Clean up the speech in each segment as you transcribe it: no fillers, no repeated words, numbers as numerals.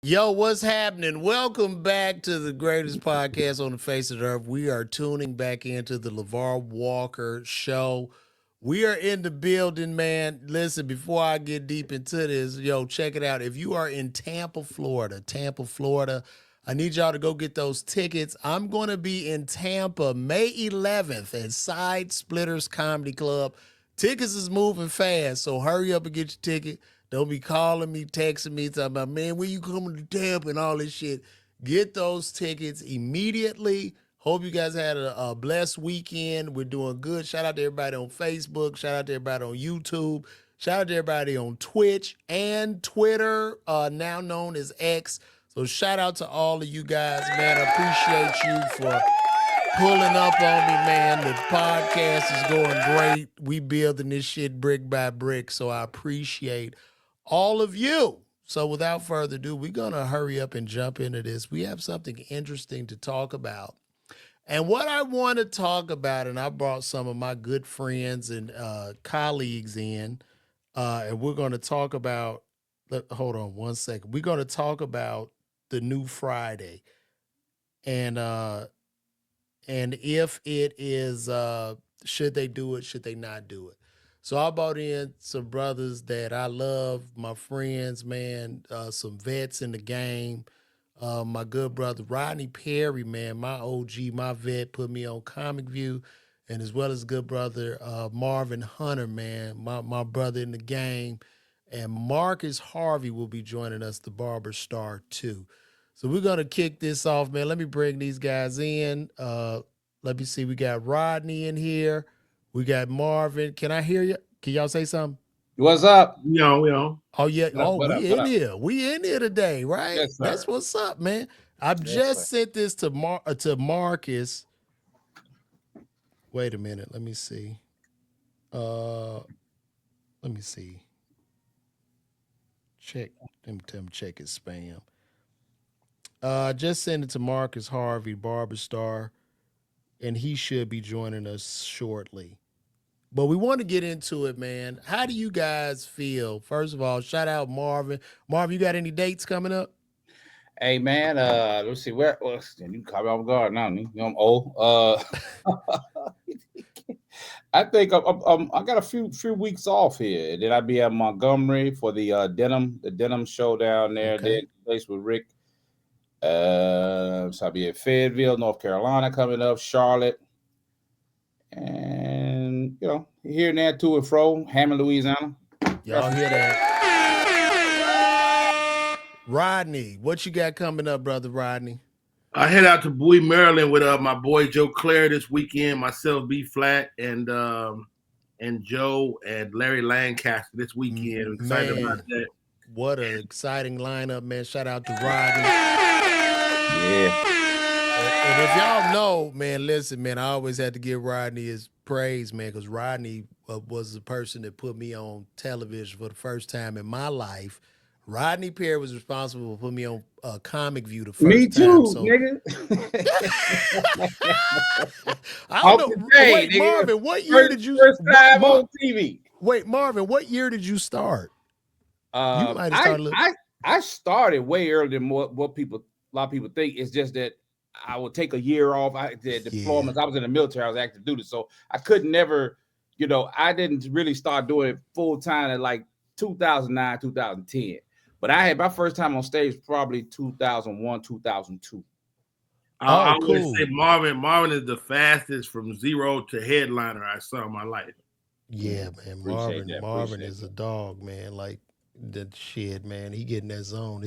Yo, what's happening? Welcome back to the greatest podcast on the face of the earth. We are tuning back into the LaVar Walker show. We are in the building, man. Listen, before I get deep into this, yo, check it out. If you are in Tampa, Florida, I need y'all to go get those tickets. I'm going to be in Tampa May 11th at Side Splitters Comedy Club. Tickets is moving fast, so hurry up and get your ticket. Don't be calling me, texting me, talking about, man, when you coming to Tampa and all this shit. Get those tickets immediately. Hope you guys had a blessed weekend. We're doing good. Shout out to everybody on Facebook. Shout out to everybody on YouTube. Shout out to everybody on Twitch and Twitter, now known as X. So shout out to all of you guys, man. I appreciate you for pulling up on me, man. The podcast is going great. We building this shit brick by brick, so I appreciate all of you. So without further ado, we're going to hurry up and jump into this. We have something interesting to talk about. And what I want to talk about, and I brought some of my good friends and colleagues in, and we're going to talk about, hold on one second. We're going to talk about the new Friday. And if it is, should they do it, should they not do it? So I brought in some brothers that I love, my friends, man, some vets in the game. My good brother Rodney Perry, man, my OG, my vet, put me on Comic View, and as well as good brother Marvin Hunter, man, my brother in the game. And Marcus Harvey will be joining us, the Barber Star, too. So we're going to kick this off, man. Let me bring these guys in. Let me see. We got Rodney in here. We got Marvin. Can I hear you? Can y'all say something? What's up? We on. Oh, yeah. What up, Oh, what up, we what in up? here. We in here today, right? Yes, sir. That's what's up, man. I've Yes, just sir. sent this to Marcus. Wait a minute. Let me see. Let me see. Check. Let me tell him check his spam. Just send it to Marcus Harvey, Barber Star, and he should be joining us shortly. But we want to get into it, man. How do you guys feel? First of all, shout out Marvin. Marvin, you got any dates coming up? Hey man, let's see where you caught me off guard now. You know I'm old. I think I got a few weeks off here. Then I'll be at Montgomery for the denim show down there. Okay. Then place with Rick. So I'll be at Fayetteville, North Carolina coming up, Charlotte, and here and there to and fro, Hammond, Louisiana. Y'all hear that? Rodney, what you got coming up, brother Rodney? I head out to Bowie, Maryland with my boy Joe Claire this weekend, myself B Flat and Joe and Larry Lancaster this weekend. I'm excited about that. What an exciting lineup, man. Shout out to Rodney. Yeah. And if y'all know, man, listen, man, I always had to give Rodney his praise, man, because Rodney was the person that put me on television for the first time in my life. Rodney Perry was responsible for putting me on Comic View the first Me time. too, So nigga. I don't know. Today, Wait, nigga. Marvin, what year did you first time on TV? Wait, Marvin, what year did you start? You might have started. I started way earlier than what a lot of people think. It's just that I would take a year off. I did deployments. I was in the military. I was active duty, so I could never, I didn't really start doing it full time at like 2009, 2010. But I had my first time on stage probably 2001, 2002. I always say Marvin is the fastest from zero to headliner I saw in my life. Yeah, man. Marvin is a dog, man. Like that shit, man. He getting that zone.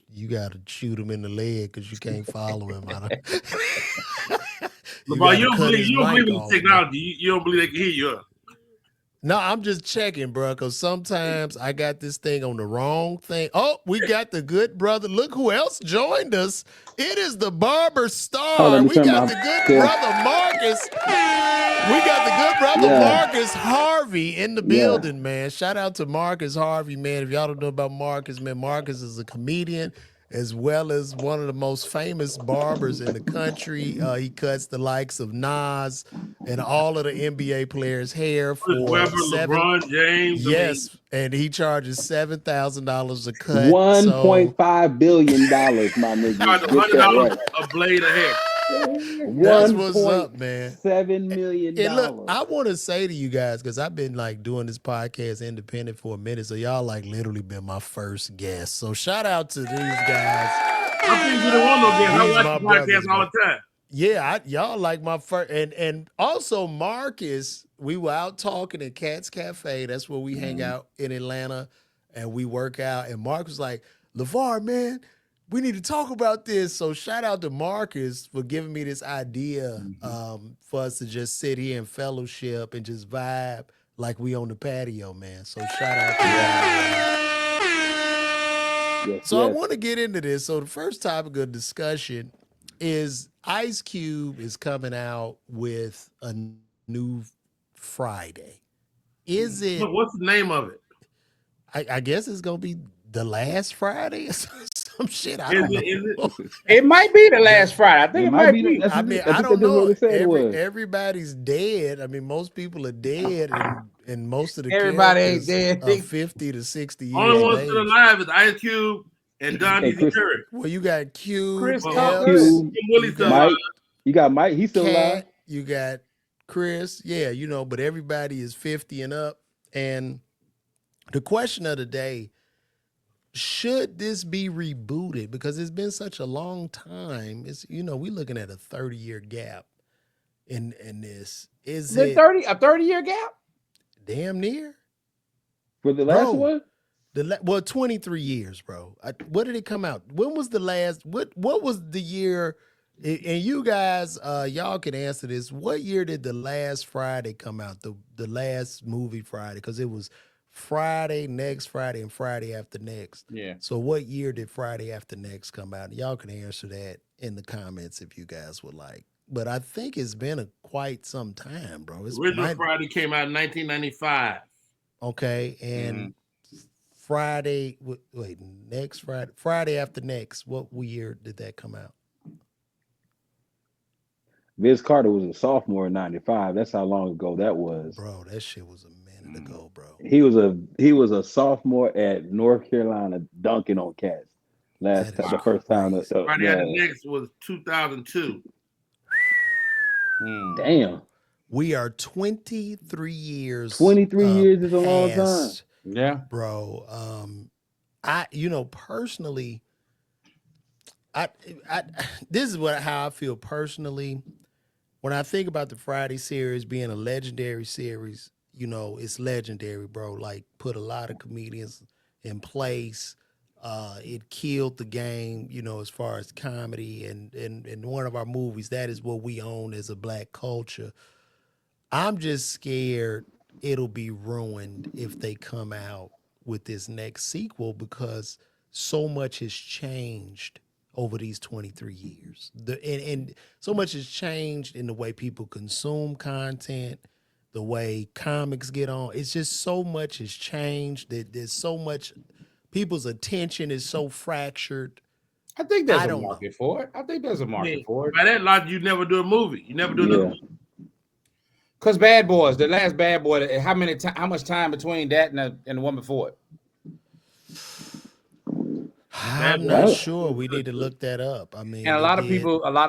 You gotta shoot him in the leg because you can't follow him. You don't believe in the technology. You don't believe they can hear you. No, I'm just checking, bro, because sometimes I got this thing on the wrong thing. Oh, we got the good brother. Look who else joined us. It is the Barber Star. We got the good brother Marcus. We got the good brother Marcus Harvey in the building, man. Shout out to Marcus Harvey, man. If y'all don't know about Marcus, man, Marcus is a comedian as well as one of the most famous barbers in the country. He cuts the likes of Nas and all of the NBA players' hair Chris for Webber, LeBron James. Yes, and he charges $7,000 a cut. $1.5 billion, my nigga. Get that $100 right. a blade of hair. That's what's up, man. $1.7 million. And look, I want to say to you guys, because I've been like doing this podcast independent for a minute, so y'all like literally been my first guest. So shout out to these guys. I think you don't want no guests. I watch the podcast all the time. Yeah, y'all like my first, and also Marcus. We were out talking at Cat's Cafe. That's where we hang out in Atlanta, and we work out. And Marcus was like, LaVar, man, we need to talk about this. So shout out to Marcus for giving me this idea for us to just sit here and fellowship and just vibe like we on the patio, man. So shout out to y'all. Yes, I want to get into this. So the first topic of discussion is Ice Cube is coming out with a new Friday. Is it? What's the name of it? I guess it's gonna be the last Friday or some shit. I don't know. It might be the last Friday. I think it might be. I mean, I don't know. Everybody's dead. I mean, most people are dead, and most of the everybody ain't dead. 50 to 60 years. Only one still alive is Ice Cube and Don Curry. Well, you got Cube, Chris Mike. You got Mike. He's still alive. You got Chris. Yeah, you know, but everybody is 50 and up. And the question of the day, should this be rebooted? Because it's been such a long time. It's, you know, we're looking at a 30-year gap in this. Is it 30-year gap? Damn near. For the last one? Well, 23 years, bro. What did it come out? When was the last? What was the year? And you guys, y'all can answer this. What year did the last Friday come out? The last movie Friday, because it was Friday, next Friday, and Friday after next. Yeah. So what year did Friday after next come out? Y'all can answer that in the comments if you guys would like. But I think it's been quite some time, bro. Original Friday came out in 1995. Okay, and Friday, next Friday after next, what year did that come out? Vince Carter was a sophomore in 95. That's how long ago that was. Bro, that shit was a minute ago, bro. He was a sophomore at North Carolina dunking on cats. The first time. Friday after next was 2002. Damn. We are 23 years. 23 years is a long time. Yeah. Bro. Personally, this is how I feel personally. When I think about the Friday series being a legendary series, you know, it's legendary, bro. Like, put a lot of comedians in place. It killed the game, you know, as far as comedy and one of our movies. That is what we own as a black culture. I'm just scared it'll be ruined if they come out with this next sequel, because so much has changed over these 23 years. And so much has changed in the way people consume content, the way comics get on. It's just so much has changed. There's so much, people's attention is so fractured. I think there's a market for it. I think there's a market for it. By that logic, you never do a movie. You never do another movie. Because Bad Boys, the last Bad Boy, how much time between that and the one before it? I'm not sure. We need to look that up. I mean, and a lot of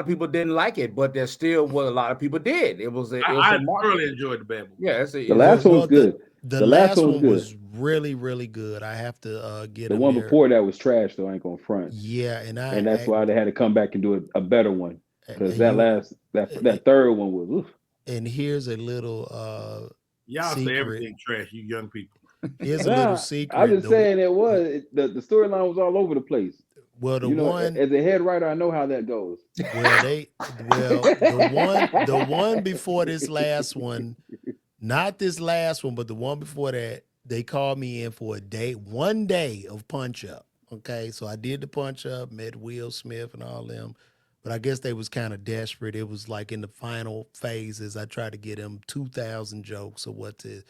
people didn't like it, but there's still what a lot of people did. I really enjoyed the Bad Boy. Yeah, the last one was good. The last one was really, really good. I have to get the one before that was trash, though. I ain't gonna front. Yeah, and that's why they had to come back and do a better one, because that third one was. Oof. And here's a little y'all secret. say everything trash, you young people. Here's a little secret. I'm just saying the storyline was all over the place. Well, as a head writer, I know how that goes. The one before this last one, not this last one, but the one before that, they called me in for 1 day of Punch Up. Okay, so I did the Punch Up, met Will Smith and all them. But I guess they was kind of desperate. It was like in the final phases. I tried to get them 2,000 jokes of what to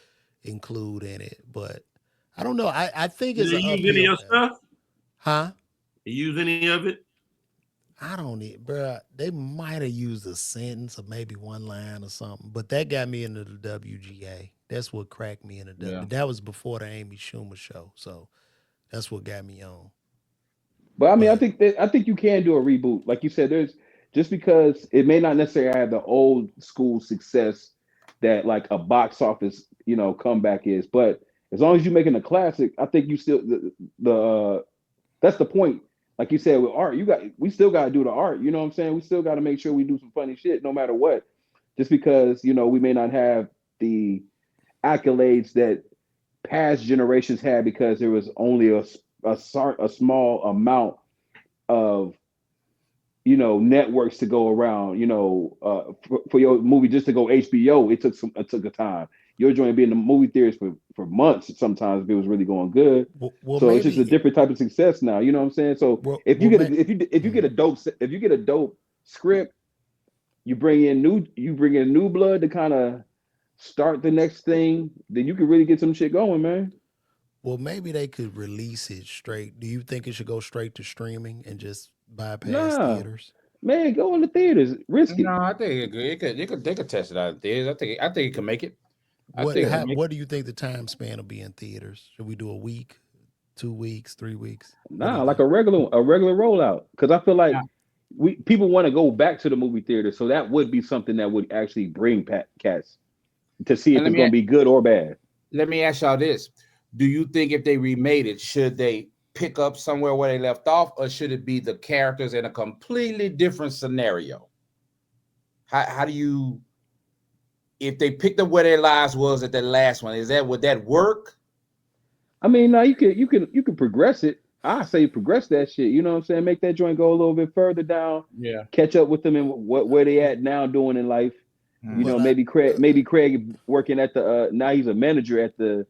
include in it. But I don't know. I think it's Did you use any of your stuff? Huh? You use any of it? I don't need, bro. They might have used a sentence or maybe one line or something, but that got me into the WGA. That's what cracked me into Yeah. That was before the Amy Schumer show, so that's what got me on. But I mean, But I think you can do a reboot. Like you said, there's just because it may not necessarily have the old school success that like a box office, comeback is. But as long as you're making a classic, I think you still that's the point. Like you said with art, we still got to do the art. You know what I'm saying? We still got to make sure we do some funny shit, no matter what. Just because we may not have the accolades that past generations had because there was only a small amount of networks to go around. For your movie just to go HBO, it took a time. Your joint being in the movie theaters for months sometimes if it was really going good. well, So it's just a maybe different type of success now. You know what I'm saying? So well, if you well, get if you get a dope script, you bring in new blood to kind of start the next thing, then you can really get some shit going, man. well, maybe they could release it straight. Do you think it should go straight to streaming and just bypass Nah, theaters? man, go in the theaters, risk it. No, I think they could test it out in theaters. I think it can make it. I What think it can how, make what do you think the time span will be in theaters? Should we do a week, 2 weeks, 3 weeks? What do Nah, you like think? a regular rollout. Because I feel it. like people want to go back to the movie theater, so that would be something that would actually bring cats to see And if it's going to be good or bad. let me ask y'all this: do you think if they remade it, should they pick up somewhere where they left off, or should it be the characters in a completely different scenario? How do you, if they picked up where their lives was at that last one, would that work? I mean, now you can progress it. I say progress that shit. You know what I'm saying? Make that joint go a little bit further down. Yeah. Catch up with them and where they at now doing in life. But Maybe Craig working at the now he's a manager at the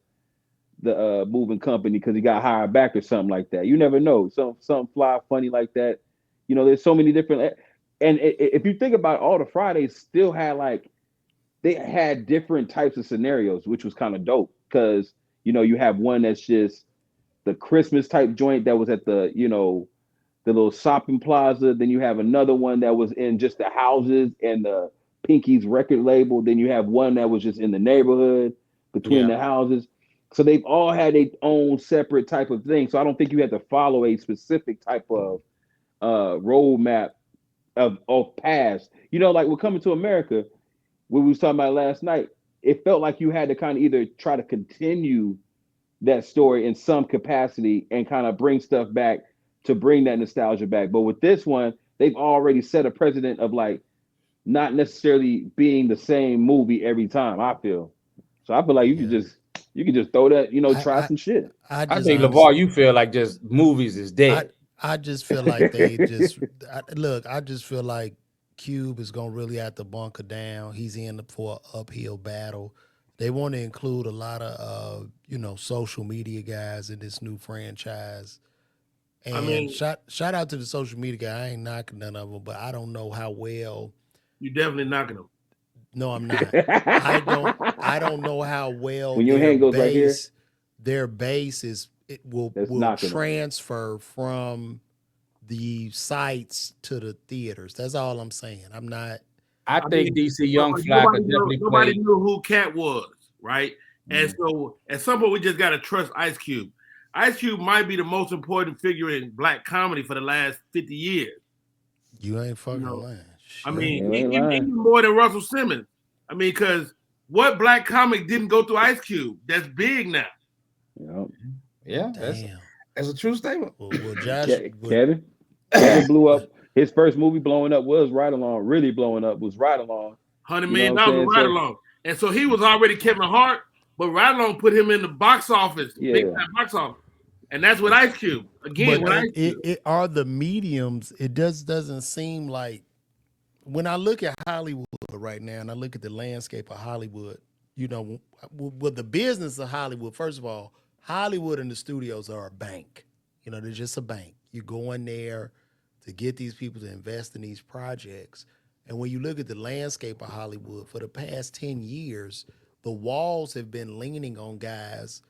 moving company because he got hired back or something like that. You never know. Something fly funny like that. There's so many different. And if you think about it, all the Fridays still had they had different types of scenarios, which was kind of dope because you have one that's just the Christmas type joint that was at the little shopping plaza. Then you have another one that was in just the houses and the Pinky's record label. Then you have one that was just in the neighborhood between Yeah. the houses. So they've all had their own separate type of thing. So I don't think you have to follow a specific type of roadmap of past. Like we're coming to America, what we was talking about last night. It felt like you had to kind of either try to continue that story in some capacity and kind of bring stuff back to bring that nostalgia back. But with this one, they've already set a precedent of not necessarily being the same movie every time, I feel. So I feel like yeah, you can just throw that, I try I some shit. I I just think honestly LaVar, you feel like just movies is I dead. I just feel like they just look. I just feel like Cube is gonna really have to bunker down. He's in for an uphill battle. They want to include a lot of social media guys in this new franchise. I And mean, shout out to the social media guy. I ain't knocking none of them, but I don't know how well. you definitely knocking them. No, I'm not. I don't know how well When your hand goes right here, their base is it that's will knocking them. transfer from the sites to the theaters. That's all I'm saying. I'm not. I I think mean, DC but Young Fly could definitely nobody play. knew who Cat was, right? And Mhm. so at some point we just gotta trust Ice Cube. Ice Cube might be the most important figure in black comedy for the last 50 years. You ain't You fucking know, lying. I Shit. mean, You ain't lying. even more than Russell Simmons. I mean, because what black comic didn't go through Ice Cube? That's big now. You Yeah, Damn. that's a true statement. Well, Josh. Kevin blew up. His first movie blowing up was Ride Along. Really blowing up was Ride Along. $100 You know million what I'm saying? right So along. And so he was already Kevin Hart, but right along put him in the box office, big yeah, time box office. And that's with Ice Cube. Again, But with Ice Cube. it are the mediums. It doesn't seem like when I look at Hollywood right now, and I look at the landscape of Hollywood. With the business of Hollywood. First of all, Hollywood and the studios are a bank. They're just a bank. You go in there to get these people to invest in these projects. And when you look at the landscape of Hollywood for the past 10 years, the walls have been leaning on guys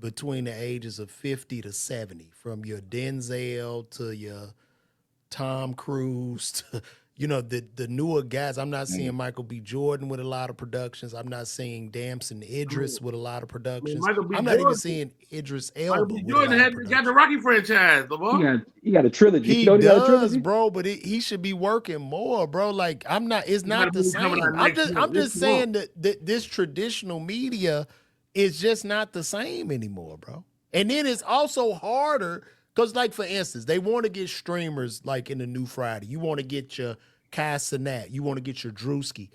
between the ages of 50 to 70, from your Denzel to your Tom Cruise to, the newer guys. I'm not seeing Michael B. Jordan with a lot of productions. I'm not seeing Damson Idris with a lot of productions. Michael B. I'm not even Jordan, seeing Idris Michael Elba B. with a Jordan lot of got productions. the Rocky franchise, LaVar. He got a trilogy. He You know he got a does, trilogy? bro, but he should be working more, bro. Like, it's got not a the movie coming same. out next year. I'm just This saying that this traditional media is just not the same anymore, bro. And then it's also harder because, like, for instance, they want to get streamers like in the new Friday. You want to get your Casanat. You want to get your Drewski.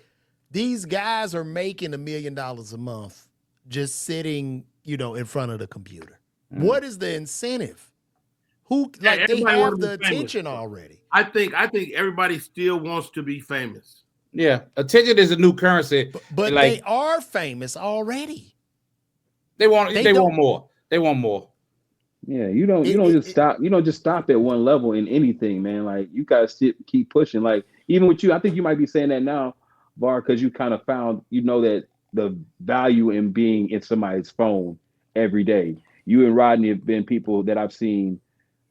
These guys are making $1 million a month just sitting, in front of the computer. What is the incentive? Who, like, they everybody have wanna be the famous. attention already. I think everybody still wants to be famous. Yeah, attention is a new currency. But like, they are famous already. They want don't- more. They want more. Yeah, you don't just stop. You don't just stop at one level in anything, man. Like, you guys keep pushing. Like, even with you, I think you might be saying that now, Var, because you kind of found, that the value in being in somebody's phone every day. You and Rodney have been people that I've seen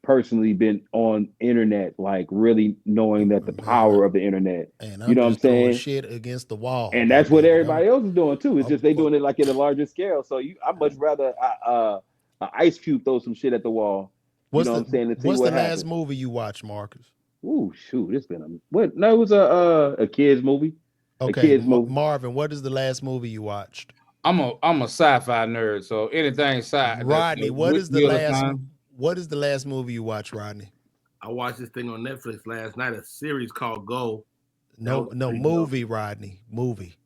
personally, been on internet, like really knowing that the power of the internet. And you know what I'm saying? Shit against the wall. And that's what everybody else is doing too. It's just they doing it like at a larger scale. So I'd much rather Ice Cube throw some shit at the wall. What's what I'm saying? What's the last movie you watched, Marcus? Ooh, shoot, it's been what? No, it was a kids movie. Okay, a kids movie. Marvin, what is the last movie you watched? I'm a sci-fi nerd, so anything sci. Rodney, what is the last movie you watched, Rodney? I watched this thing on Netflix last night, a series called Go. No, movie, Rodney, movie.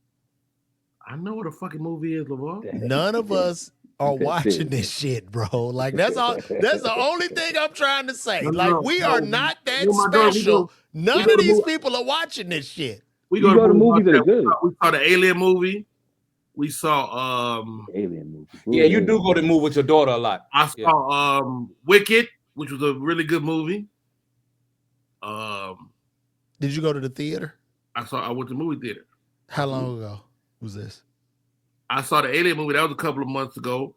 I know what a fucking movie is, LaVar. None of us are watching this shit, bro. Like, that's all. That's the only thing I'm trying to say. We are not that special. None of these people are watching this shit. We go to movies that are good. We saw the Alien movie. We saw Alien movie. Yeah, you do go to move with your daughter a lot. I saw Wicked, which was a really good movie. Did you go to the theater? I went to the movie theater. How long ago was this? I saw the Alien movie. That was a couple of months ago.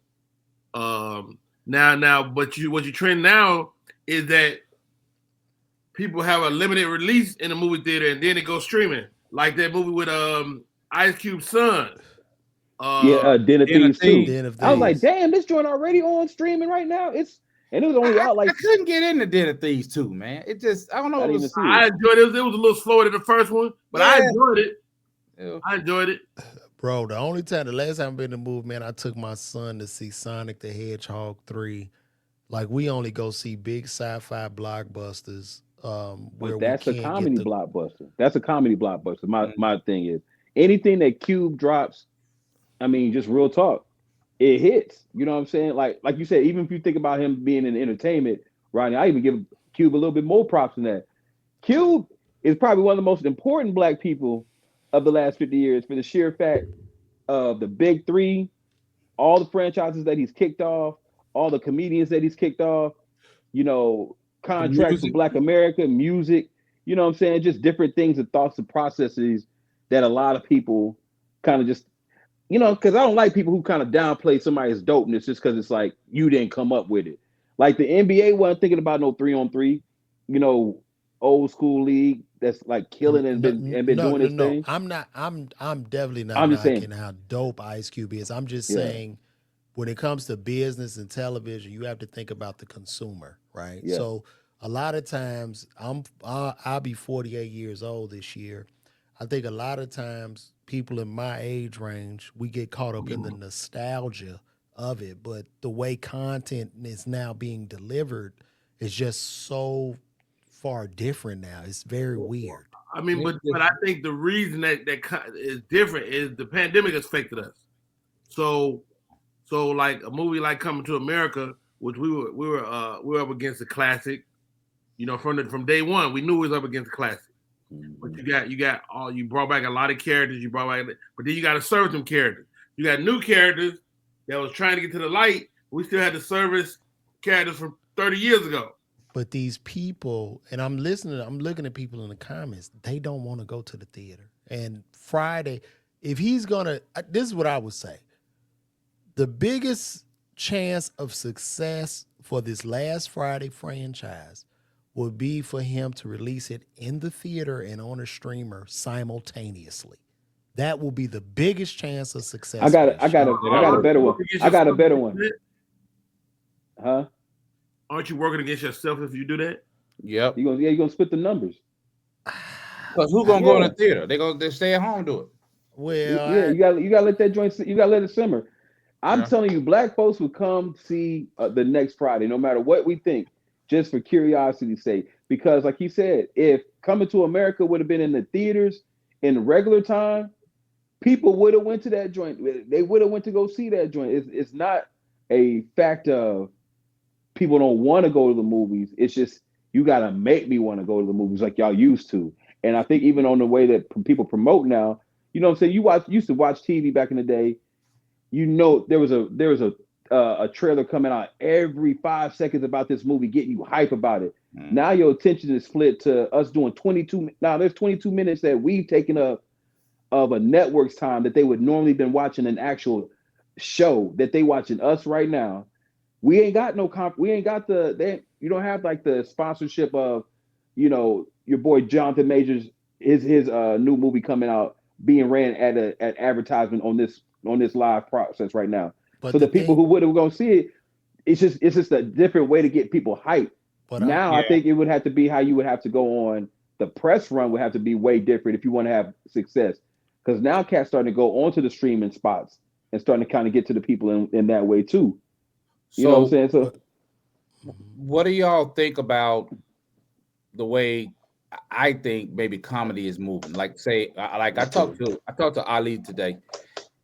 Now, but what you trend now is that people have a limited release in the movie theater and then it goes streaming, like that movie with Ice Cube's son. Den of Thieves 2. I was like, Thieves. damn, this joint already on streaming right now. It was only out like I couldn't get into Den of Thieves 2, man. It just, I don't know. I didn't even see I enjoyed it. It was a little slower than the first one, but I enjoyed it. Yeah. I enjoyed it. Bro, the last time I've been in the movie, man, I took my son to see Sonic the Hedgehog 3. Like, we only go see big sci-fi blockbusters. But that's a comedy blockbuster. That's a comedy blockbuster. My thing is, anything that Cube drops, I mean, just real talk, it hits. You know what I'm saying? Like you said, even if you think about him being in entertainment, Rodney, I even give Cube a little bit more props than that. Cube is probably one of the most important black people of the last 50 years for the sheer fact of the big three, all the franchises that he's kicked off, all the comedians that he's kicked off, contracts with Black America, music, you know what I'm saying? Just different things and thoughts and processes that a lot of people kind of just, because I don't like people who kind of downplay somebody's dopeness just because it's like, you didn't come up with it. Like the NBA wasn't thinking about no 3-on-3, old school league that's like killing and been doing this thing. I'm definitely not knocking how dope Ice Cube is. I'm just saying, when it comes to business and television, you have to think about the consumer, right? Yeah. So a lot of times, I'll be 48 years old this year. I think a lot of times people in my age range, we get caught up in the nostalgia of it, but the way content is now being delivered is just so far different now. It's very weird. I mean, but I think the reason that is different is the pandemic has affected us. So like a movie like Coming to America, which we were up against a classic. From day one, we knew we was up against a classic. But you brought back a lot of characters. But then you got to service them characters. You got new characters that was trying to get to the light. We still had to service characters from 30 years ago. But these people, and I'm looking at people in the comments, they don't want to go to the theater. And Friday, if he's going to, this is what I would say. The biggest chance of success for this last Friday franchise would be for him to release it in the theater and on a streamer simultaneously. That will be the biggest chance of success. I got a better one. I got a better one. Huh? Aren't you working against yourself if you do that? Yep. You're gonna split the numbers. Because who's gonna go in the theater? They stay at home and do it. Well, you gotta let that joint. You gotta let it simmer. I'm telling you, black folks would come see the next Friday, no matter what we think, just for curiosity's sake. Because, like you said, if Coming to America would have been in the theaters in regular time, people would have went to that joint. They would have went to go see that joint. It's not a fact of people don't want to go to the movies. It's just you gotta make me want to go to the movies like y'all used to. And I think even on the way that people promote now, you know what I'm saying? You used to watch TV back in the day. You know, there was a trailer coming out every 5 seconds about this movie, getting you hype about it. Now your attention is split to us doing 22. Now there's 22 minutes that we've taken up of a network's time that they would normally been watching an actual show that they watching us right now. We ain't got you don't have like the sponsorship of, you know, your boy Jonathan Majors, his new movie coming out being ran at advertisement on this live process right now. But so the people who would have gonna see it, it's just a different way to get people hyped. But now I think it would have to be how you would have to go on. The press run would have to be way different if you want to have success. Because now cats starting to go onto the streaming spots and starting to kind of get to the people in that way too. You know what I'm saying? So what do y'all think about the way I think maybe comedy is moving? Like, say, like I talked to Ali today,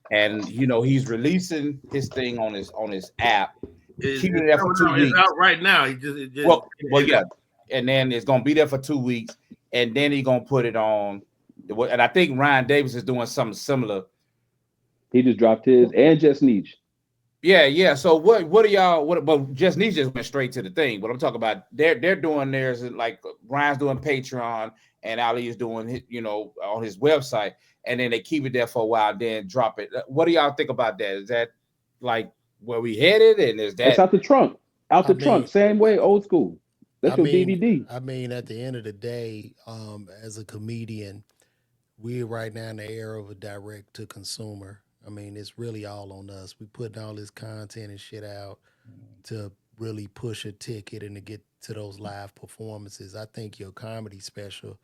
and you know he's releasing his thing on his app. Keeping it there for 2 weeks. It's out right now. Yeah, and then it's gonna be there for 2 weeks, and then he's gonna put it on. And I think Ryan Davis is doing something similar. He just dropped his and Just Niche. Yeah. So what are y'all? But Just Niche just went straight to the thing. But I'm talking about they're doing theirs, like Ryan's doing Patreon and Ali is doing on his website, and then they keep it there for a while, then drop it. What do y'all think about that? Is that like where we headed? And is that it's out the trunk? Trunk, same way, old school. That's your DVD. I mean, at the end of the day, as a comedian, we're right now in the era of a direct to consumer. I mean, it's really all on us. We putting all this content and shit out to really push a ticket and to get to those live performances. I think your comedy special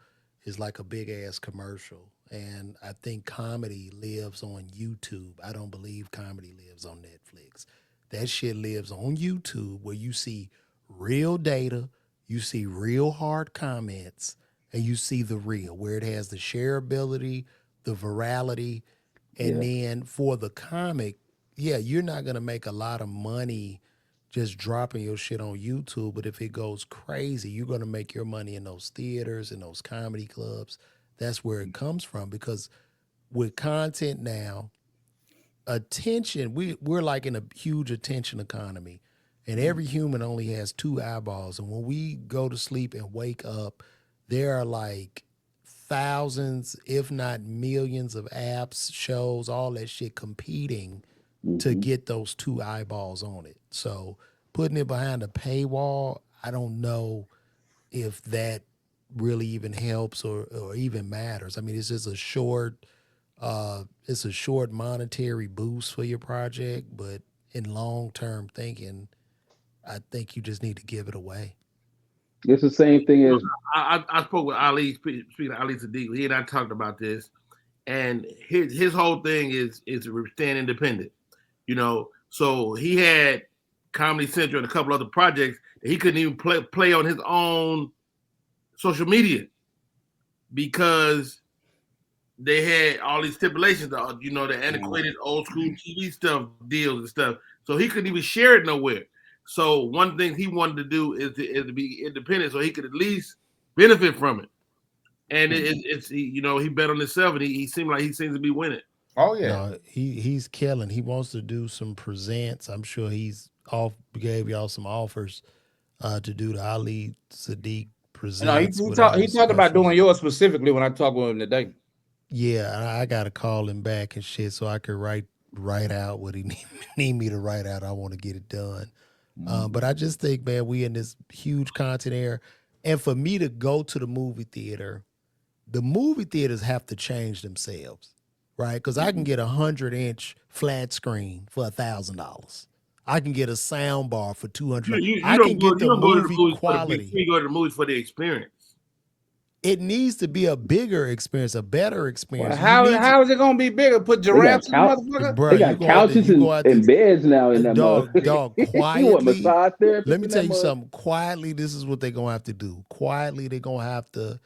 is like a big ass commercial. And I think comedy lives on YouTube. I don't believe comedy lives on Netflix. That shit lives on YouTube where you see real data, you see real hard comments, and you see the real, where it has the shareability, the virality. And then for the comic, you're not going to make a lot of money just dropping your shit on YouTube. But if it goes crazy, you're going to make your money in those theaters and those comedy clubs. That's where it comes from. Because with content now, attention, we're like in a huge attention economy. And every human only has 2 eyeballs. And when we go to sleep and wake up, there are like thousands, if not millions of apps, shows, all that shit competing to get those 2 eyeballs on it. So putting it behind a paywall, I don't know if that really even helps or even matters. I mean, it's just a short monetary boost for your project, but in long-term thinking, I think you just need to give it away. It's the same thing as I spoke with Ali, speaking of Ali Sadiq. He and I talked about this, and his whole thing is staying independent. You know, so he had Comedy Central and a couple other projects that he couldn't even play on his own social media because they had all these stipulations, the antiquated old school TV stuff, deals and stuff. So he couldn't even share it nowhere. So one thing he wanted to do is to be independent, so he could at least benefit from it. And he bet on himself, and he seems to be winning. Oh yeah, no, he's killing. He wants to do some presents. I'm sure gave y'all some offers to do the Ali Sadiq presents. No, he talked about doing yours specifically when I talked with him today. Yeah, I got to call him back and shit so I could write write out what he need me to write out. I want to get it done. But I just think, man, we in this huge content era. And for me to go to the movie theaters have to change themselves, right? Because I can get a 100-inch flat screen for $1,000. I can get a sound bar for $200. I can get the movie quality. You go to the movies for the experience. It needs to be a bigger experience, a better experience. Well, how is it gonna be bigger? Put giraffes in the motherfucker? Bro, they got couches and beds now in that dog, quietly. You want massage therapy? Let me tell you something. Quietly, this is what they're gonna have to do. Quietly, they're gonna have to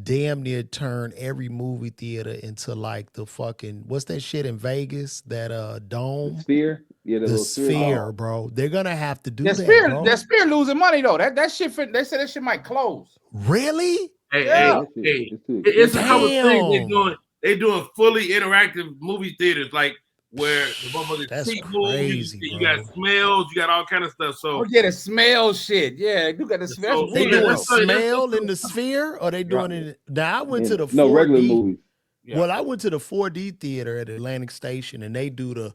damn near turn every movie theater into like the fucking what's that shit in Vegas? That dome? The Sphere? Yeah, the Sphere, bro. They're gonna have to do that. Bro. That Sphere losing money though. That shit. They said that shit might close. Really? Hey, it's a couple things they're doing fully interactive movie theaters, like where the motherfuckers see movies, you got smells, you got all kind of stuff. So the smell shit. Yeah, you got the smell. They doing smell in the Sphere, or they doing it? Now I went to the 4D. Regular movies. Yeah. Well, I went to the 4D theater at Atlantic Station, and they do the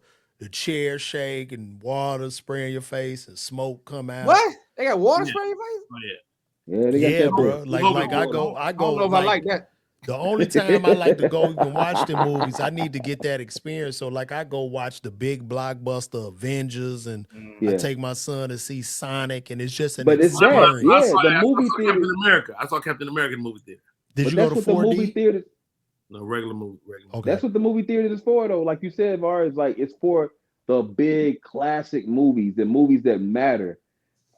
chair shake and water spray in your face and smoke come out. What? They got water spray in your face? Oh, yeah. Yeah, they got that bro. Like I go. I don't know if I like that. The only time I like to go and watch the movies, I need to get that experience. So like I go watch the big blockbuster Avengers, and I take my son to see Sonic, and it's just an experience. The movie theater. Captain America. I saw Captain America in the movie theater. Did you go to 4D? The movie theater. No, regular movie. Okay. That's what the movie theater is for, though. Like you said, VAR, is like it's for the big classic movies, the movies that matter.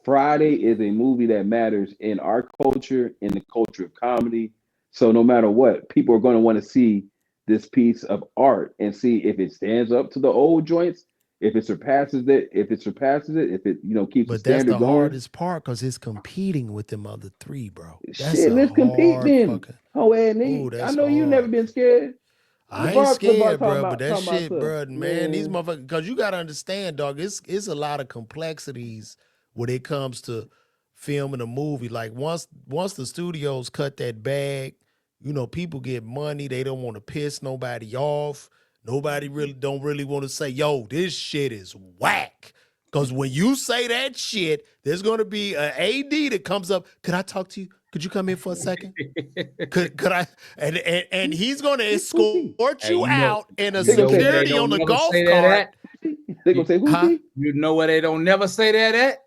Friday is a movie that matters in our culture, in the culture of comedy. So no matter what, people are going to want to see this piece of art and see if it stands up to the old joints, if it surpasses it, if it keeps the standard going. But that's the hardest part because it's competing with them other three, bro. Shit, let's compete then. I know you've never been scared. I ain't scared, bro, but that shit, bro, man, these motherfuckers, because you got to understand, dog, it's a lot of complexities when it comes to filming a movie. Like once the studios cut that bag, people get money. They don't want to piss nobody off. Nobody don't really want to say, yo, this shit is whack. Because when you say that shit, there's going to be an AD that comes up. Could I talk to you? Could you come in for a second? Could I? And he's going to escort you out in a security on the golf cart. They're going to say, who's he? You know where they don't never say that at?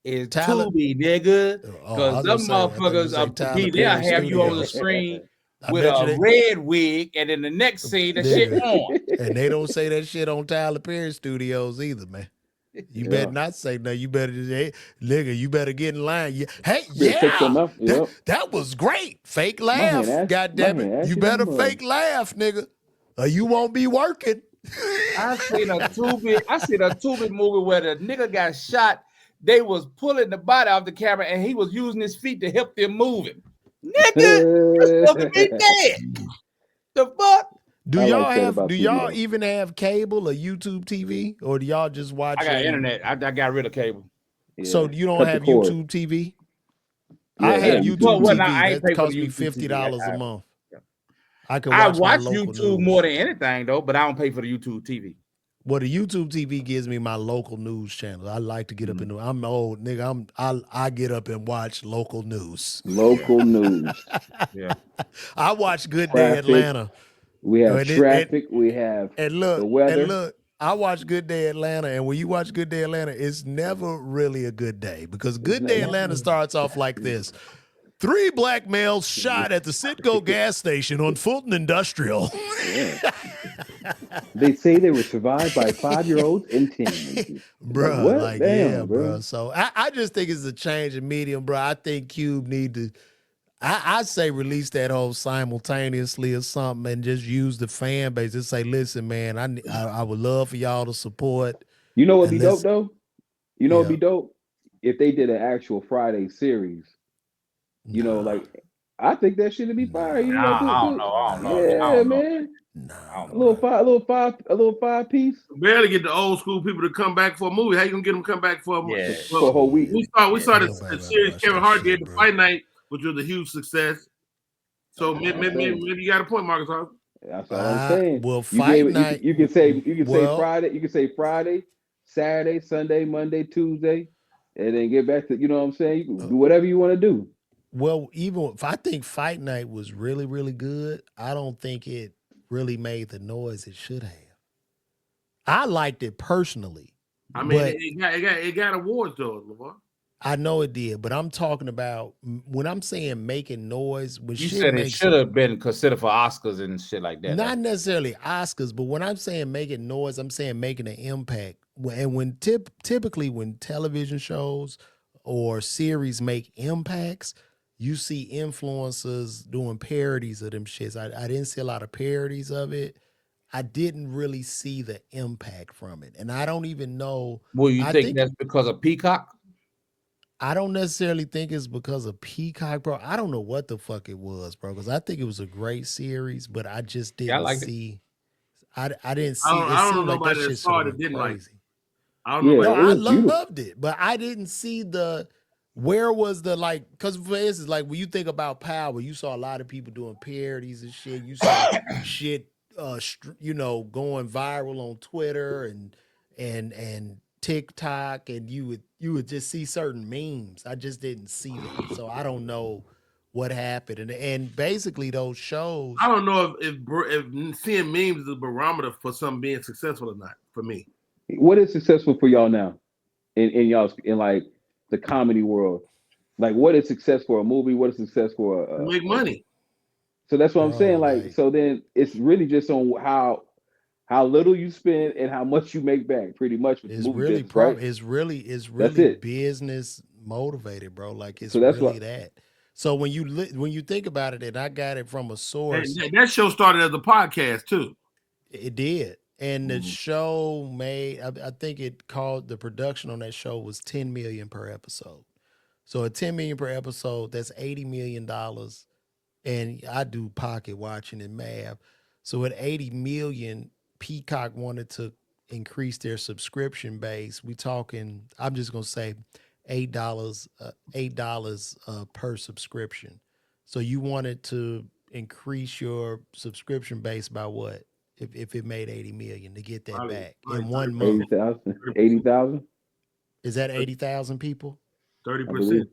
Is Tubi, nigga. Because them motherfuckers, they'll have you on the screen with a red wig, and in the next scene, the shit on. And they don't say that shit on Tyler Perry Studios either, man. You better not say no. You better just, hey, nigga, you better get in line. That was great. Fake laugh, goddammit. You better fake laugh, nigga, or you won't be working. I seen a Tubi movie where the nigga got shot. They was pulling the body off the camera, and he was using his feet to help them move him. Nigga, you're supposed to be dead. The fuck? Do y'all even have cable or YouTube TV, or do y'all just watch? I got internet. I got rid of cable. Yeah. So you don't have YouTube TV? I have YouTube TV. That costs me $50 a month. I watch YouTube more than anything though, but I don't pay for the YouTube TV. Well, the YouTube TV gives me my local news channel. I like to get up in the. I'm old nigga. I get up and watch local news. Local news. Yeah. I watch Good Day Atlanta. We have traffic. We have the weather. And look, I watch Good Day Atlanta, and when you watch Good Day Atlanta, it's never really a good day because Good Day Atlanta starts off like this. 3 black males shot at the Citgo gas station on Fulton Industrial. Yeah. They say they were survived by 5-year-olds and 10. Bro, what? Like, damn, yeah, bro. So I just think it's a change in medium, bro. I think Cube need to, I say release that whole simultaneously or something and just use the fan base and say, listen, man, I would love for y'all to support. You know what'd be dope, though? You know what'd be dope? If they did an actual Friday series. You know, like I think that shit would be fire. You know, I don't know. Yeah, man. A little five piece. Barely get the old school people to come back for a movie. How you gonna get them to come back for a whole week? We saw the series Kevin Hart did, the Fight Night, which was a huge success. So maybe you got a point, Marcus. That's all I'm saying. Well, You fight gave night. you can say well, Friday, you can say Friday, Saturday, Sunday, Monday, Tuesday, and then get back to you know what I'm saying. You can do whatever you want to do. Well, even if I think fight night was really, really good, I don't think it really made the noise it should have. I liked it personally. I mean, but it got awards though, LaVar. I know it did, but I'm talking about when I'm saying making noise. When You shit said it makes should have been considered for Oscars and shit like that. not necessarily Oscars, but when I'm saying making noise, I'm saying making an impact. And when typically when television shows or series make impacts, you see influencers doing parodies of them shits. I didn't see a lot of parodies of it. I didn't really see the impact from it, and I don't even know. Well, you I think think that's because of Peacock? I don't necessarily think it's because of Peacock, bro. I don't know what the fuck it was, bro, because I think it was a great series, but I just Yeah, I didn't liked it. see. I didn't see. It I don't seemed know like that nobody that shit should saw have it been that didn't like it. crazy. I don't know. Yeah, about No, it I was beautiful. loved it, but I didn't see where was the like, because for instance, like when you think about Power, you saw a lot of people doing parodies and shit. You saw shit, going viral on Twitter and TikTok, and you would just see certain memes. I just didn't see that, so I don't know what happened. And basically those shows. I don't know if seeing memes is a barometer for something being successful or not. For me, What is successful for y'all now in y'all's in like the comedy world? Like, what is success for a movie? What is success for to make money. So that's what I'm Bro, saying. Like, so then it's really just on how little you spend and how much you make back, pretty much with the It's movie really business, right? it's really That's it. business motivated, bro. Like it's So that's really what. that. So when you think about it, and I got it from a source, That show started as a podcast too. it did. And the Mhm. show made, I think it called, the production on that show was 10 million per episode. So at 10 million per episode, that's $80 million. And I do pocket watching and math. So at 80 million, Peacock wanted to increase their subscription base. We talking, I'm just gonna say $8 per subscription. So you wanted to increase your subscription base by what? If it made 80 million to get that Probably back in 1 30%. month. 80,000. 80,000. Is that 80,000 people? 30%.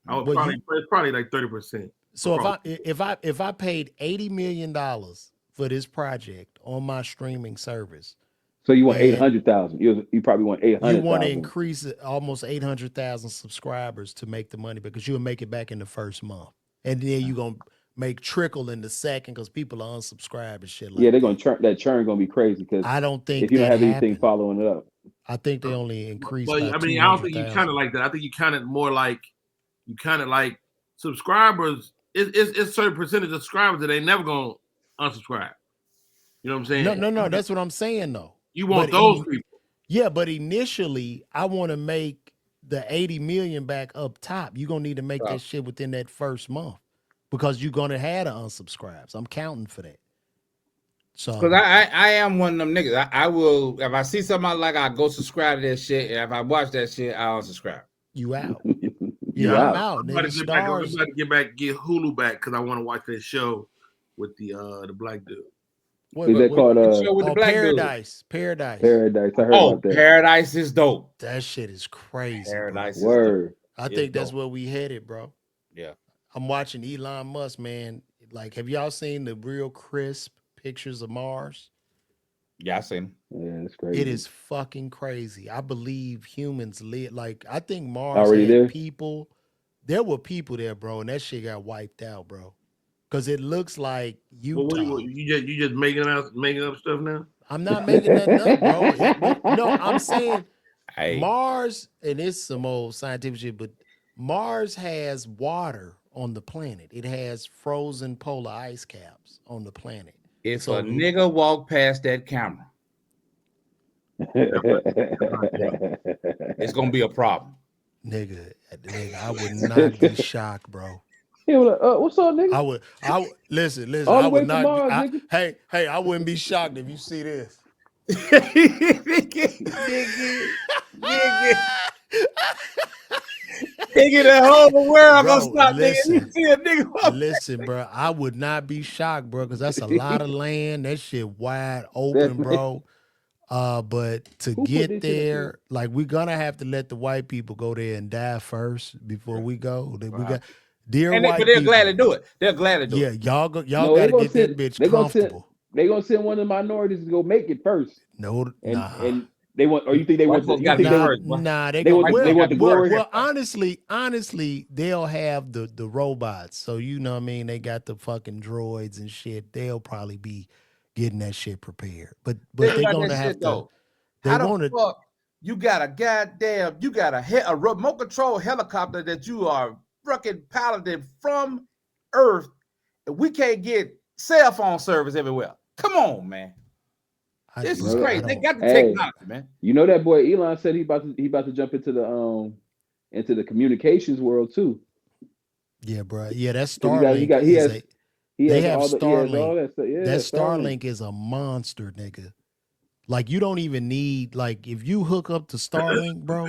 I would Well, it's probably like 30%. so if I paid $80 million for this project on my streaming service, So you want and 800,000. You probably want you want to 800,000. increase it almost 800,000 subscribers to make the money, because you'll make it back in the first month, and then you're gonna make trickle in the second because people are unsubscribed and shit like Yeah, they're that. gonna churn. That churn gonna be crazy because I don't think if you don't that have anything happened. following it up. I think they only increased But by I mean, I don't think you 200,000. kind of like that. I think you kind of more like subscribers. It's certain percentage of subscribers that they never gonna unsubscribe. You know what I'm saying? No. That's what I'm saying though. You want But those people. Yeah, but initially, I want to make the 80 million back up top. You're gonna need to make that shit within that first month, because you're gonna have to unsubscribe. So I'm counting for that. So Because I am one of them niggas. I will, if I see something I like, I go subscribe to that shit. And if I watch that shit, I'll unsubscribe. you out. You I'm out. out. I'm about Nigga, to get back. I'm stars. about to get Hulu back because I want to watch that show with the black dude. Is that called show with the black dude? Paradise. Paradise? I heard about that. Paradise is dope. That shit is crazy. Paradise Bro. is Word. dope. I think that's where we headed, bro. Yeah. I'm watching Elon Musk, man. Like, have y'all seen the real crisp pictures of Mars? Yeah, I seen. Yeah, it's crazy. It is fucking crazy. I believe humans live. Like, I think Mars Already had there? people. There were people there, bro, and that shit got wiped out, bro. Because it looks like Utah. You just making up stuff now? I'm not making nothing up, bro. No, I'm saying Hey. Mars, and it's some old scientific shit, but Mars has water on the planet. It has frozen polar ice caps on the planet. If a nigga walk past that camera, it's gonna be a problem. Nigga, I would not be shocked, bro. He was like, what's up, nigga? I would listen. All the I way would from not. Mars, nigga. Hey, I wouldn't be shocked if you see this. Nigga, the whole world Bro, gonna stop, nigga. You listen. see a nigga. Listen, bro, I would not be shocked, bro, because that's a lot of land. That shit wide open, bro. But to Who put get this shit up here? there, like we're gonna have to let the white people go there and die first before we go. We got dear And white but they're people. glad to do it. They're glad to do Yeah, it. y'all No, they gotta gonna get that send- bitch they gonna send- comfortable. They gonna send one of the minorities to go make it first, No, nah. and they want. Or you think they White want? folks You gotta think be they? first, boy. Nah, They gonna- want- they want the glory? Well, honestly, they'll have the robots. So you know what I mean? They got the fucking droids and shit. They'll probably be getting that shit prepared. But Think they're about gonna that have shit, to. though. They How want the to. fuck you got a remote control helicopter that you are fucking piloted from Earth, and we can't get cell phone service everywhere. Come on, man. This is crazy. They got the technology, man. You know that boy Elon said he about to jump into the communications world too. Yeah, bro. Yeah, that's 'Cause Starlink. He has have all Starlink. that stuff. Yeah, That Starlink is a monster, nigga. Like you don't even need if you hook up to Starlink, bro,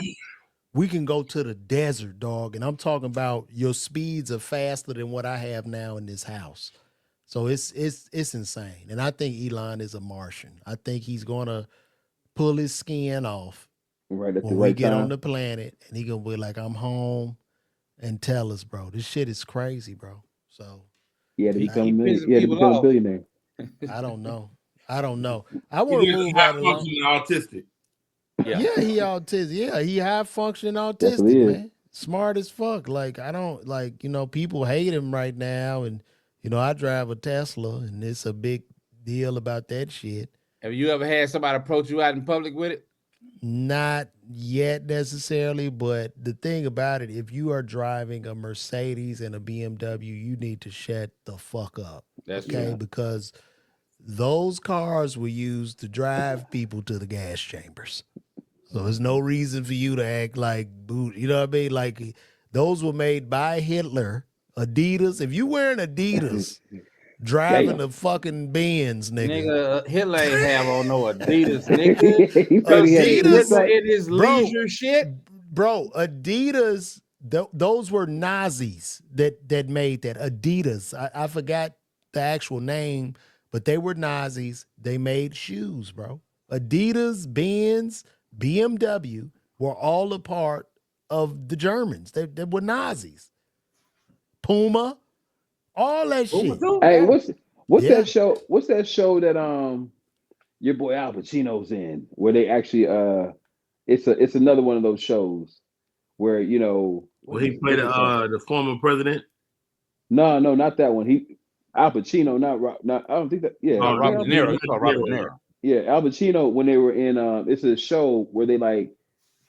we can go to the desert, dog. And I'm talking about your speeds are faster than what I have now in this house. So it's insane. And I think Elon is a Martian. I think he's gonna pull his skin off right at when the we right get time. on the planet, and he gonna be like, I'm home, and tell us, bro. This shit is crazy, bro. So He had to become people a billionaire. I don't know. I want to He's move right along. functioning autistic. Yeah. Yeah, he autistic. Yeah, he high functioning That's what he autistic, is. man. Smart as fuck. Like I don't people hate him right now, and I drive a Tesla, and it's a big deal about that shit. Have you ever had somebody approach you out in public with it? Not yet necessarily, but the thing about it, if you are driving a Mercedes and a BMW, you need to shut the fuck up. That's okay, true. because those cars were used to drive people to the gas chambers. So there's no reason for you to act like boot. You know what I mean? Like those were made by Hitler. Adidas. If you wearing Adidas, driving the fucking Benz, nigga. Hitler ain't have on no Adidas, nigga. He said he had a Adidas, suit. It is leisure shit. Bro, Adidas, those were Nazis that made that. Adidas. I forgot the actual name, but they were Nazis. They made shoes, bro. Adidas, Benz, BMW were all a part of the Germans. They were Nazis. Puma, all that shit. Hey, what's Yeah. that show? What's that show that your boy Al Pacino's in? Where they actually it's another one of those shows where Well, he played the former president. No, not that one. Al Pacino, not I don't think that. Yeah, Robert De Niro. You know Robert De Niro. Yeah, Al Pacino when they were in it's a show where they like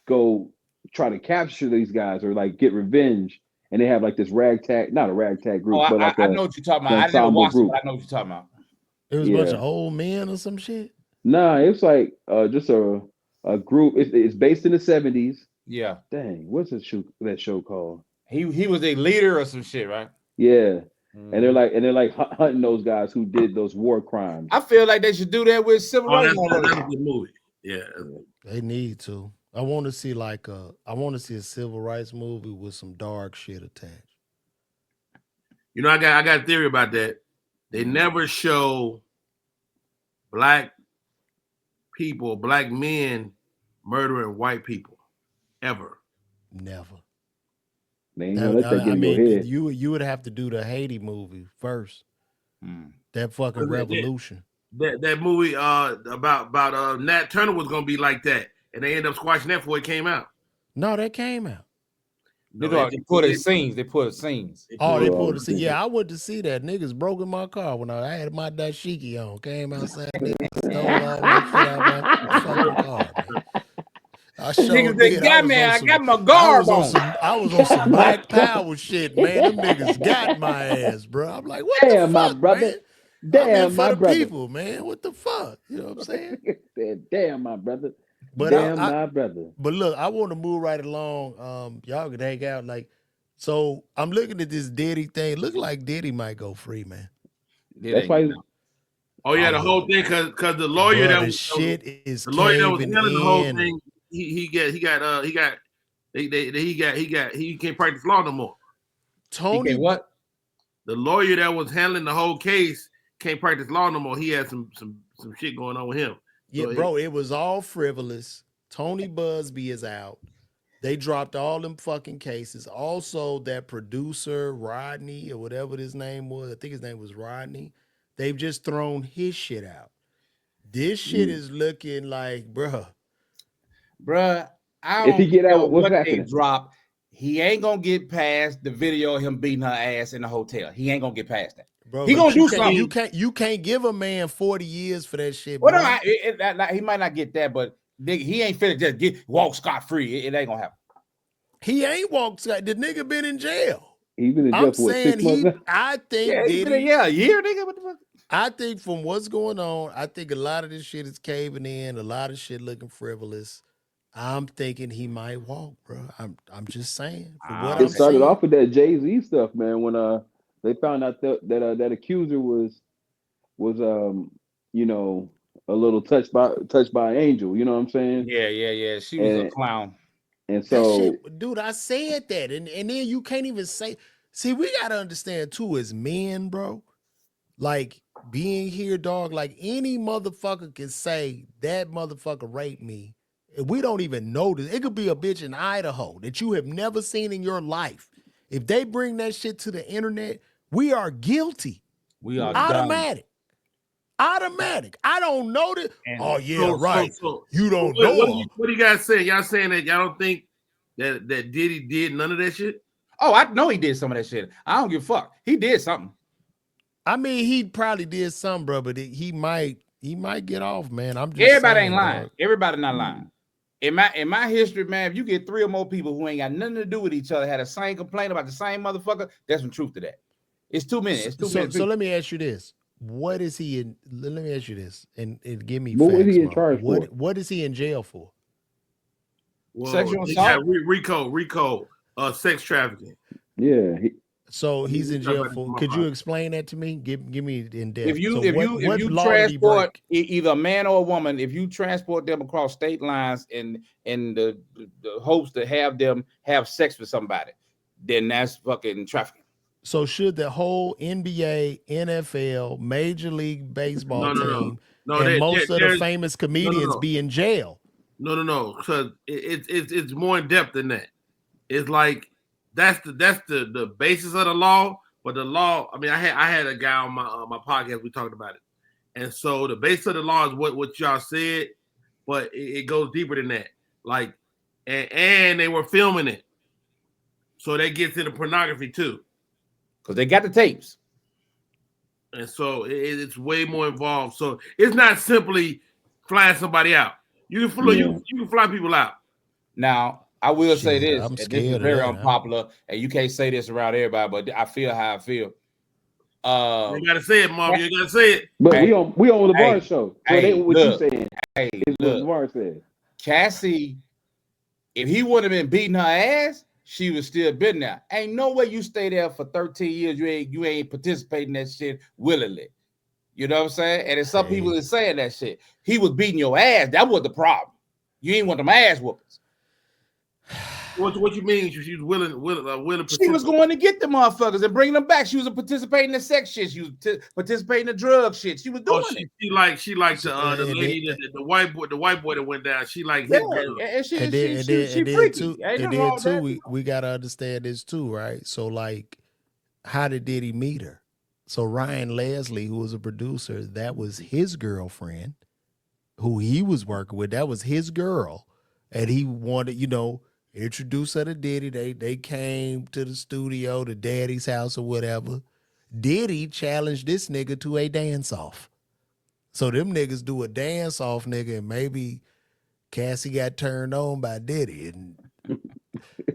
go try to capture these guys or like get revenge, and they have like this not a ragtag group, but like I know what you're talking about. I never watched it, but I know what you're talking about. It was a bunch of old men or some shit. Nah, it's like just a group. It's based in the 70s. Yeah. Dang, what's that show called? He was a leader or some shit, right? Yeah. And they're like hunting those guys who did those war crimes. I feel like they should do that with civil rights. That's a good movie. Yeah, they need to. I want to see a civil rights movie with some dark shit attached. I got a theory about that. They never show black people, black men murdering white people, ever. Never. They ain't gonna let that get in your head. You would have to do the Haiti movie first. That fucking revolution. That movie about Nat Turner was gonna be like that, and they ended up squashing that before it came out. No, that came out. They put it scenes. They put scenes. Oh, they pulled the scene. Yeah, I went to see that. Niggas broke in my car when I had my dashiki on. Came outside, niggas stole all that shit out my fucking car, man. I got my guard on. I was on some Black Power shit, man. Them niggas got my ass, bro. I'm like, what the fuck, my brother. man? Damn, for my the brother. people, man. What the fuck? You know what I'm saying? Damn, my brother. But my brother. But look, I want to move right along. Y'all can hang out. So I'm looking at this Diddy thing. Look like Diddy might go free, man. That's why. Oh yeah, the whole thing because the lawyer that was shit is the lawyer that was caving handling the whole in. thing. He got He can't practice law no more. Tony, what? The lawyer that was handling the whole case can't practice law no more. He had some shit going on with him. Yeah, bro, it was all frivolous. Tony Busby is out. They dropped all them fucking cases. Also, that producer, Rodney, or whatever his name was, I think his name was Rodney, they've just thrown his shit out. This shit is looking like, bruh, I If he don't get care out, what's what they happening? drop. He ain't gonna get past the video of him beating her ass in the hotel. He ain't gonna get past that. bro, He but gonna do something. You can't give a man 40 years for that shit, bro. Well, no, he might not get that, but nigga, he ain't finna just walk scot free. It ain't gonna happen. He ain't walked. The nigga been in jail. He been in jail for what, 6 months now? I think Yeah, he been a year, nigga. What the fuck? I think from what's going on, I think a lot of this shit is caving in. A lot of shit looking frivolous. I'm thinking he might walk, bro. I'm just saying. From what It I'm started seeing, off with that Jay-Z stuff, man. When they found out that accuser was you know, a little touched by an angel. You know what I'm saying? Yeah. She was a clown. And that so, shit, dude, I said that, and then you can't even say. See, we gotta understand too, as men, bro. Like being here, dog. Like any motherfucker can say that motherfucker raped me. We don't even notice. It could be a bitch in Idaho that you have never seen in your life. If they bring that shit to the internet, we are guilty. We are automatic. Automatic. I don't know that. Oh yeah, So- right. so- you don't What know. do you guys say? Y'all saying that y'all don't think that Diddy did none of that shit? Oh, I know he did some of that shit. I don't give a fuck. He did something. I mean, he probably did something, bro, but he might get off, man. I'm just Everybody saying, ain't lying. dog. Everybody not lying. In my history, man, if you get 3 or more people who ain't got nothing to do with each other, had the same complaint about the same motherfucker, there's some truth to that. It's too many. It's too many. So let me ask you this. What is he in? Let me ask you this and give me what was facts, he in Mo. charge for? What is he in jail for? Well, Sexual he assault? got RICO, sex trafficking. Yeah, So he's in jail Back to for. my Could you point. explain that to me? Give me in depth. If you So if what you law did he transport break? either a man or a woman, if you transport them across state lines in the hopes to have them have sex with somebody, then that's fucking trafficking. So should the whole NBA, NFL, Major League Baseball team, No, and most of the there's- famous comedians be in jail? No, because it's more in depth than that. It's like that's the basis of the law, but the law. I mean, I had a guy on my podcast. We talked about it, and so the base of the law is what y'all said, but it goes deeper than that. Like, and they were filming it, so that gets into pornography too. Because they got the tapes. And so it's way more involved. So it's not simply flying somebody out. You can fly people out. Now, I will say Shit, this, I'm and this scared is of very that, unpopular, and you can't say this around everybody, but I feel how I feel. You gotta say it, Marvin. You gotta say it. but Hey, we on LeVar show. So what look, you saying hey, is look, what LeVar said. Cassie, if he wouldn't have been beating her ass, she would still been there. Ain't no way you stay there for 13 years. You ain't participating in that shit willingly. You know what I'm saying? And there's some people that saying that shit. He was beating your ass. That was the problem. You ain't want them ass whoopers. What you mean? She was willing. She was going to get the motherfuckers and bring them back. She was participating in the sex shit. She was participating in the drug shit. She was doing it. She liked the lady, the white boy that went down. She liked his girl. And she And freaky. then too, we gotta understand this too, right? So like, how did he meet her? So Ryan Leslie, who was a producer, that was his girlfriend, who he was working with. That was his girl, and he wanted, introduce her to Diddy. They came to the studio, to Daddy's house or whatever. Diddy challenged this nigga to a dance off. So them niggas do a dance off, nigga, and maybe Cassie got turned on by Diddy, and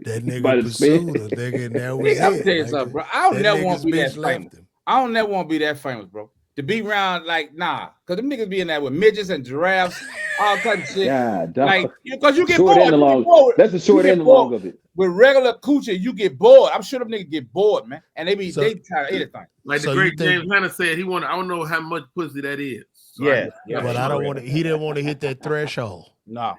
that nigga pursued her, nigga, and that was I'm it. tell you something, bro. I don't never want to be that famous. Him. I don't never want to be that famous, bro. To be around, like, nah, because them niggas be in there with midgets and giraffes, all kinds of shit. Yeah, like, because you get short bored. And long. That's the short and the long of it. With regular coochie, you get bored. I'm sure them niggas get bored, man. And they try anything. Like the great James Hunter said, I don't know how much pussy that is. So yeah. But I don't want to. He didn't want to hit that threshold. No.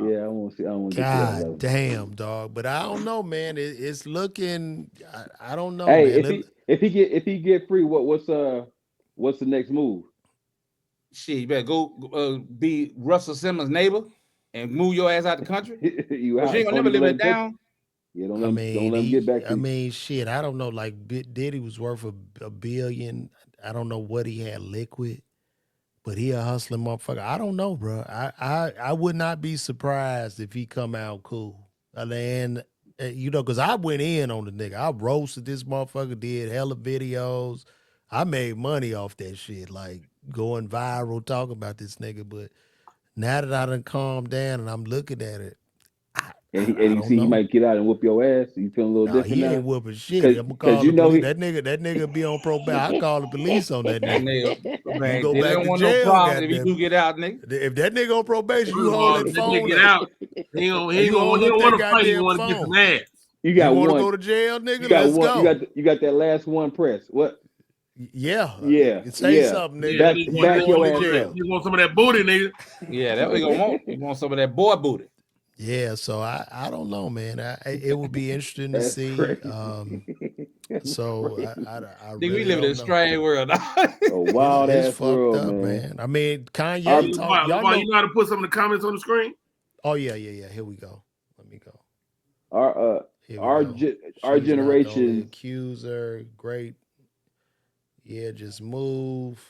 Yeah, I want to see. I want to get to that God level. damn, dog. But I don't know, man. It's looking. I don't know, Hey, man. if he get free, what's the next move? Shit, you better go be Russell Simmons' neighbor and move your ass out the country. You But out? you ain't gonna never live it down. Yeah, I mean, let him get back to I you. mean, shit. I don't know. Like Diddy was worth a billion. I don't know what he had liquid, but he a hustling motherfucker. I don't know, bro. I would not be surprised if he come out cool. And you know, because I went in on the nigga. I roasted this motherfucker. Did hella videos. I made money off that shit, like going viral talking about this nigga. But now that I done calmed down and I'm looking at it, I And don't you see, he know. might get out and whoop your ass. You feeling a little No, different he ain't now? whooping shit. I'm gonna Because call you the know police. That nigga be on probation. I call the police on that That nigga. nigga, man, You go they back don't to want no jail, problems if you goddamn. do get out, nigga. If that nigga on probation, you First of hold all, that if that nigga phone get up. out, he don't want to fight. He goddamn want to get some phone. ass. you You got want to one. go to jail, nigga? You got Let's one. go. You got that last one press. What? Yeah. Yeah. Say Yeah. something, nigga. Yeah, Back You going your to ass jail. up. You want some of that booty, nigga? Yeah, that's what he gonna want. He want some of that boy booty. Yeah, so I don't know, man. It would be interesting to That's see. crazy. So Crazy. I Nigga, really we live in a don't know. strange world. A wild It's ass fucked world, up, man. I mean, Kanye Our- talk. Y'all LaVar, know. you know how to put some of the comments on the screen? Oh yeah. Here we go. Let me go. Here we Our go. our She's not the only generation. accuser. Great. Yeah, just move.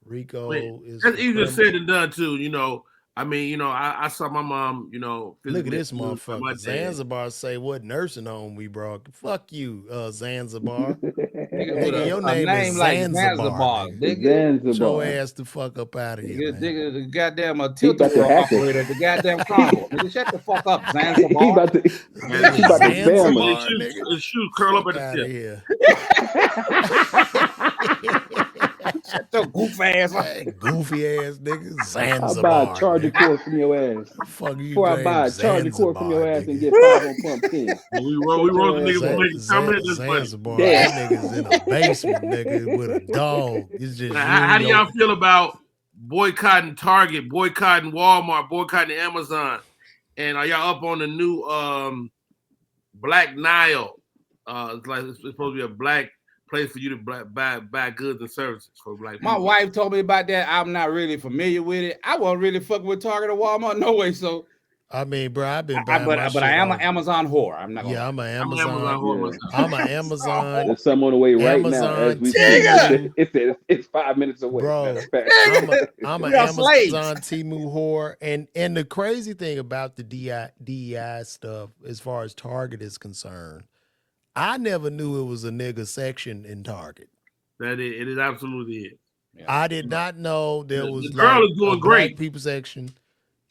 Rico is That's for easier criminal. said than done too. You know, I mean, you know, I saw my mom. You know, Look at physically this abused by my motherfucker. dad. Zanzibar say what nursing home we brought. Fuck you, Zanzibar. Nigga, with Nigga, your a name is name like Zanzibar, Zanzibar, nigga. nigga. Get your Zanzibar. ass the fuck up out of here, man. Nigga, the goddamn He tilt about to world hack it. operator at the goddamn carnival. Nigga, shut the fuck up, He Zanzibar. about to. Nigga, He about to spam Zanzibar, His nigga. shoes curl up Fuck at out the of tip. here. Shut your goof ass up. Hey, goofy ass nigga. I'll buy a Zanzibar, charger nigga. cord from your ass. Fuck you, Before I buy a James. charger cord from your Zanzibar, ass and nigga. get 5 on pump 10. We roast the nigga for making comments. That's funny. Zanzibar. Damn. That nigga's in a basement, nigga, with a dog. It's just Now, you how and do your y'all feel about boycotting Target, boycotting Walmart, boycotting Amazon? And are y'all up on the new Black Nile? It's like it's supposed to be a black place for you to buy goods and services for black people. My wife told me about that. I'm not really familiar with it. I wasn't really fucking with Target or Walmart, no way. So, I mean, bro, I've been buying my but shit I am off. an Amazon whore. I'm not gonna Yeah, lie. I'm an I'm an Amazon. Amazon whore Yeah. myself. I'm an Amazon. There's some on the way right now as Amazon we Temu. speak. It's 5 minutes away. Bro, Matter of fact. I'm an We are Amazon slaves. Temu whore. And the crazy thing about the DEI stuff, as far as Target is concerned, I never knew it was a nigga section in Target. It is absolutely it. Yeah. I did not know there was the girl like is doing a black great. people section.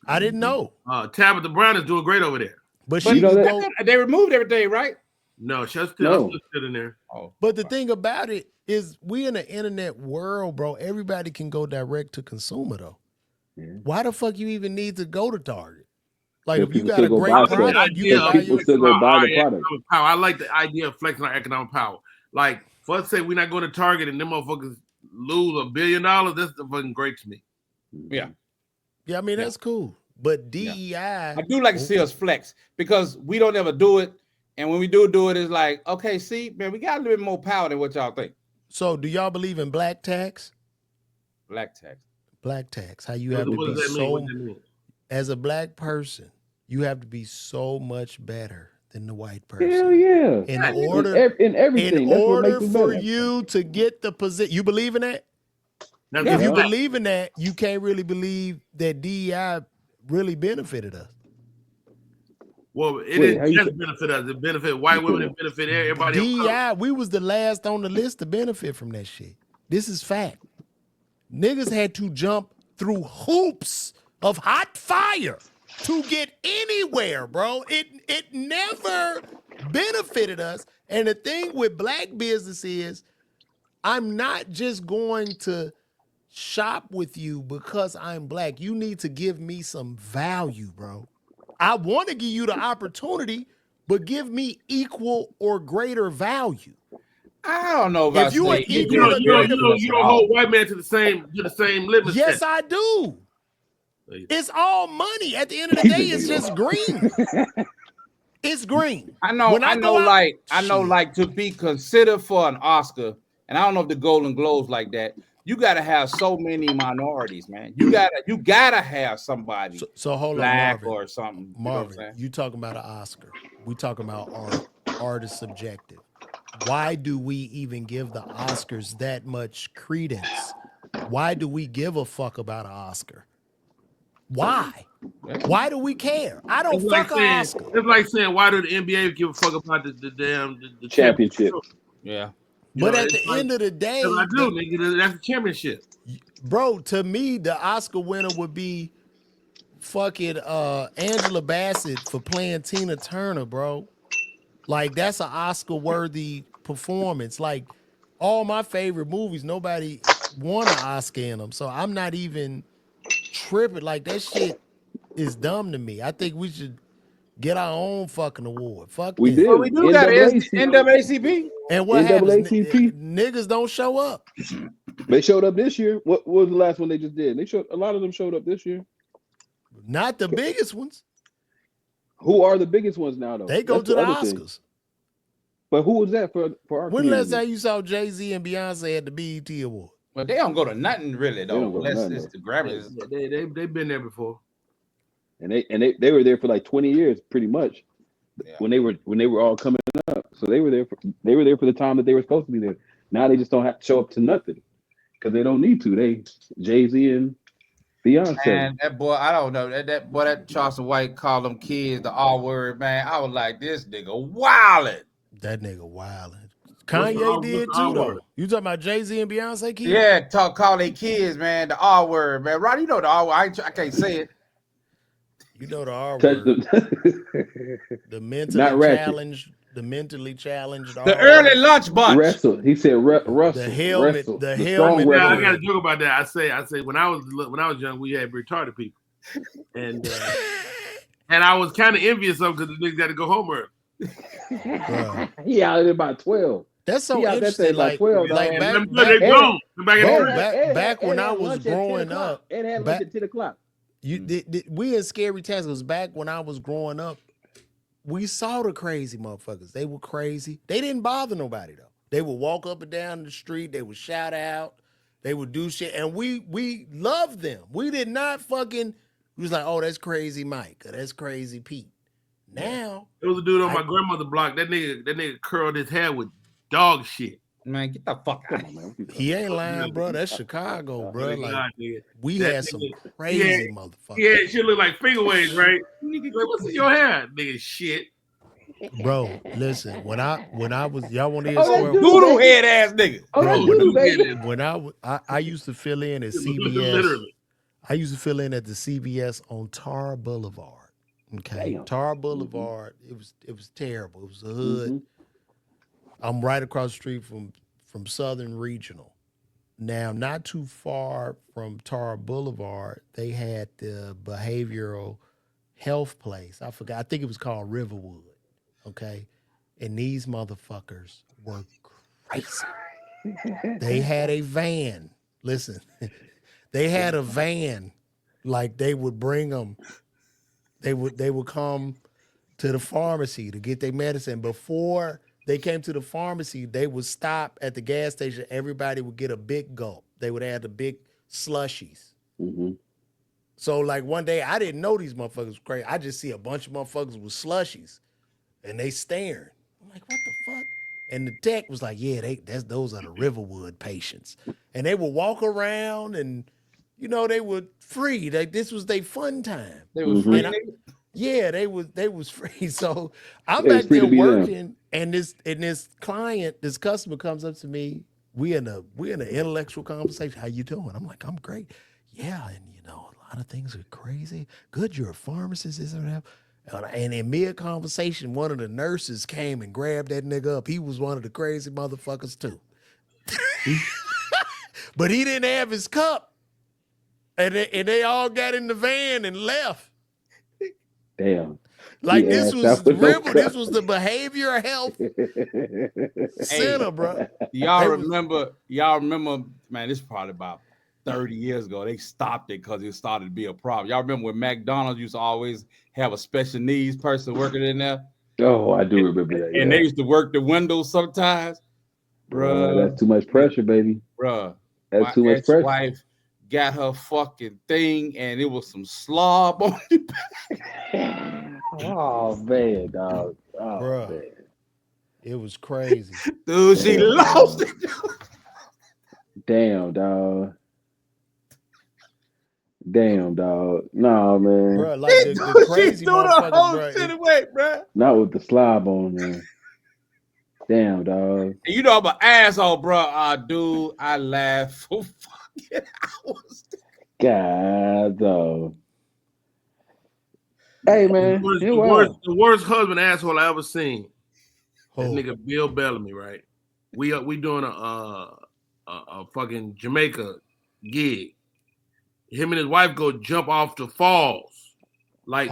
I didn't know. Tabitha Brown is doing great over there. But But she you know could that- go. they removed everything, right? No, she's No. still in there. Oh, But the thing about it is we in the internet world, bro. Everybody can go direct to consumer though. Yeah. Why the fuck you even need to go to Target? Like if you People got still a go great buy stuff. product, you idea can of buy People your still go buy the our product. economic power. I like the idea of flexing our economic power. Like, for us to say we're not going to Target and them motherfuckers lose $1 billion, that's fucking great to me. yeah. Yeah, I mean Yeah. that's cool. But DEI, I do like to see us flex because we don't ever do it. And when we do it, it's like, okay, see, man, we got a little bit more power than what y'all think. So do y'all believe in black tax? Black tax. Black tax. How you have to What be does that mean? What so does that mean? as a black person, you have to be so much better than the white person. Hell yeah. In Yeah. order In everything. in That's what order makes us for better. you to get the position, you believe in that? Now, If you Yeah. believe in that, you can't really believe that DEI really benefited us. well, it Wait, how didn't you just benefit us. It benefit white women. It benefit everybody. of color. DEI, we was the last on the list to benefit from that shit. This is fact. Niggas had to jump through hoops of hot fire to get anywhere, bro. It never benefited us. And the thing with black business is, I'm not just going to shop with you because I'm black. You need to give me some value, bro. I want to give you the opportunity, but give me equal or greater value. I don't know about If you saying are You don't hold white man to the same litmus Yes, test. I do. It's all money. At the end of the day, it's just green. It's green. I know, When I know, go out- like to be considered for an Oscar, and I don't know if the Golden Globes like that. You gotta have so many minorities, man. You gotta have somebody So hold on, black Marvin. or something. Marvin, you talking about an Oscar? We talking about art. Art is subjective. Why do we even give the Oscars that much credence? Why do we give a fuck about an Oscar? Why? Why do we care? I don't fuck an Oscar. It's like saying, why do the NBA give a fuck about the damn the championship? Yeah. But at the end of the day, I do, nigga. That's the championship. Bro, to me, the Oscar winner would be fucking Angela Bassett for playing Tina Turner, bro. Like, that's an Oscar-worthy performance. Like, all my favorite movies, nobody won an Oscar in them. So I'm not even tripping. Like, that shit is dumb to me. I think we should get our own fucking award. Fuck We this. did. Well, we do got NAACP. And what happens? NAACP. Niggas don't show up. They showed up this year. What was the last one they just did? They showed a lot of them showed up this year. Not the biggest ones. Who are the biggest ones now, though? They go That's to the other Oscars. thing. But who was that for our When community? last time you saw Jay-Z and Beyonce at the BET Award? Well, they don't go to nothing really though, don't go to unless nothing, it's the Grammys. They've been there before. And they were there for like 20 years, pretty much. Yeah. When they were all coming up, so they were there for the time that they were supposed to be there. Now they just don't have to show up to nothing because they don't need to. They Jay-Z and Beyonce. And that boy, I don't know that boy. That Charleston White called them kids the R word, man. I was like, this nigga wildin'. That nigga wildin'. Kanye did too, though. You talking about Jay-Z and Beyonce kids? Yeah, call their kids, man, the R word, man. Ron, you know the R word. I can't say it. You know the R Touch word. the The mentally challenged. The early lunch bunch. wrestle. He said Russell. The helmet. Wrestle. The strong helmet. Yeah, I wrestler. got a joke about that. I say when I was young, we had retarded people, and I was kind of envious of because the niggas got to go home early. He out there by 12. That's so He out that interesting. thing by Like, 12, like dog. They gone. Back in the Bro, crib. back when I was growing up, and had lunch at 10 o'clock. we in Scary Tacos. Back when I was growing up, we saw the crazy motherfuckers. They were crazy. They didn't bother nobody though. They would walk up and down the street. They would shout out. They would do shit, and we loved them. We did not fucking. We was like, oh, that's crazy Mike. Or that's crazy Pete. Now There was a dude on my grandmother's block. That nigga curled his hair with dog shit. Man, get the fuck out of Man, he ain't lying, bro. That's Chicago, bro. Like God, nigga. we That had some nigga- crazy motherfuckers. Yeah, shit look like finger waves, right? Nigga, like, what's in your hair, nigga? Shit. Bro, listen. When I was y'all want to hear Oh, a that story? dude- Doodle head ass nigga. Oh, that Bro, dude, baby. When I used to fill in at CBS. Literally. I used to fill in at the CBS on Tar Boulevard. Okay, Damn. Tar Boulevard. It was terrible. It was the hood. Mhm. I'm right across the street from Southern Regional. Now, not too far from Tar Boulevard, they had the behavioral health place. I forgot. I think it was called Riverwood. Okay, and these motherfuckers were crazy. They had a van. Listen, they had a van. Like they would bring them. They would come to the pharmacy to get their medicine. Before they came to the pharmacy, they would stop at the gas station. Everybody would get a big gulp. They would have the big slushies. Mhm. So like one day, I didn't know these motherfuckers was crazy. I just see a bunch of motherfuckers with slushies, and they staring. I'm like, what the fuck? And the tech was like, yeah, those are the Riverwood patients, and they would walk around and. You know, they were free. This was their fun time. They was Mhm. free. And nigga. Yeah, they was free. So I'm It was back free there to be them. working, and this client, this customer comes up to me. We in an intellectual conversation. How you doing? I'm like, I'm great. Yeah, and you know, a lot of things are crazy. Good, you're a pharmacist, isn't that? And in mid conversation, one of the nurses came and grabbed that nigga up. He was one of the crazy motherfuckers too. But he didn't have his cup. And they all got in the van and left. Damn. Like Yeah, this that was was no this was the behavioral health center, bro. Y'all remember, man, this is probably about 30 years ago. They stopped it because it started to be a problem. Y'all remember when McDonald's used to always have a special needs person working in there? Oh, I do remember that. And yeah. they used to work the windows sometimes. Bruh, that's too much pressure, baby. Bruh, That's too much pressure. My ex-wife got her fucking thing, and it was some slob on it. Oh man, dog. Oh Bruh. man. It was crazy. Dude, she lost it. Damn, dog. Damn, dog. No, man. Bro, like the crazy motherfuckers, shit bro. away, bro. Not with the slob on, man. Damn, dog. And you know I'm an asshole, bro. Dude, I laughed for fucking hours. God, dog. Hey, man. The worst husband asshole I ever seen. Oh. This nigga Bill Bellamy, right? We doing a fucking Jamaica gig. Him and his wife go jump off the falls, like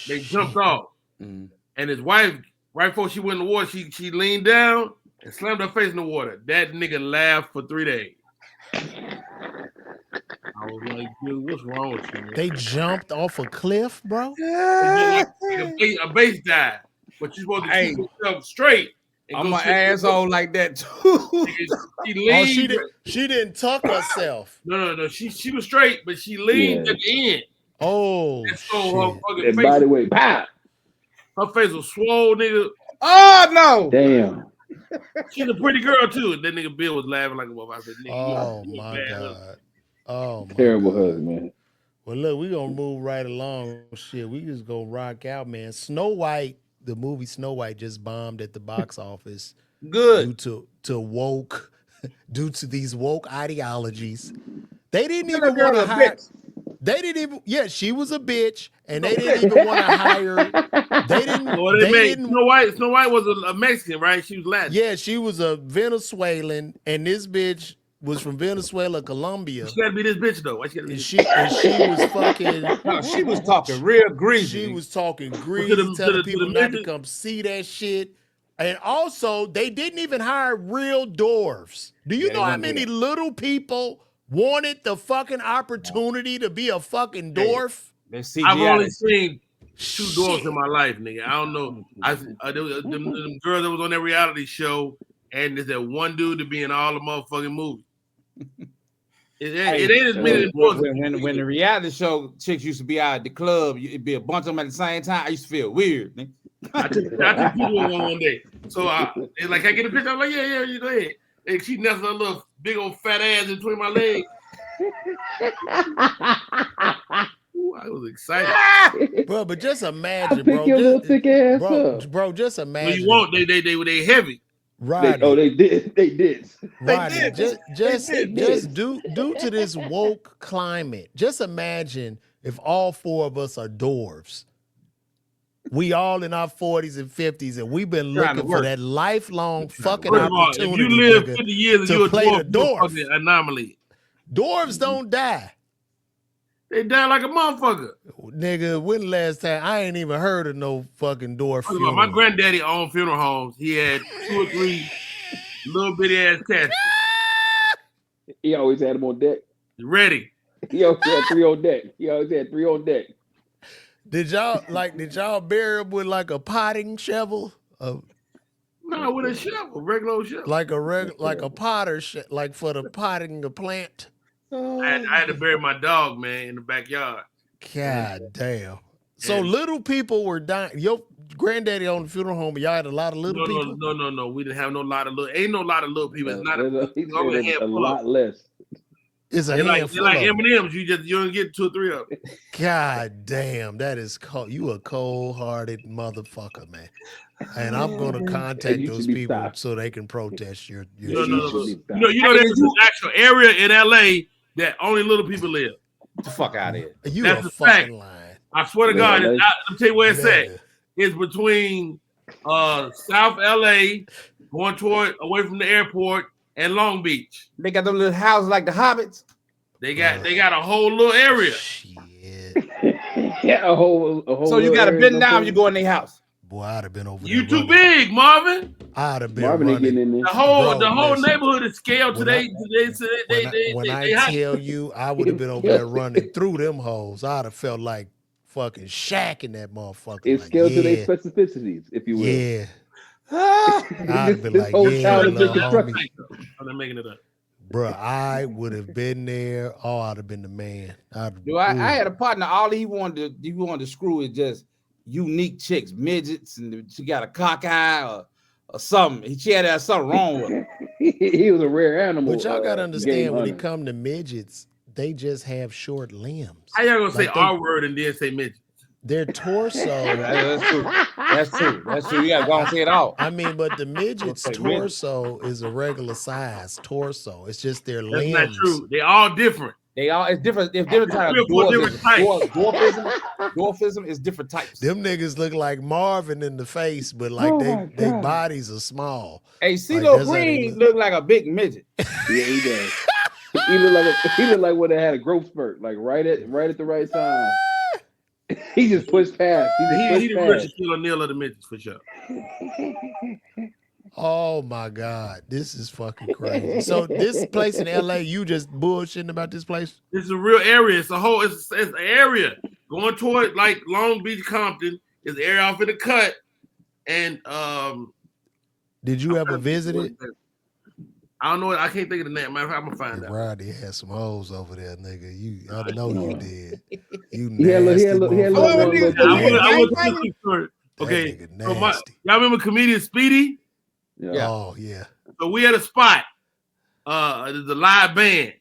they jumped off, and his wife, right before she went in the water, she leaned down and slammed her face in the water. That nigga laughed for 3 days. I was like, dude, what's wrong with you, man? They jumped off a cliff, bro. Like a base dive, but you're supposed to keep yourself straight. I'm an asshole like that too. She didn't tuck herself. No. She was straight, but she leaned at the end. Oh, and so her fucking face, body weight, pow. Her face was swole, nigga. Oh no! Damn. She's a pretty girl too. And that nigga Bill was laughing like a motherfucker. I said, nigga, my God. Oh, my terrible God. husband, man. Well, look, we gonna move right along. Shit, we just gonna rock out, man. Snow White, the movie Snow White, just bombed at the box office. Good. Due to these woke ideologies. They didn't even want to hire. They didn't even. Yeah, she was a bitch, and they didn't even want to hire. They didn't. Snow White was a Mexican, right? She was Latin. Yeah, she was a Venezuelan, and this bitch was from Venezuela, Colombia. She gotta be this bitch though. And she was fucking. No, she was talking real greasy. She was talking greasy, telling people not to come see that shit. And also, they didn't even hire real dwarves. Do you know how many little people wanted the fucking opportunity to be a fucking dwarf? I've only seen 2 dwarves in my life, nigga. I don't know. There was them girls that was on that reality show, and there's that one dude to be in all the motherfucking movies. It ain't as many dwarves. When the reality show chicks used to be out at the club, it'd be a bunch of them at the same time. I used to feel weird, nigga. I took people one day. So they're like, I get a picture. I'm like, yeah, you go ahead. And she nestled her little big old fat ass in between my legs. Ooh, I was excited. Bro, but just imagine, bro. Your little thick ass bro, just imagine. Well, you won't. They heavy. Right. They did. Right. Just due to this woke climate, just imagine if all 4 of us are dwarves. We all in our 40s and 50s, and we've been looking for that lifelong fucking opportunity. If you live 50 years, you're play the dwarf. Anomaly. Dwarves don't die. They die like a motherfucker. Nigga, when the last time? I ain't even heard of no fucking dwarf funeral. My granddaddy owned funeral homes. He had 2 or 3 little bitty ass cats. He always had them on deck. Ready. He always had 3 on deck. Did y'all bury him with like a potting shovel? No, with a shovel, regular shovel. Like a potter, like for the potting the plant. I had to bury my dog, man, in the backyard. God damn. So little people were dying. Your granddaddy owned the funeral home, but y'all had a lot of little people? No. We didn't have no lot of little. Ain't no lot of little people. It's not a lot less. It's a handful. Like M&M's. You don't get 2 or 3 of them. God damn, that is cold. You a cold-hearted motherfucker, man. And I'm gonna contact those people so they can protest your No. You know there's an actual area in LA that only little people live. Get the fuck out of here. That's a fucking line. I swear to God, I'll tell you where it's at. It's between South LA, going away from the airport, and Long Beach. They got them little houses like the Hobbits. They got a whole little area. Shit. Yeah, a whole so you got to bend down when you go in their house. Boy, I'd have been over there. You too big, Marvin. I'd have been Marvin ain't running. getting in there. The whole listen, neighborhood is scared when today. When I tell you, I would have been over there running through them hoes. I'd have felt like fucking shacking that motherfucker. It's Like, scaled to their yeah, specificities, if you will. yeah. I'd have been This like, whole yeah, town has been little constructed. homie. I'm not making it up. Bruh, I would have been there. Oh, I'd have been the man. I had a partner. All he wanted to screw is just unique chicks, midgets, and she got a cock eye or something. She had to have something wrong with her. He was a rare animal. But y'all gotta understand, game when hunter. it come to midgets, they just have short limbs. How y'all gonna say Like our word and then say midget? Their torso. That's true. That's true. You gotta go and say it all. I mean, but the midget's Okay, midget. torso is a regular size torso. It's just their That's limbs. not true. They all different. It's different. It's different types of dwarfism is different types. Them niggas look like Marvin in the face, but like they bodies are small. Hey, Like, CeeLo that's how they Green look like a big midget. Yeah, he does. He look like when they had a growth spurt, like right at the right time. He just pushed past. He the Richard Shaquille O'Neal of the midgets for sure. Oh my God, this is fucking crazy. So this place in LA, you just bullshitting about this place? This is a real area. It's an area going toward like Long Beach, Compton. Is the area off in the cut. And Did you ever visit it? I don't know. I can't think of the name. I'm gonna find out. Roddy had some hoes over there, nigga. I know you did. You He nasty had little motherfucker. Okay, That nigga so nasty. y'all remember comedian Speedy? Yeah. Oh yeah. So we had a spot. There's a live band,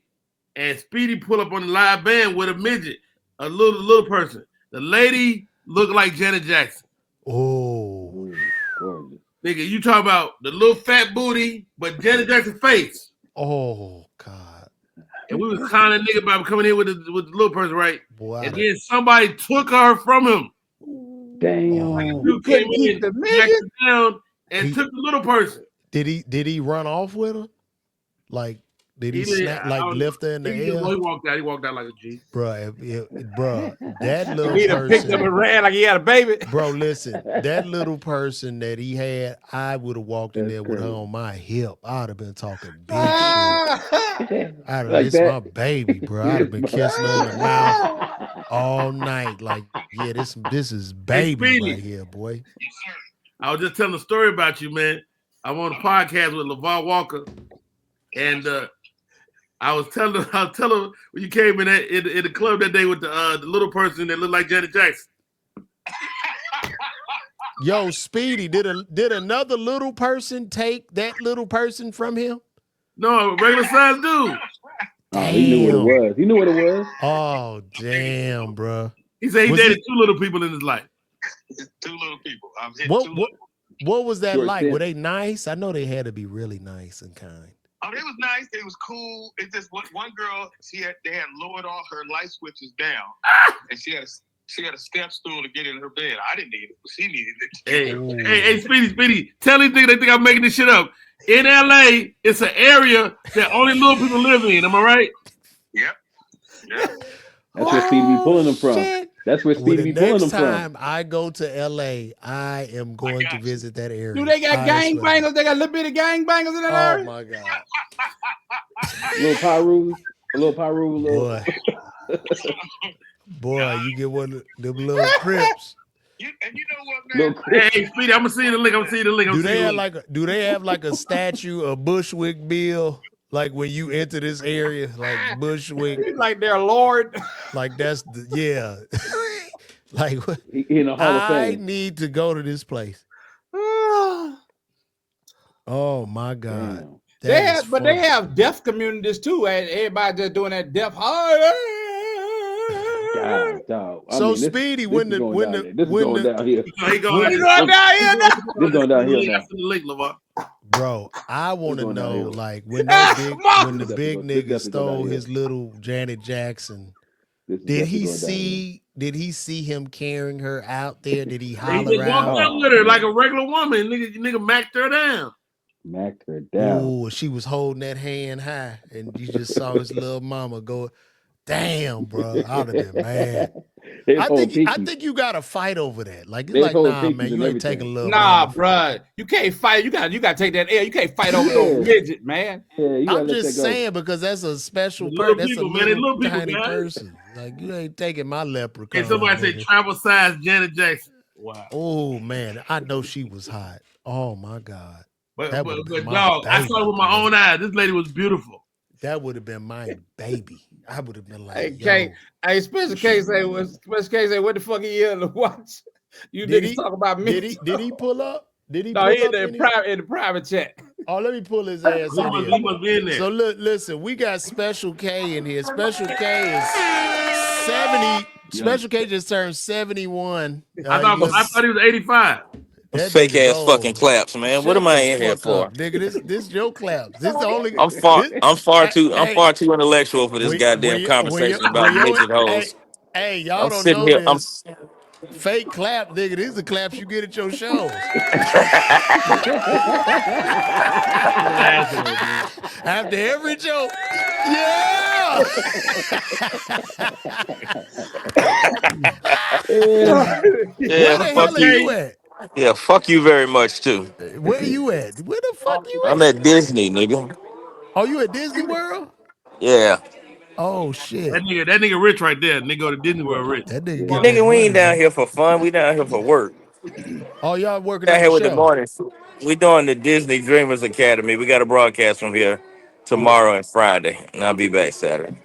and Speedy pull up on the live band with a midget, a little person. The lady looked like Janet Jackson. Oh, gorgeous. Nigga, you talk about the little fat booty, but Janet Jackson's face. Oh God. And we was kind of nigga about coming in with the little person, right? Boy, And then somebody took her from him. Damn. You came in, the jacked midget? her down, and took the little person. Did he run off with her? Like, did he lift her in the air? He walked out like a G. Bruh, bruh, that little He done picked up and ran like he had a baby. Bro, listen, that little person that he had, I would have walked in there with her on my hip. I'd have been talking big shit. I'd have Like this that? my baby, bro. I'd have been kissing her in the mouth all night. Like, yeah, this is baby right here, boy. I was just telling a story about you, man. I'm on a podcast with LaVar Walker, and I was telling him when you came in the club that day with the little person that looked like Janet Jackson. Yo, Speedy, did another little person take that little person from him? No, a regular size dude. Oh, he knew what it was. Oh, damn, bro. He said he dated two little people in his life. Two little people. What was that Short like? stint. Were they nice? I know they had to be really nice and kind. Oh, they was nice. They was cool. It's just one girl. They had lowered all her light switches down, and she had a step stool to get in her bed. I didn't need it, but she needed it. Hey, Speedy, tell these niggas they think I'm making this shit up. In LA, it's an area that only little people live in. Am I right? Yep. Yeah. That's where Speedy be pulling them from. Shit. That's where Speedy be pulling them Next from. time I go to LA, I am going to visit that area. Do they got gangbangers? They got little bitty gangbangers in that Oh area? my God. Little Pyru. Boy. Boy, you get one of them little Crips. And you know what, man? Hey, Speedy, I'm gonna see the link. Do they have like a statue of Bushwick Bill? Like when you enter this area, like Bushwick, Like their lord. like that's like in the Hall of I Fame. need to go to this place. Oh my God. Damn. They have deaf communities too, and everybody just doing that deaf. Dog. So Speedy, this is going down here. He going down here now. This is going down here now. The link, LaVar. Bro, I want to going know, downhill. like when the big This nigga definitely stole going his little Janet Jackson. Did he see him carrying her out there? Did he He holler just walked out? out with her like a regular woman. Nigga macked her down. Macked her down. Oh, she was holding that hand high, and you just saw his little mama go. Damn, bro. I'd have been mad. They I hold think pinkies. you got to fight over that. Like, it's They like, hold nah, pinkies man, and you ain't everything. taking little Nah, mama. bruh. You can't fight. You gotta take that L. You can't fight over no Yeah. midget, man. Yeah, you gotta I'm let just that go. saying because that's a special The person. little That's a people, man. They little little people, tiny guys. person. Like, you ain't taking my leprechaun. And somebody say nigga. travel size Janet Jackson. Wow. Oh man, I know she was hot. Oh my God. But That would've been my dog, I baby, saw it with my bro. own eyes. This lady was beautiful. That would have been my baby. I would have been like, Hey, yo. K, hey, Special K say, what the fuck he here to watch? You Did niggas he talk about me. Did he pull up? Did he No, pull he up in the private chat. Oh, let me pull his ass He in must here. be in there. So look, listen, we got Special K in here. Special K is 70. Special K just turned 71. I thought he was 85. That Fake nigga's ass fucking old. claps, man. What Shut am I the in here fuck for? up, nigga. This your claps. This the only. I'm far too Hey, too intellectual for this goddamn conversation about midget hoes. hey, y'all I'm don't sitting know here. this. Fake clap, nigga. These are claps you get at your shows. After every joke. Yeah. Where the hell are you at? Yeah, fuck you very much too. Where you at? Where the fuck you I'm at? at Disney, nigga. Oh, you at Disney World? Yeah. Oh shit. That nigga rich right there. Nigga go to Disney World rich. That nigga get that Nigga, we money, ain't down bro. here for fun. We down here for work. Oh, y'all working Down on the here with the show. morning. We doing the Disney Dreamers Academy. We got a broadcast from here tomorrow and Friday, and I'll be back Saturday.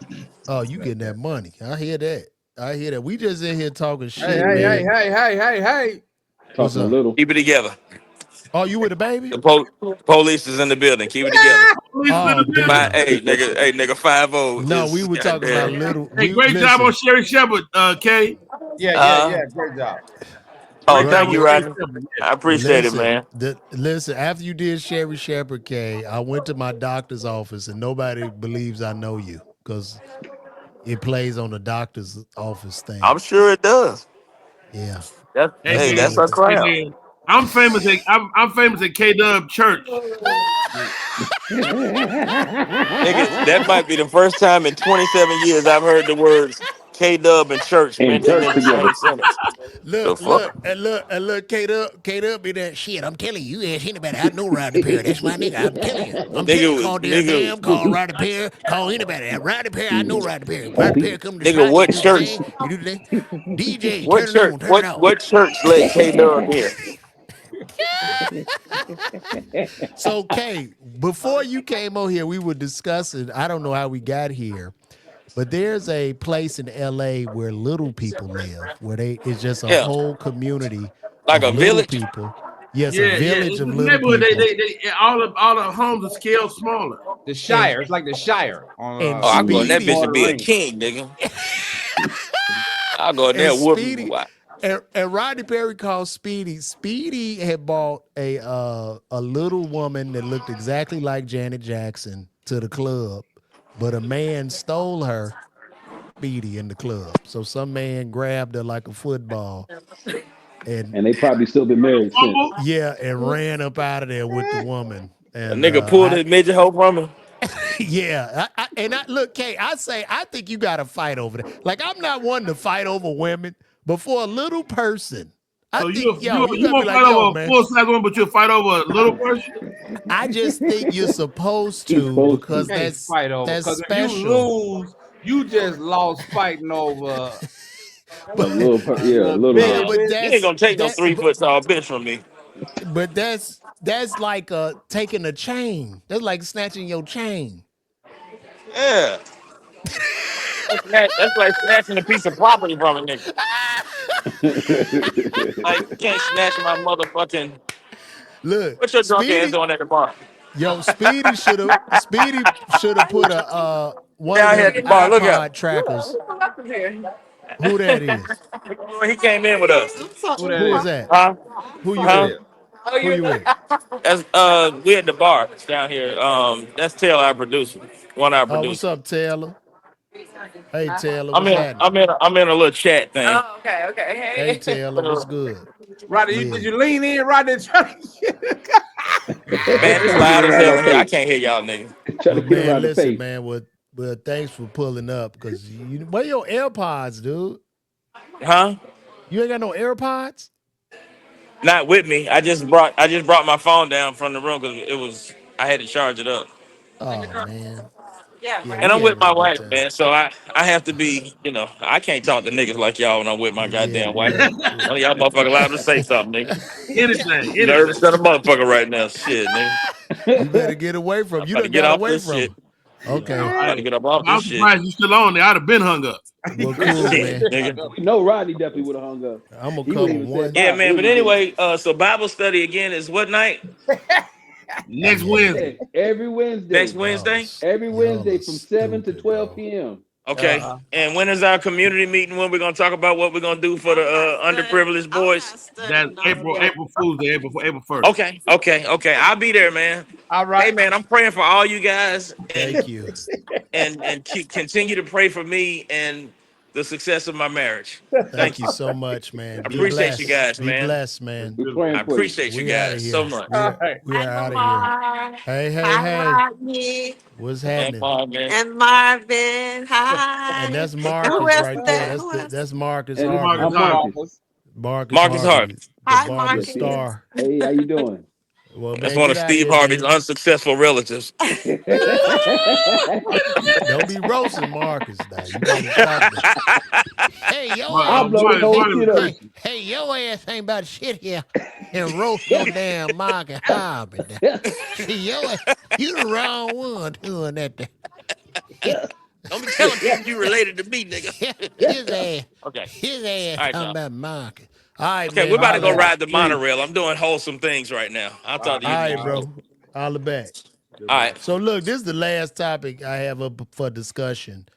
Oh, you getting that money. I hear that. I hear that. We just in here talking shit, Hey, man. hey. What's Talking a up? little. Keep it together. Oh, you with a baby? The police is in the building. Keep it together. Oh, damn. Hey, nigga, 5-0 No, we is were talking about goddamn. little. Hey, We great job listen, on Sherry Shepard, K. Yeah. Great job. Oh, Great job thank on you, Sherry Rodney. Shepard. I appreciate it, man. Listen. After you did Sherry Shepherd K, I went to my doctor's office, and nobody believes I know you because it plays on the doctor's office thing. I'm sure it does. Yeah. That's our crowd. Hey, I'm famous at K Dub Church. Nigga, that might be the first time in 27 years I've heard the words K-Dub and church And mentioned church in the together. same sentence. The fuck? Look, Kate up be that shit. I'm telling you, ask anybody. I know Rodney Perry. That's my nigga. I'm telling you. Call Dale Damn, call Rodney Perry, call anybody. Rodney Perry, I know Rodney Perry. Rodney Perry come to the Nigga, spot, you what do the church? thing, you do the thing. DJ, What turn it church? on, turn it off. What church let K-Dub in? So, Kay, before you came on here, we were discussing, I don't know how we got here, but there's a place in LA where little people live, where it's just a Yeah, whole community like of a little village. people. Yes, a Yeah. village In of the little neighborhood, people. they all the homes are scaled smaller. The Shire. It's like the Shire on And Oh, I go in that bitch Speedy, and be a king, nigga. I'll go in there and and whoop Speedy, you. and Rodney Perry called Speedy. Speedy had bought a little woman that looked exactly like Janet Jackson to the club, but a man stole her, Speedy, in the club. So some man grabbed her like a football, and And they probably still been married since. yeah, and ran up out of there with the woman. A And nigga pulled his midget hoe from him. yeah, look, Kay, I think you got to fight over that. Like, I'm not one to fight over women, but for a little person, I So think, you gotta be won't like, fight yo, over a man. full size one, but you'll fight over a little person. I just think you're supposed You're to supposed because to. Can't fight over that's because if you special. lose, you just lost fighting over A little, a yeah, a little little Yeah, one. but bitch. You ain't gonna take no 3-foot tall bitch from me. that's like taking a chain. That's like snatching your chain. Yeah. That's like snatching a piece of property from a nigga. Like, you can't snatch my motherfucking. Look, What your drunk ass Speedy, doing at the bar? Speedy should have put a one of Down here them at the bar. Look at iPod trackers. Who that is? him. He came in with us. Who that Who is is? that? Huh? Who Who you that Huh? with? is? Who you with? That's we at the bar down here. That's Taylor, our producer. One of our Oh, what's producers. up, Taylor? Hey, Taylor, what's happening? I'm in a little chat thing. Oh, okay. Hey, Hey. Taylor, what's good? Rodney, Yeah. did you lean in, Rodney? Man, it's Trying to get loud it as right in hell our in here. I face. can't hear y'all niggas. Trying Well, to get it man, right in the listen, face. man. But thanks for pulling up because where your AirPods, dude? Huh? You ain't got no AirPods? Not with me. I just brought my phone down from the room because I had to charge it up. Oh man. Yeah, And we I'm with having a my good wife, time. man. So I have to be, I can't talk to niggas like y'all when I'm with my goddamn wife. Yeah. None of y'all motherfuckers allowed to say something, nigga. anything. Nervous than a motherfucker right now. Shit, nigga. You better get away from. I'm You about to done get got off away this from shit. her. Okay. I'm about to get up off I'm this shit. surprised you still on there. I'd have been hung up. Well, cool, Shit, man. nigga. We know Rodney definitely would have hung up. I'm gonna He wouldn't come even say one. Yeah, bye. man. But anyway, so Bible study again is what night? Next Yeah. Wednesday. Every Wednesday. Next Wednesday? Every Wednesday Y'all from are 7 to stupid, 12 bro. p.m. Okay. And when is our community meeting when we're going to talk about what we're going to do for the underprivileged boys? That's April Fool's Day, April 1st. Okay. I'll be there, man. All right. Hey, man, I'm praying for all you guys Thank you. and continue to pray for me and the success of my marriage. Thank you so much, man. I Be appreciate you blessed. guys, Be man. blessed, man. We're praying I for you. appreciate you We out of guys here. so much. All right. We are out of here. Hey. Hi, What's And happening? man. and Marvin. And Hi. that's And who Marcus else right there. there? Who else? That's Marcus And Harvey. Marcus I'm Marcus. Marcus Harvey. The Hi, barber Marcus. star. Hey, how you doing? Well, That's man, one get of out of Steve here, Harvey's man. unsuccessful relatives. Don't be roasting Marcus now. You better stop that. Hey, your I'll ass. blow his whole Marcus shit up. Christian. Hey, your ass ain't about shit here and roast no damn Marcus Harvey. Your ass, you the wrong one doing that. Don't be telling people you related to me, nigga. Okay. His ass All right, talking y'all. about Marcus. All right, Okay, man. we're about to go Holla at ride the monorail. I'm doing wholesome things right now. I'll talk to All you right, tomorrow. bro. Holla back. All right. So look, this is the last topic I have up for discussion.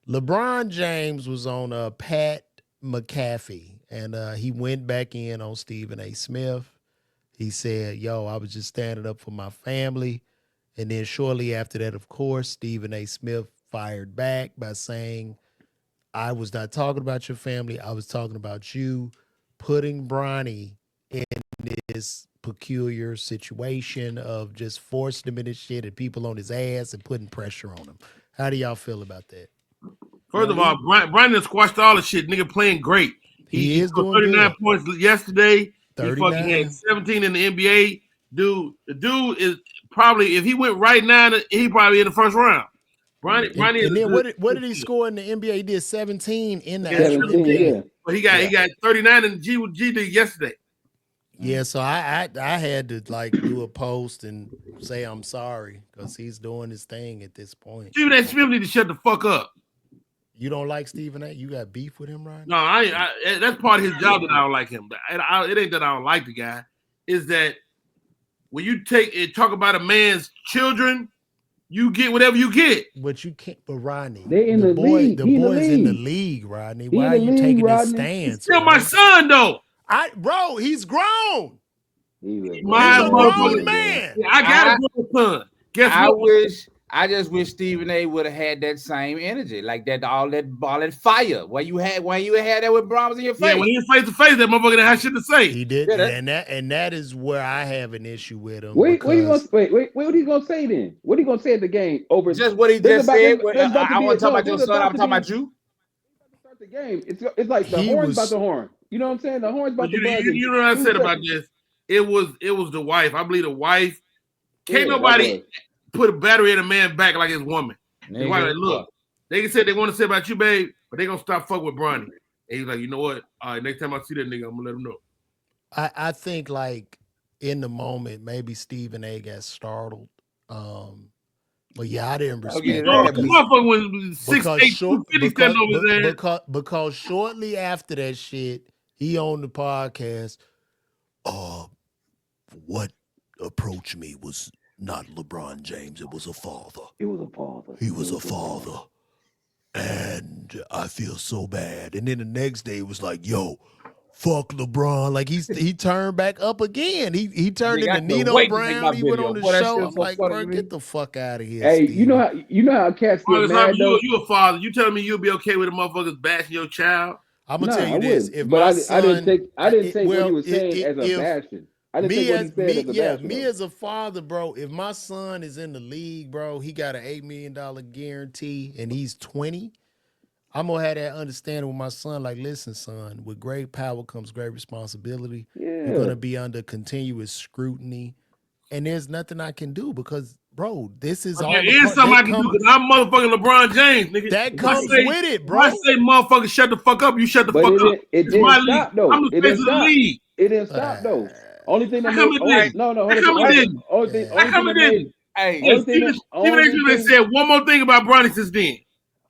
LeBron James was on Pat McAfee, and he went back in on Stephen A. Smith. He said, yo, I was just standing up for my family. And then shortly after that, of course, Stephen A. Smith fired back by saying, I was not talking about your family. I was talking about you putting Bronny in this peculiar situation of just forcing him in his shit and people on his ass and putting pressure on him. How do y'all feel about that? First of all, Brandon squashed all the shit. Nigga playing great. He is scored doing 39 good. points yesterday. 39. He fucking had 17 in the NBA. The dude is probably, if he went right now, he probably in the first round. Bronny is And then good, what did he score in the NBA? He did 17 in the Yeah, actual 17, NBA. yeah. But he got 39 in the G League yesterday. Yeah, so I had to like do a post and say I'm sorry because he's doing his thing at this point. Stephen A. Smith need to shut the fuck up. You don't like Stephen A? You got beef with him, right? No, that's part of his job that I don't like him. It ain't that I don't like the guy. Is that when you take and talk about a man's children, you get whatever you get. But you can't. But Rodney, They in the league. the He in the boy's in the league. league, Rodney. He Why in are the you league, taking this Rodney. stance? He's still my son, though. Bro, he's grown. My He's a grown man. Yeah, I got a grown son. Guess what? I just wish Stephen A. would have had that same energy, like that all that fire. When you had that with Brahms in your face. Yeah, when he was face to face, that motherfucker didn't have shit to say. He did, Yeah, and that is where I have an issue with him. What are you gonna say then? What are you gonna say at the game? Over just what he just said. I want to talk about your son. I'm talking about you. Start the game. It's like the horn's about the horn. You know what I'm saying? The horn's about the buzz. You know what I said about this? It was the wife. I believe the wife. Can't nobody put a battery in a man back like his woman. His wife like, look, they can say they want to say about you, babe, but they gonna stop fucking with Bronny. And he's like, you know what? All right, next time I see that nigga, I'm gonna let him know. I think like in the moment, maybe Stephen A. got startled. But yeah, I didn't respect it. Motherfucker was 6'8", 250 standing over his ass. Because shortly after that shit, he on the podcast. What approached me was not LeBron James. It was a father. It was a father. He was a father. And I feel so bad. And then the next day it was like, yo, fuck LeBron. Like he turned back up again. He turned into Nino Brown. He went on the show. I'm like, bro, get the fuck out of here. Hey, Steve. you know how cats get mad though? You a father. You telling me you'll be okay with the motherfuckers bashing your child? I'm gonna tell you this. If but my I son, didn't take what he was saying as a if, bastion. I didn't take what he said as a bashing. Me as a father, bro, if my son is in the league, bro, he got an $8 million guarantee and he's 20, I'm gonna have that understanding with my son. Like, listen, son, with great power comes great responsibility. Yeah. You're gonna be under continuous scrutiny, and there's nothing I can do because, bro, this is all. There is something I can do because I'm motherfucking LeBron James, nigga. That comes with it, bro. I say, motherfucker, shut the fuck up. You shut the fuck up. It didn't stop though. I'm the face of the league. It didn't stop though. Only thing that How come it didn't? How come it didn't? How come it didn't? Hey, Stephen A. said one more thing about Bronny since then.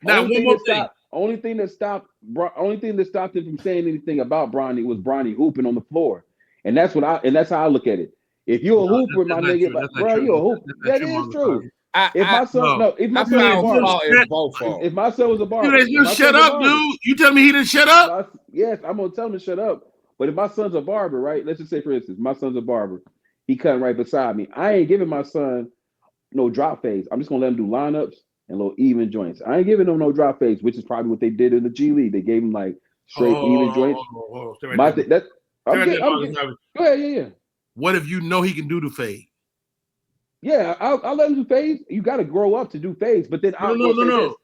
Not one more thing. Only thing that stopped him from saying anything about Bronny was Bronny hooping on the floor, and that's how I look at it. If you're a hooper, my nigga, bro, you're a hooper. That is true. If my son was a barber, shut up, dude. You tell me he didn't shut up? Yes, I'm gonna tell him to shut up. But if my son's a barber, right? Let's just say, for instance, my son's a barber. He cutting right beside me. I ain't giving my son no drop fades. I'm just gonna let him do lineups and little even joints. I ain't giving him no drop fades, which is probably what they did in the G League. They gave him like straight even joints. Go ahead, yeah. What if you know he can do the fade? Yeah, I'll let him do fades. You got to grow up to do fades, but then no,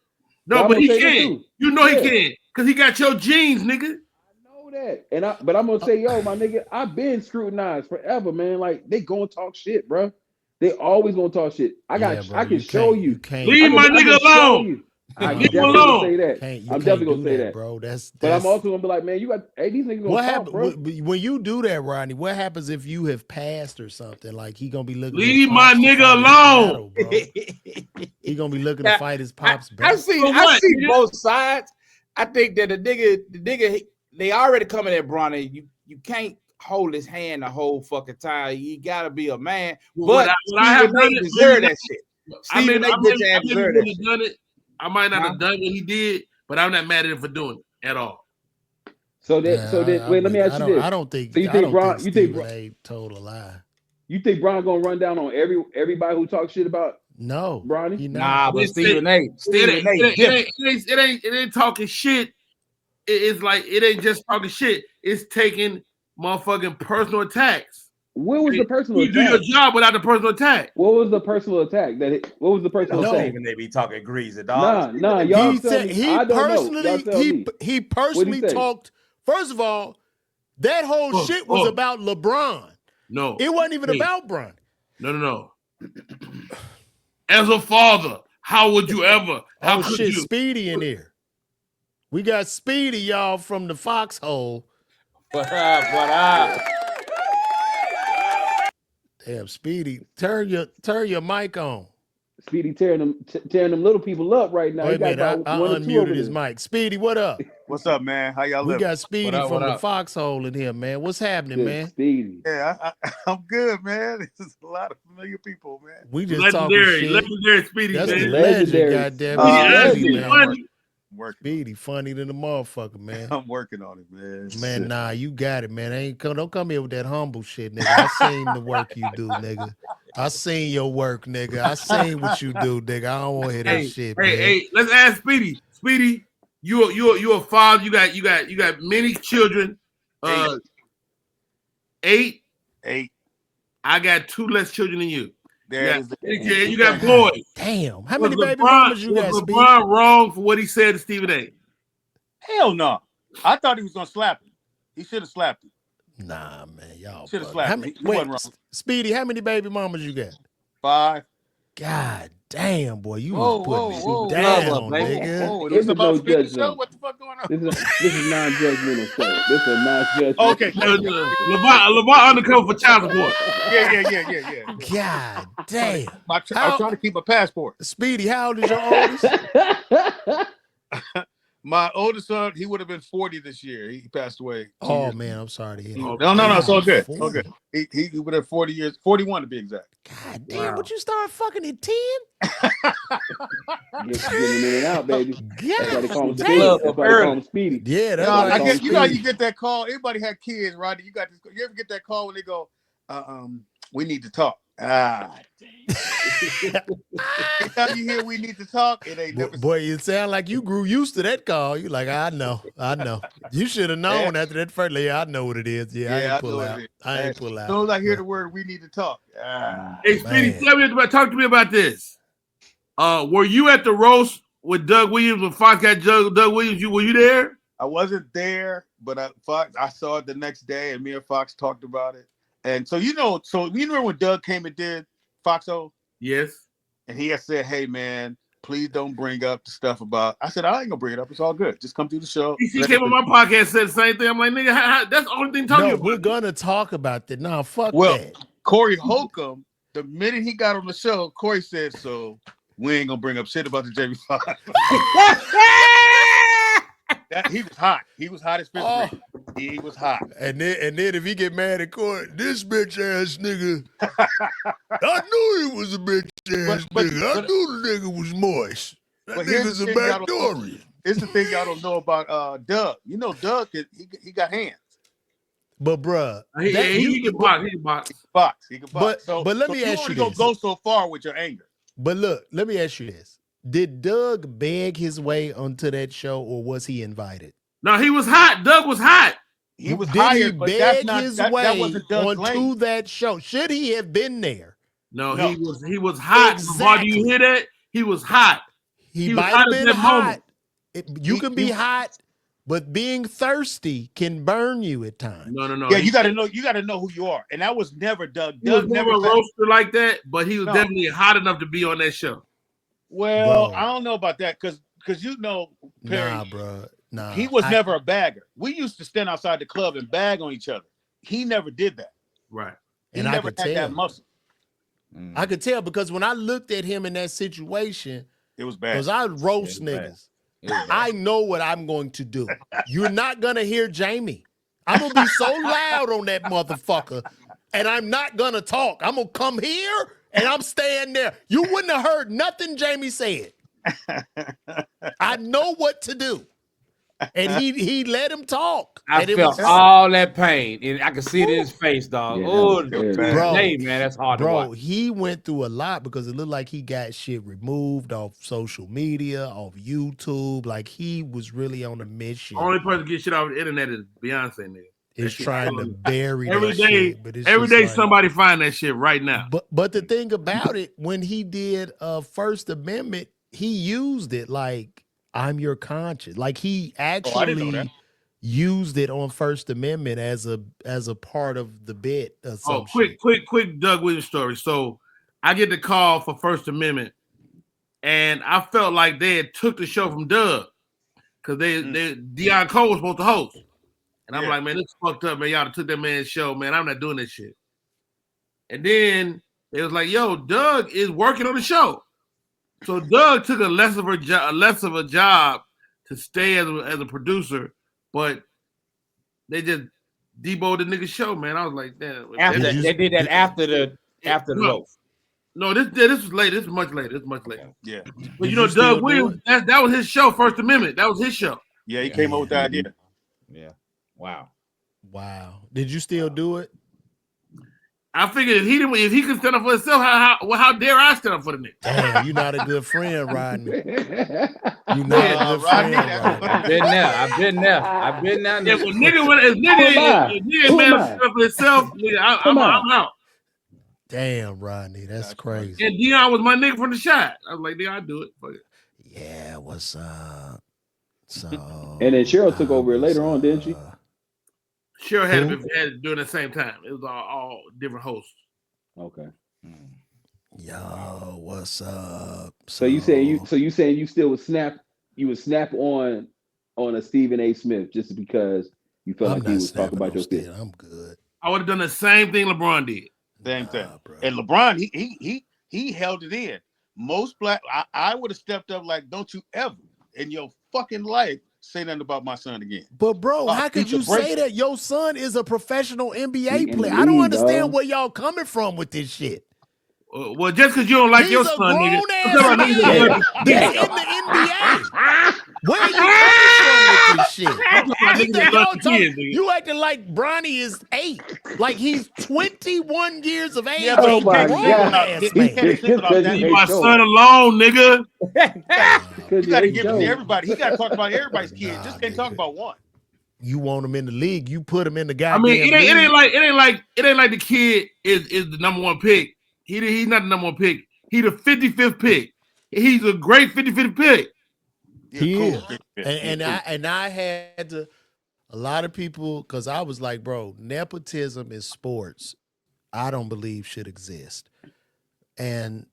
but he can. You know he can because he got your genes, nigga. I know that, but I'm gonna say, yo, my nigga, I've been scrutinized forever, man. Like they gonna talk shit, bro. They always gonna talk shit. I can show you. Leave my nigga alone. I'm definitely gonna say that. I'm definitely gonna say that, bro. But I'm also gonna be like, man, you got these niggas gonna talk, bro. When you do that, Rodney? What happens if you have passed or something? Like he gonna be looking. Leave my nigga alone. He gonna be looking to fight his pops back. I see both sides. I think that the nigga, they already coming at Bronny. You can't hold his hand the whole fucking time. You gotta be a man. But Stephen A. deserve that shit. Stephen A. deserve that shit. I might not have done what he did, but I'm not mad at him for doing it at all. Wait, let me ask you this. I don't think. So you think Stephen A. told a lie? You think Bron gonna run down on everybody who talks shit about? No, Bronny. Nah, but Stephen A. It ain't talking shit. It's like it ain't just talking shit. It's taking motherfucking personal attacks. What was the personal attack? You do your job without the personal attack. What was the personal attack? What was the personal attack? Even they be talking greasy, dog. Nah. Y'all he personally talked. First of all, that whole shit was about LeBron. No, it wasn't even about Bron. No. As a father, how would you ever? How could you? Speedy in here. We got Speedy, y'all, from the foxhole. What up? Damn, Speedy, turn your mic on. Speedy tearing them little people up right now. Wait a minute, I unmuted his mic. Speedy, what up? What's up, man? How y'all living? We got Speedy from the foxhole in here, man. What's happening, man? Speedy. Yeah, I'm good, man. There's a lot of familiar people, man. We just talking shit. Legendary Speedy, that's man. The legend, goddamn. Speedy funny than the motherfucker, man. I'm working on it, man. Man, nah, you got it, man. Don't come here with that humble shit, nigga. I seen the work you do, nigga. I seen your work, nigga. I seen what you do, nigga. I don't want to hear that shit, man. Hey, let's ask Speedy. Speedy, you a father. You got many children. 8. I got 2 less children than you. You got boys. Damn. How many baby mamas you got, Speedy? LeBron wrong for what he said to Stephen A? Hell no. I thought he was gonna slap him. He should have slapped him. Nah, man, y'all should have slapped him. He wasn't wrong. Speedy, how many baby mamas you got? 5. God damn, boy, you was putting me down, nigga. Whoa, this is about to be the show. What the fuck going on? This is non-judgmental show. This is a non-judgmental. Okay. LeVar undercover for child support. Yeah. God damn. I'm trying to keep a passport. Speedy, how old is your oldest? My oldest son, he would have been 40 this year. He passed away. Oh man, I'm sorry to hear that. No, it's all good. All good. He would have 40 years, 41 to be exact. God damn, would you start fucking at 10? Just getting in and out, baby. That's why they call him Speedy. Damn. That's why they call him Speedy. Yeah, that's I guess you know you get that call. Everybody had kids, Rodney. You ever get that call when they go, we need to talk. Anytime you hear we need to talk, it ain't never. Boy, you sound like you grew used to that call. You like, I know. You should have known after that first. Yeah, I know what it is. Yeah, I ain't pull out. I ain't pull out. As soon as I hear the word, we need to talk. Hey, Speedy, talk to me about this. Were you at the roast with Doug Williams when Fox got Doug Williams? Were you there? I wasn't there, but I saw it the next day, and me and Fox talked about it. And so you remember when Doug came and did Foxo? Yes. And he had said, "Hey man, please don't bring up the stuff about." I said, "I ain't gonna bring it up. It's all good. Just come through the show." He came on my podcast and said the same thing. I'm like, nigga, that's the only thing talking about. We're gonna talk about that. Nah, fuck well, that. Corey Holcomb, the minute he got on the show, Corey said, "So we ain't gonna bring up shit about the Jamie Foxx." He was hot. He was hot as fish. He was hot. And then if he get mad at court, this bitch ass nigga. I knew he was a bitch ass nigga. I knew the nigga was moist. That nigga's a backdoor. It's the thing y'all don't know about Doug. You know, Doug, he got hands. But bruh, he can box. He can box. But let me ask you this. Don't go so far with your anger. But look, let me ask you this. Did Doug beg his way onto that show, or was he invited? No, he was hot. Doug was hot. He was Did hired, he but beg that's his not, way that wasn't Doug's onto lane. that show? Should he have been there? No. He was hot. Exactly. Do you hear that? He was hot. He might have been hot. You can be hot, but being thirsty can burn you at times. No. Yeah, you got to know who you are, and that was never Doug. He was never a roaster like that, but he was definitely hot enough to be on that show. Well, bro, I don't know about that because you know, Perry, nah, he was never a bagger. We used to stand outside the club and bag on each other. He never did that. Right. He never had that muscle. I could tell because when I looked at him in that situation, it was bad. Because I roast niggas. I know what I'm going to do. You're not going to hear Jamie. I'm going to be so loud on that motherfucker, and I'm not going to talk. I'm going to come here, and I'm staying there. You wouldn't have heard nothing Jamie said. I know what to do. And he let him talk. I felt all that pain, and I could see it in his face, dog. Bro, hey, man, that's hard to watch. Bro, he went through a lot because it looked like he got shit removed off social media, off YouTube. Like, he was really on a mission. Only person to get shit off the internet is Beyonce, nigga. Is trying to bury every that day. Shit, but it's every day like, somebody find that shit right now. But the thing about it, when he did First Amendment, he used it like, I'm your conscience. Like, he actually used it on First Amendment as a part of the bit. Quick Doug Williams story. So I get the call for First Amendment, and I felt like they had took the show from Doug because Deion Cole was supposed to host. And I'm like, man, this is fucked up, man. Y'all took that man's show, man. I'm not doing this shit. And then it was like, yo, Doug is working on the show. So Doug took a less of a job to stay as a producer, but they just deboed the nigga's show, man. I was like, damn. They did that after the roast. No, this was late. This is much later. Yeah. But you know, Doug Williams, that was his show, First Amendment. That was his show. Yeah, he came up with the idea. Yeah. Wow. Did you still do it? I figured if he could stand up for himself, how dare I stand up for the nigga? Damn, you're not a good friend, Rodney. You're not a good friend, Rodney. I've been there. Yeah, but nigga man stand up for himself, nigga, I'm out. Damn, Rodney, that's crazy. And Deion was my nigga from the shot. I was like, nigga, I'll do it. Fuck it. Yeah, what's up? So, and then Cheryl took over later on, didn't she? Cheryl had it during the same time. It was all different hosts. Okay. Yo, what's up? So you saying you still would snap on a Stephen A. Smith just because you felt like he was talking about your shit? I'm good. I would have done the same thing LeBron did. Same thing. Bro. And LeBron, he held it in. Most black, I would have stepped up like, don't you ever in your fucking life say nothing about my son again. But bro, how could you say that? Your son is a professional NBA player. I don't understand where y'all coming from with this shit. Well, just because you don't like your son, nigga. He's in the NBA. Where are you coming from with Exactly, shit. I'm talking about niggas that love the kids, nigga. You acting like Bronny is 8. Like he's 21 years of age. Yeah, but Oh he my can't grown single God. out. ass He man. can't single out that. Leave Hey, my Joe. son alone, nigga. Because You got to you give it ain't to Joe. everybody. He got to talk about everybody's kids. Nah, Just can't talk nigga. about one. You want him in the league, you put him in the I goddamn mean, it league. ain't like the kid is the number one pick. He's not the number one pick. He's the 55th pick. He's a great 55th pick. He cool. is. And I had to, a lot of people, because I was like, bro, nepotism in sports, I don't believe should exist. And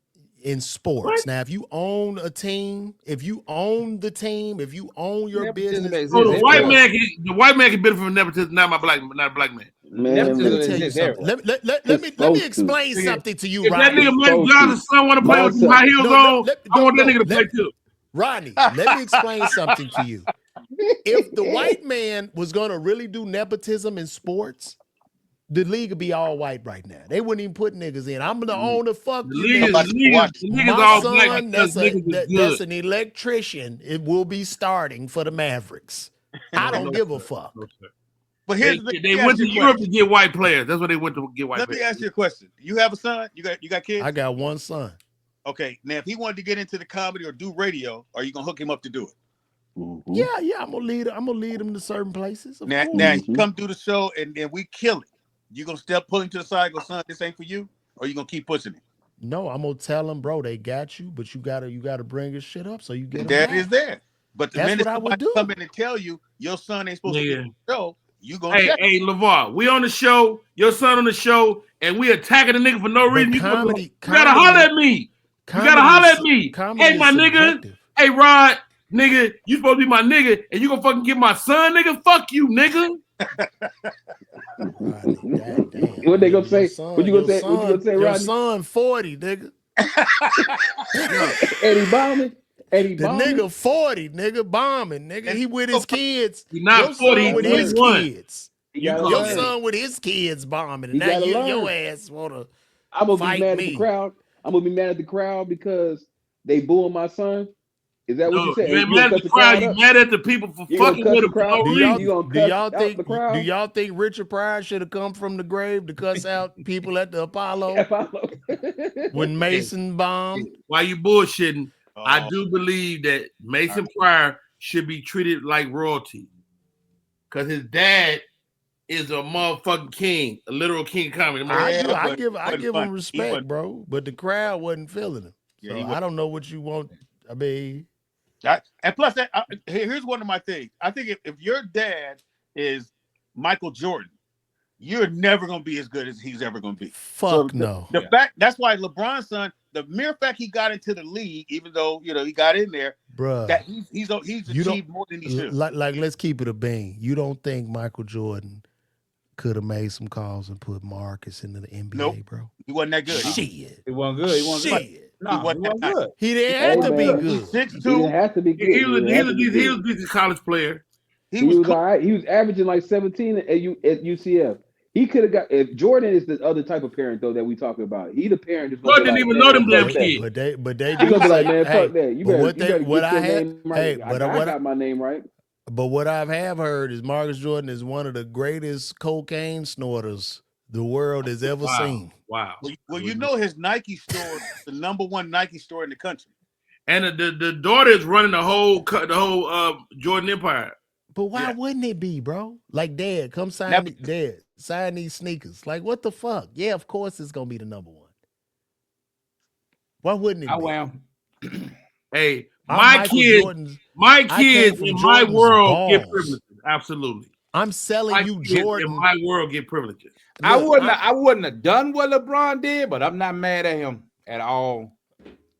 in sports, now if you own a team, if you own the team, if you own your Nepotism business, exists So the white everywhere. man can benefit from nepotism, not a black man. Man, Nepotism let me tell you exists something. everywhere. Let me supposed to. explain something to you, If that Rodney. nigga Mike supposed Johnson's to. son want to play with some high heels No, on, I want that nigga to play too. Rodney, let me explain something to you. If the white man was going to really do nepotism in sports, the league would be all white right now. They wouldn't even put niggas in. I'm the owner. Fuck The you, league nigga. the league is My all black son, because that's niggas is that's good. an electrician. It will be starting for the Mavericks. I don't give a fuck. No, sir. But here's the thing. They Let me went ask to you a Europe question. to get white players. That's what they went to get white Let me players. ask you a question. You have a son? You got kids? I got one son. Okay. Now, if he wanted to get into the comedy or do radio, are you gonna hook him up to do it? Mm-hmm. Yeah, I'm gonna lead him to certain places. Of Now, course. now he come do the show and then we kill it. You gonna pull him to the side, and go, son, this ain't for you, or you gonna keep pushing it? No, I'm gonna tell him, bro, they got you, but you gotta bring his shit up so you get him That back. is there. But the That's minute what I would somebody do. come in and tell you your son ain't supposed to be on the show, you gonna check. Hey, LaVar, we on the show, your son on the show, and we attacking the nigga for no reason. You gotta holler at me. You gotta holler at me. Hey, my nigga. Hey, Rod, nigga, you supposed to be my nigga, and you gonna fucking get my son, nigga? Fuck you, nigga. Rodney, What they gonna say? What you gonna say? What you gonna say, Your Rodney? son 40, nigga. Eddie Bauman. Eddie The Bauman. nigga 40, nigga, bombing, nigga. He with his kids. He not Your 40, son with he's his 21. kids. You gotta Your learn. son with his kids bombing, He and now gotta your learn. ass wanna I'm gonna fight be mad me. at the crowd. I'm gonna be mad at the crowd because they booing my son. Is that what you No, said? you ain't You gonna mad at cut the crowd. You up? mad at the people for You gonna fucking cuss with the him for crowd? no Do y'all reason. You gonna do cuss y'all out think the crowd? do y'all think Richard Pryor should have come from the grave to cuss out people at the Apollo Apollo. when Mason bombed? Why you bullshitting? Oh, I do believe that Mason Pryor should be treated like royalty. Because his dad is a motherfucking king, a literal king of comedy. I give wasn't him funny. He respect, wasn't- bro. But the crowd wasn't feeling him. Yeah, So he I wasn't. don't know what you want. I mean, And plus, here's one of my things. I think if your dad is Michael Jordan, you're never going to be as good as he's ever going to be. fuck So no. The fact that's why LeBron's son, the mere fact he got into the league, even though he got in there, Bruh. that he's achieved more than he should. Like let's keep it a bean. You don't think Michael Jordan could have made some calls and put Marcus into the NBA, Nope. bro? He wasn't that good. Shit. He wasn't good. He wasn't good. Shit. No, He wasn't that good. He didn't have to be man. good. He's He 6'2". didn't have to be good. He was a decent college player. He He was was all right. He was averaging like 17 at UCF. He could have got if Jordan is the other type of parent though that we talking about. He the parent just Jordan didn't even know them damn kids. But they He do gonna be like, say, man, hey, fuck that. You but better, what get I your had, name right. hey, I got my name right. But what I have heard is Marcus Jordan is one of the greatest cocaine snorters the world has ever seen. Wow. Well, his Nike store, the #1 Nike store in the country. And the daughter is running the whole Jordan Empire. But why wouldn't it be, bro? Like, Dad, come sign these sneakers. Like, what the fuck? Yeah, of course it's gonna be the #1. Why wouldn't it? I will. Hey, my kids in my world get privileges. Absolutely. I'm selling my you kids Jordan. in my world get privileges. Look, I wouldn't have done what LeBron did, but I'm not mad at him at all.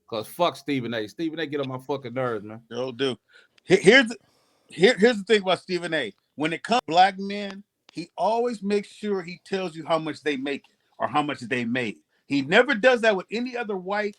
Cause fuck Stephen A. Stephen A. get on my fucking nerves, man. Oh, dude. Here's the thing about Stephen A. When it comes to black men, he always makes sure he tells you how much they make it or how much they made. He never does that with any other white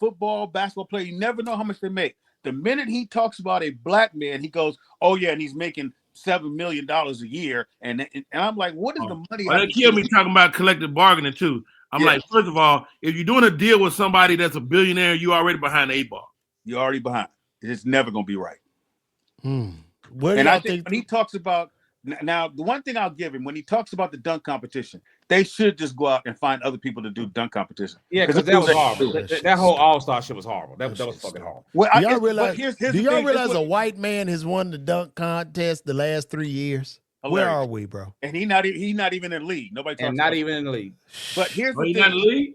football, basketball player. You never know how much they make. The minute he talks about a black man, he goes, "Oh yeah, and he's making $7 million a year." And I'm like, what is the money? They kill me talking about collective bargaining too. I'm like, first of all, if you're doing a deal with somebody that's a billionaire, you already behind the 8 ball. You're already behind. It's never gonna be right. What do And I y'all think think? when he talks about now, the one thing I'll give him when he talks about the dunk competition, they should just go out and find other people to do dunk competition. Yeah, because that was horrible. That shit's That whole stupid. All-Star shit was horrible. That was shit's fucking stupid. horrible. Well, Do y'all but realize? here's Do the y'all thing. realize a white man has won the dunk contest the last 3 years? Hilarious. Where are we, bro? And he's not even in the league. Nobody talks And not about even in the league. But here's Are the you not in the thing. league?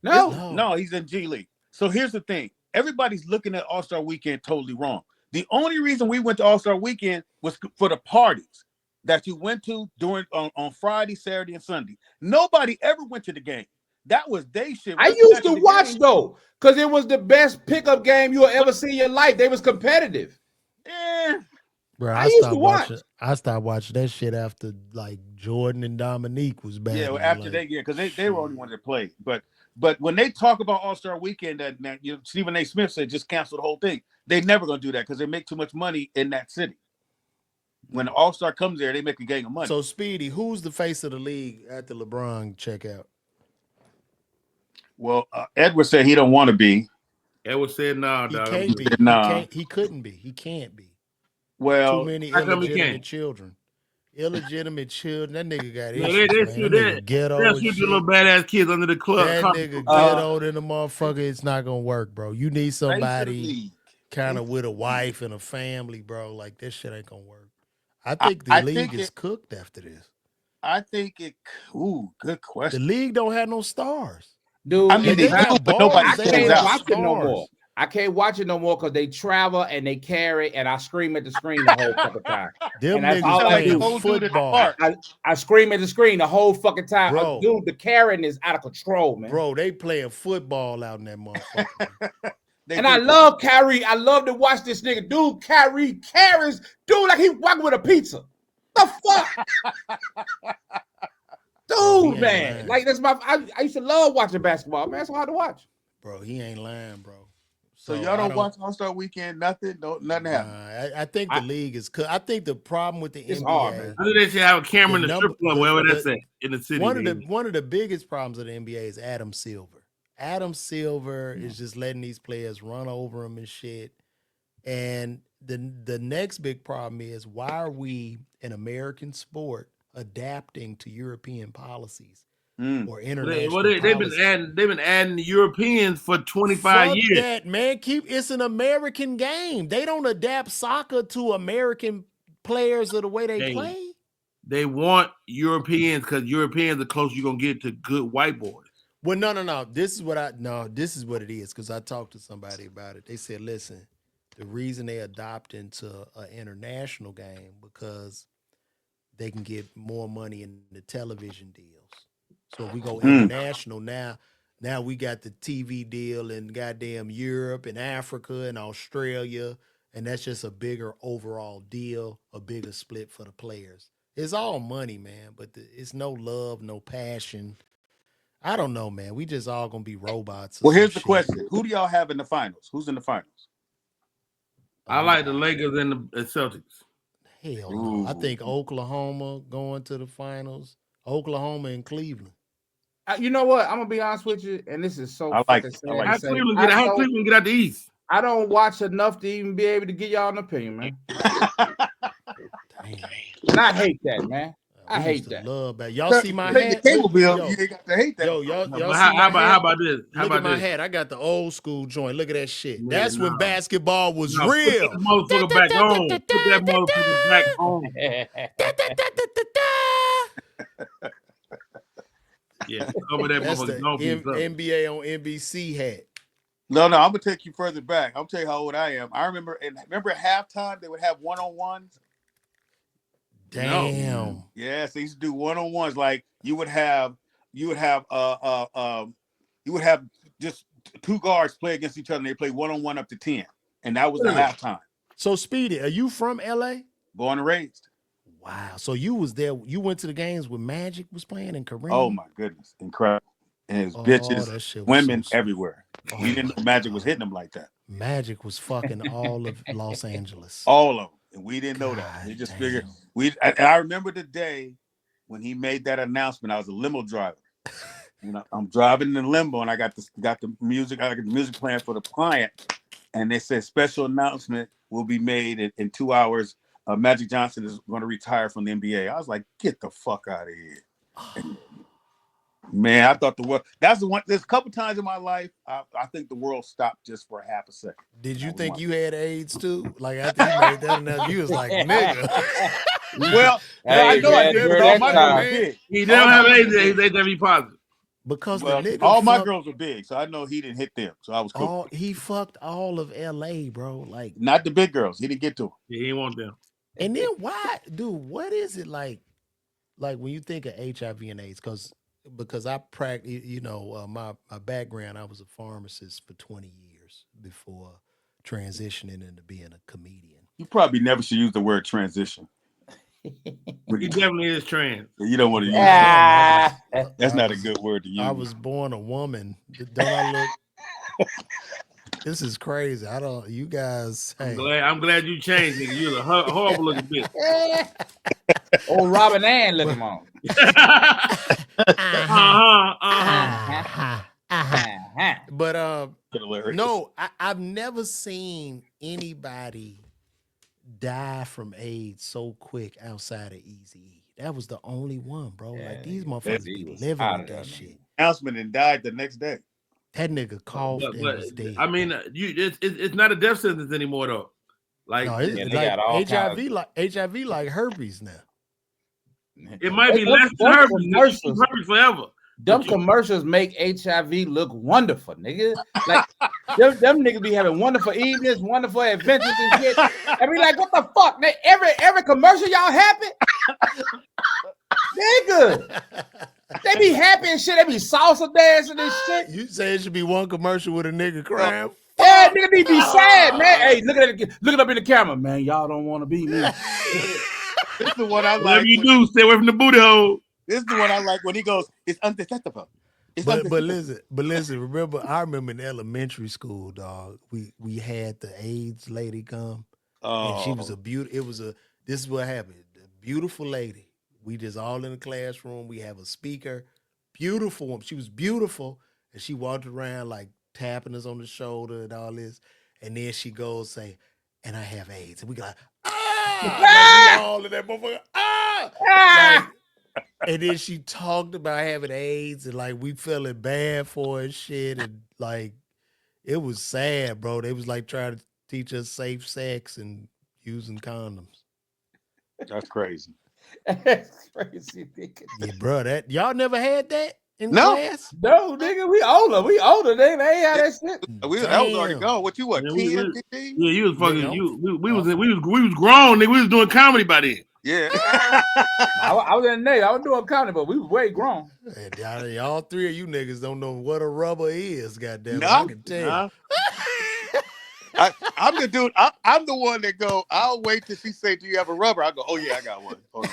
No. He's in G League. So here's the thing. Everybody's looking at All-Star Weekend totally wrong. The only reason we went to All-Star Weekend was for the parties that you went to during on Friday, Saturday, and Sunday. Nobody ever went to the game. That was day shit. I used to watch though, because it was the best pickup game you'll ever see in your life. They was competitive. Yeah. Bro, I used to watch. I stopped watching that shit after like Jordan and Dominique was back. Yeah, well, after because they were only one that played. But when they talk about All-Star Weekend, that Stephen A. Smith said just cancel the whole thing. They're never gonna do that because they make too much money in that city. When the All-Star comes there, they make a gang of money. So Speedy, who's the face of the league at the LeBron checkout? Well, Edward said he don't want to be. Edward said no, He dog. can't be. Nah. He couldn't be. He can't be. Well, Too many how come he illegitimate can't? children. Illegitimate children. That nigga got Yeah, issues, they man. shoot That that. nigga ghetto They'll and shoot the shit. little badass kids under the club. That nigga ghetto than the motherfucker. It's not gonna work, bro. You need somebody kind of with a wife and a family, bro. Like this shit ain't gonna work. I think the league is cooked after this. I think it. Ooh, good question. The league don't have no stars. Dude, I mean, they they do, got but nobody I bars. stands can't out. watch it no more. I can't watch it no more because they travel and they carry, and I scream at the screen the whole fucking time. Them And that's all niggas I do. playing football. I scream at the screen the whole fucking time. Bro. Dude, the carrying is out of control, man. Bro, they playing football out in that motherfucker. And I love Kyrie. I love to watch this nigga. Dude, Kyrie carries. Dude, like he walking with a pizza. The fuck? Dude, man. Like that's I used to love watching basketball, man. It's hard to watch. Bro, he ain't lying, bro. So y'all don't watch All-Star Weekend? Nothing? Nothing happened. I think the league is cooked. I think the problem with the NBA. Hard, man. I think they should have a camera in the strip club, wherever that's at in the city. One of the biggest problems of the NBA is Adam Silver. Adam Silver is just letting these players run over him and shit. And the next big problem is, why are we in American sport adapting to European policies or international they've policies? been adding the Europeans for 25 Fuck years. that, man. It's an American game. They don't adapt soccer to American players or the way they play. They want Europeans because Europeans are close you're gonna get to good white boys. Well, no. This is what it is, because I talked to somebody about it. They said, listen, the reason they adopt into an international game because they can get more money in the television deals. So if we go international now we got the TV deal in goddamn Europe and Africa and Australia, and that's just a bigger overall deal, a bigger split for the players. It's all money, man, but it's no love, no passion. I don't know, man. We just all gonna be robots. Well, here's the question: who do y'all have in the finals? Who's in the finals? I like the Lakers and the Celtics. Hell no. I think Oklahoma going to the finals. Oklahoma and Cleveland. You know what? I'm gonna be honest with you, and this is so fucking sad. How Cleveland get out the East? I don't watch enough to even be able to get y'all an opinion, man. And I hate that, man. I hate that. Love that. Y'all see my hat? Cable bill. You ain't got to hate that. Yo, y'all see how about this? Look at my hat. I got the old school joint. Look at that shit. That's when basketball was real. Put that motherfucker back on. Put that motherfucker back on. Yeah, cover that That's the motherfucker. NBA on NBC hat. No, I'm gonna take you further back. I'll tell you how old I am. I remember at halftime they would have one-on-ones. Damn. No. Yes, they used to do one-on-ones. Like you would have just two guards play against each other, and they play one-on-one up to 10. And that was the halftime. So Speedy, are you from LA? Born and raised. Wow. So you was there. You went to the games when Magic was playing in Kareem? Oh my goodness. Incredible. And his bitches, women everywhere. We didn't know Magic was hitting them like that. Magic was fucking all of Los Angeles. All of them. And we didn't know that. We just figured I remember the day when he made that announcement. I was a limo driver. I'm driving in the limo and I got the music playing for the client. And they said special announcement will be made in 2 hours Magic Johnson is going to retire from the NBA. I was like, get the fuck out of here. Man, I thought the world. That's the one. There's a couple times in my life I think the world stopped just for half a second. Did you think you had AIDS too? Like after he made that announcement, you was like, nigga. Well, Hey, I know I man, did during because all that my girls time. were big. He never have AIDS. He's HIV positive. Because Well, the nigga all my fucked, girls were big, so I know he didn't hit them. So I was cool. he fucked all of LA, bro. Like, Not the big girls. He didn't get to them. He didn't want them. and then why, dude? What is it like when you think of HIV and AIDS? Because I practice, my background, I was a pharmacist for 20 years before transitioning into being a comedian. You probably never should use the word transition. He definitely is trans. You don't want to use Ah. that. That's not a good word to use. I was born a woman. Don't I look? This is crazy. You guys. Hey. I'm glad you changed, nigga. You're a horrible looking bitch. Old Robin Ann looking on. But no, I've never seen anybody die from AIDS so quick outside of Eazy-E. That was the only one, bro. Yeah, like these motherfuckers be living with that shit. Announcement and died the next day. That nigga coughed and was dead. I mean, it's not a death sentence anymore though. Like, no, it's like HIV like herpes now. It might be less than herpes. Herpes forever. Them commercials make HIV look wonderful, nigga. Like them niggas be having wonderful evenings, wonderful adventures and shit. I mean, like, what the fuck? Every commercial y'all happy, nigga. They be happy and shit. They be salsa dancing and shit. You say it should be one commercial with a nigga crying? Yeah, nigga be sad, man. Hey, look it up in the camera, man. Y'all don't want to be me. This is the one I like. Whatever you do, stay away from the booty hole. This is the one I like when he goes, it's undetectable. But listen, I remember in elementary school, dog, we had the AIDS lady come. And she was this is what happened. The beautiful lady. We just all in the classroom. We have a speaker. Beautiful woman. She was beautiful. And she walked around like tapping us on the shoulder and all this. And then she goes say, and I have AIDS. And we go like, like, we all in that motherfucker. Like, and then she talked about having AIDS and like we feeling bad for her and shit. And like it was sad, bro. They was like trying to teach us safe sex and using condoms. That's crazy. That's crazy, nigga. Yeah, bro. Y'all never had that in class? No, nigga. We older, nigga. They ain't had that shit. That was already gone. What you what? Yeah, you was fucking. We was grown, nigga. We was doing comedy by then. Yeah. I was in the Navy. I was doing comedy, but we was way grown. And all three of you niggas don't know what a rubber is, goddamn. I can tell. I'm the dude. I'm the one that go, I'll wait till she say, do you have a rubber? I go, oh yeah, I got one. Hold on.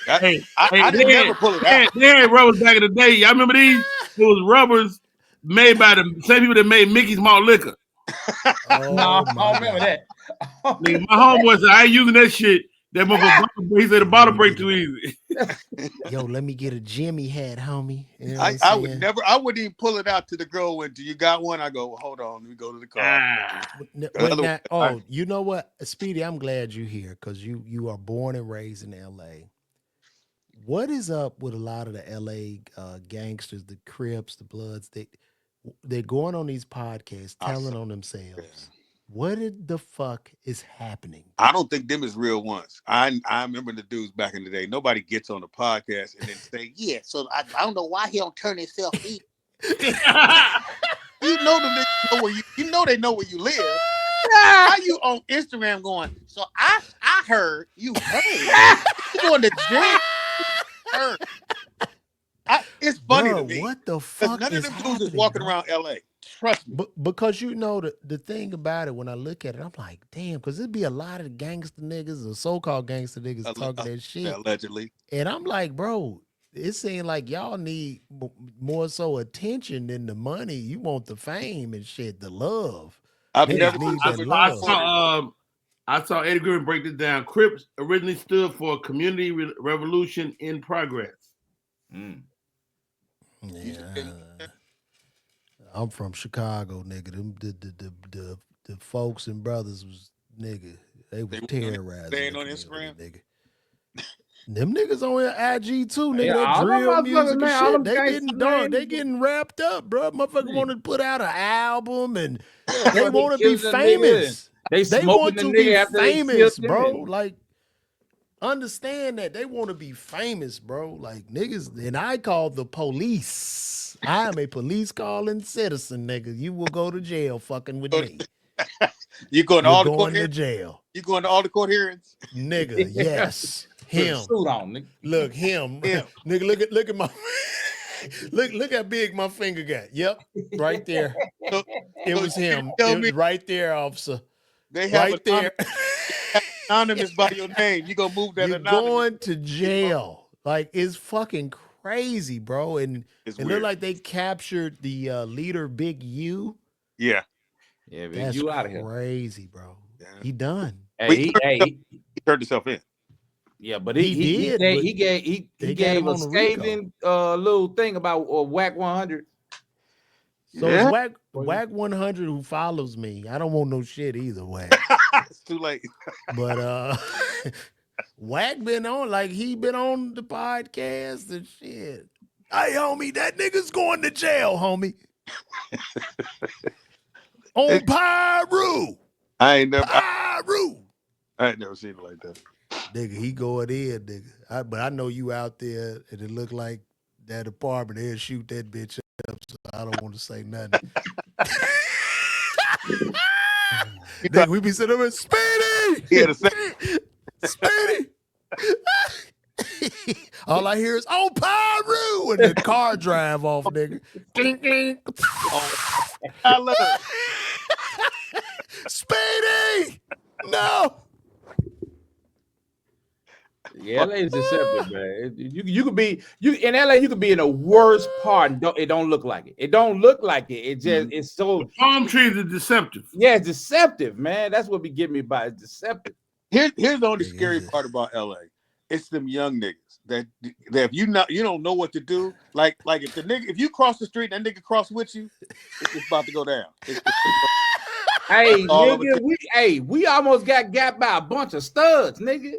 I didn't never pull it out. They had rubbers back in the day. Y'all remember these? It was rubbers made by the same people that made Mickey's Malt Liquor. No, I don't remember that. Nigga, my homeboy said, I ain't using that shit. That motherfucker, he said the bottle break too easy. Yo, let me get a Jimmy hat, homie. You know I wouldn't even pull it out to the girl when, do you got one? I go, well, hold on, let me go to the car. You know what? Speedy, I'm glad you're here because you are born and raised in LA. What is up with a lot of the LA gangsters, the Crips, the Bloods? They're going on these podcasts, telling on themselves. Yeah. What the fuck is happening? I don't think them is real ones. I remember the dudes back in the day. Nobody gets on the podcast and then say, yeah, so I don't know why he don't turn himself in. You know the niggas know where you know they know where you live. How you on Instagram going, so I heard you heard. You going to jail. Heard. It's funny to me. What the fuck none is of them dudes is walking around LA. Trust me. Because you know the thing about it, when I look at it, I'm like, damn, because there'd be a lot of gangster niggas or so-called gangster niggas talking that shit. Allegedly. And I'm like, bro, it seems like y'all need more so attention than the money. You want the fame and shit, the love. I saw Eddie Griffin break this down. Crips originally stood for Community Revolution in Progress. Yeah. I'm from Chicago, nigga. The folks and brothers was nigga, they was terrorizing. Staying the on community, Instagram? nigga. Them niggas on IG too, nigga. Yeah, That all them drill motherfuckers, music and man, all shit. them They gangsters, getting done. man. They getting wrapped up, bro. Motherfucker Yeah. want to put out an album and Yeah, they bro, want to be killing the nigga. famous. They They smoking want the to nigga be after they famous, killed him. bro. Like, understand that they want to be famous, bro. Like niggas, and I call the police. I am a police calling citizen, nigga. You will go to jail fucking with me. You going to You're all the court going to hearings? jail. You going to all the court hearings? Nigga, yes. Put a Him. suit on, nigga. Look, him. Him. Nigga, look at my look how big my finger got. Yep, right there. So, It so was you him. tell It me was right there, officer. they have Right there. anonymous by your name. You gonna move that You're anonymous? going to jail. Like, it's fucking crazy, bro. And It's it weird. looked like they captured the leader, Big U. Yeah. Yeah, man, That's you out of here. crazy, bro. Yeah. He done. Hey, He turned himself in. yeah, but He did, but he they got gave him a on the RICO. scathing little thing about Whack 100. So Yeah. it's Whack 100 who follows me. I don't want no shit either, Whack. It's too late. But Whack been on, like he been on the podcast and shit. Hey, homie, that nigga's going to jail, homie. On Pyru. I ain't never seen it like that. Nigga, he going in, nigga. But I know you out there and it look like that apartment, they'll shoot that bitch up, so I don't want to say nothing. Nigga, we be sitting there, Speedy! He had a second. Speedy! All I hear is, oh, Pyru! And the car drive off, nigga. Ding, ding. I love it. Speedy! No! Yeah, LA is deceptive, man. You could be in LA. You could be in the worst part, and it don't look like it. It don't look like it. It just it's so Palm trees are deceptive. yeah, it's deceptive, man. That's what be getting me by. It's deceptive. Here's the only scary part about LA. It's them young niggas that if you don't know what to do. Like if you cross the street and that nigga cross with you, it's about to go down. Hey, all over nigga, we almost got by a bunch of studs, nigga.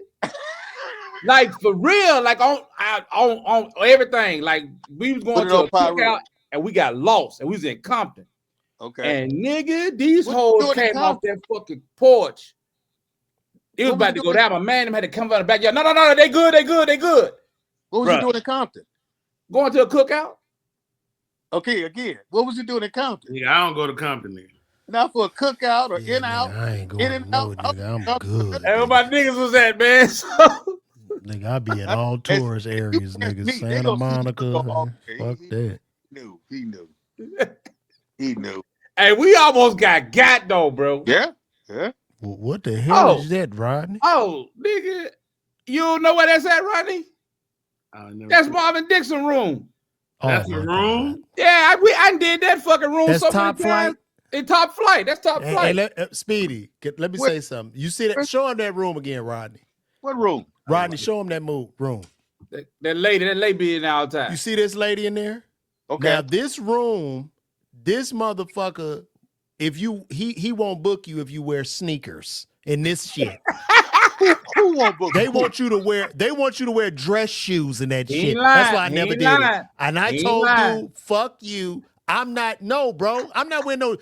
Like for real, like on everything. Like we was going to a cookout and we got lost and we was in Compton. Okay. And nigga, these hoes came off that fucking porch. It was about to go down. My man them had to come out the backyard. No, they good. What was you doing in Compton? Going to a cookout. Okay, again. What was you doing in Compton? Yeah, I don't go to Compton, nigga. Not for a cookout or in out. I ain't going in to and know, out. nigga. I'm good. That's where my niggas was at, man. So, nigga, I be in all tourist areas, nigga. Santa Monica. Fuck that. He knew. hey, we almost got though, bro. Yeah. Well, what the hell is that, Rodney? Oh, nigga. You don't know where that's at, Rodney? That's Marvin Dixon room. That's the room? Yeah, I did that fucking room. That's so Top many times. Flight? In Top Flight. That's Top Flight. Hey, Speedy, let me say something. You see that? Show him that room again, Rodney. What room? Rodney, show him that room. That lady be in there all the time. You see this lady in there? Okay. Now this room, this motherfucker, if he won't book you if you wear sneakers in this shit. Who won't book? They want you to wear dress shoes in that shit. Lying. That's why I never ain't did lying. it. And I He told lying. you, fuck you. I'm not wearing no.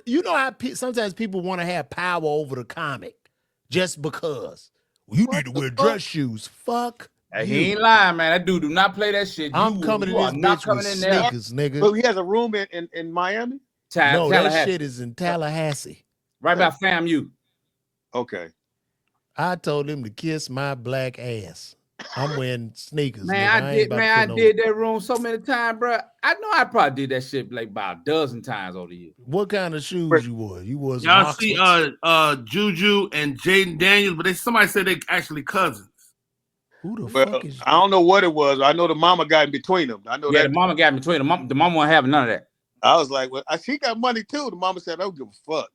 You know how sometimes people want to have power over the comic just because. You need to wear dress shoes. Fuck. Hey, you. he ain't lying, man. That dude do not play that shit. I'm coming to this bitch with sneakers, nigga. But he has a room in Miami? No, that shit is in Tallahassee. Right by FAMU. Okay. I told him to kiss my black ass. I'm wearing sneakers. Man, nigga. I did that room so many times, bro. I know I probably did that shit like about a dozen times over the years. What kind of shoes you wore? You wore some Y'all see Oxfords? Juju and Jaden Daniels, but somebody said they actually cousins. Who the fuck is I don't know what it was. I know the mama got in between them. I know Yeah, that the mama got in between them. The mama wasn't having none of that. I was like, well, she got money too. The mama said, I don't give a fuck.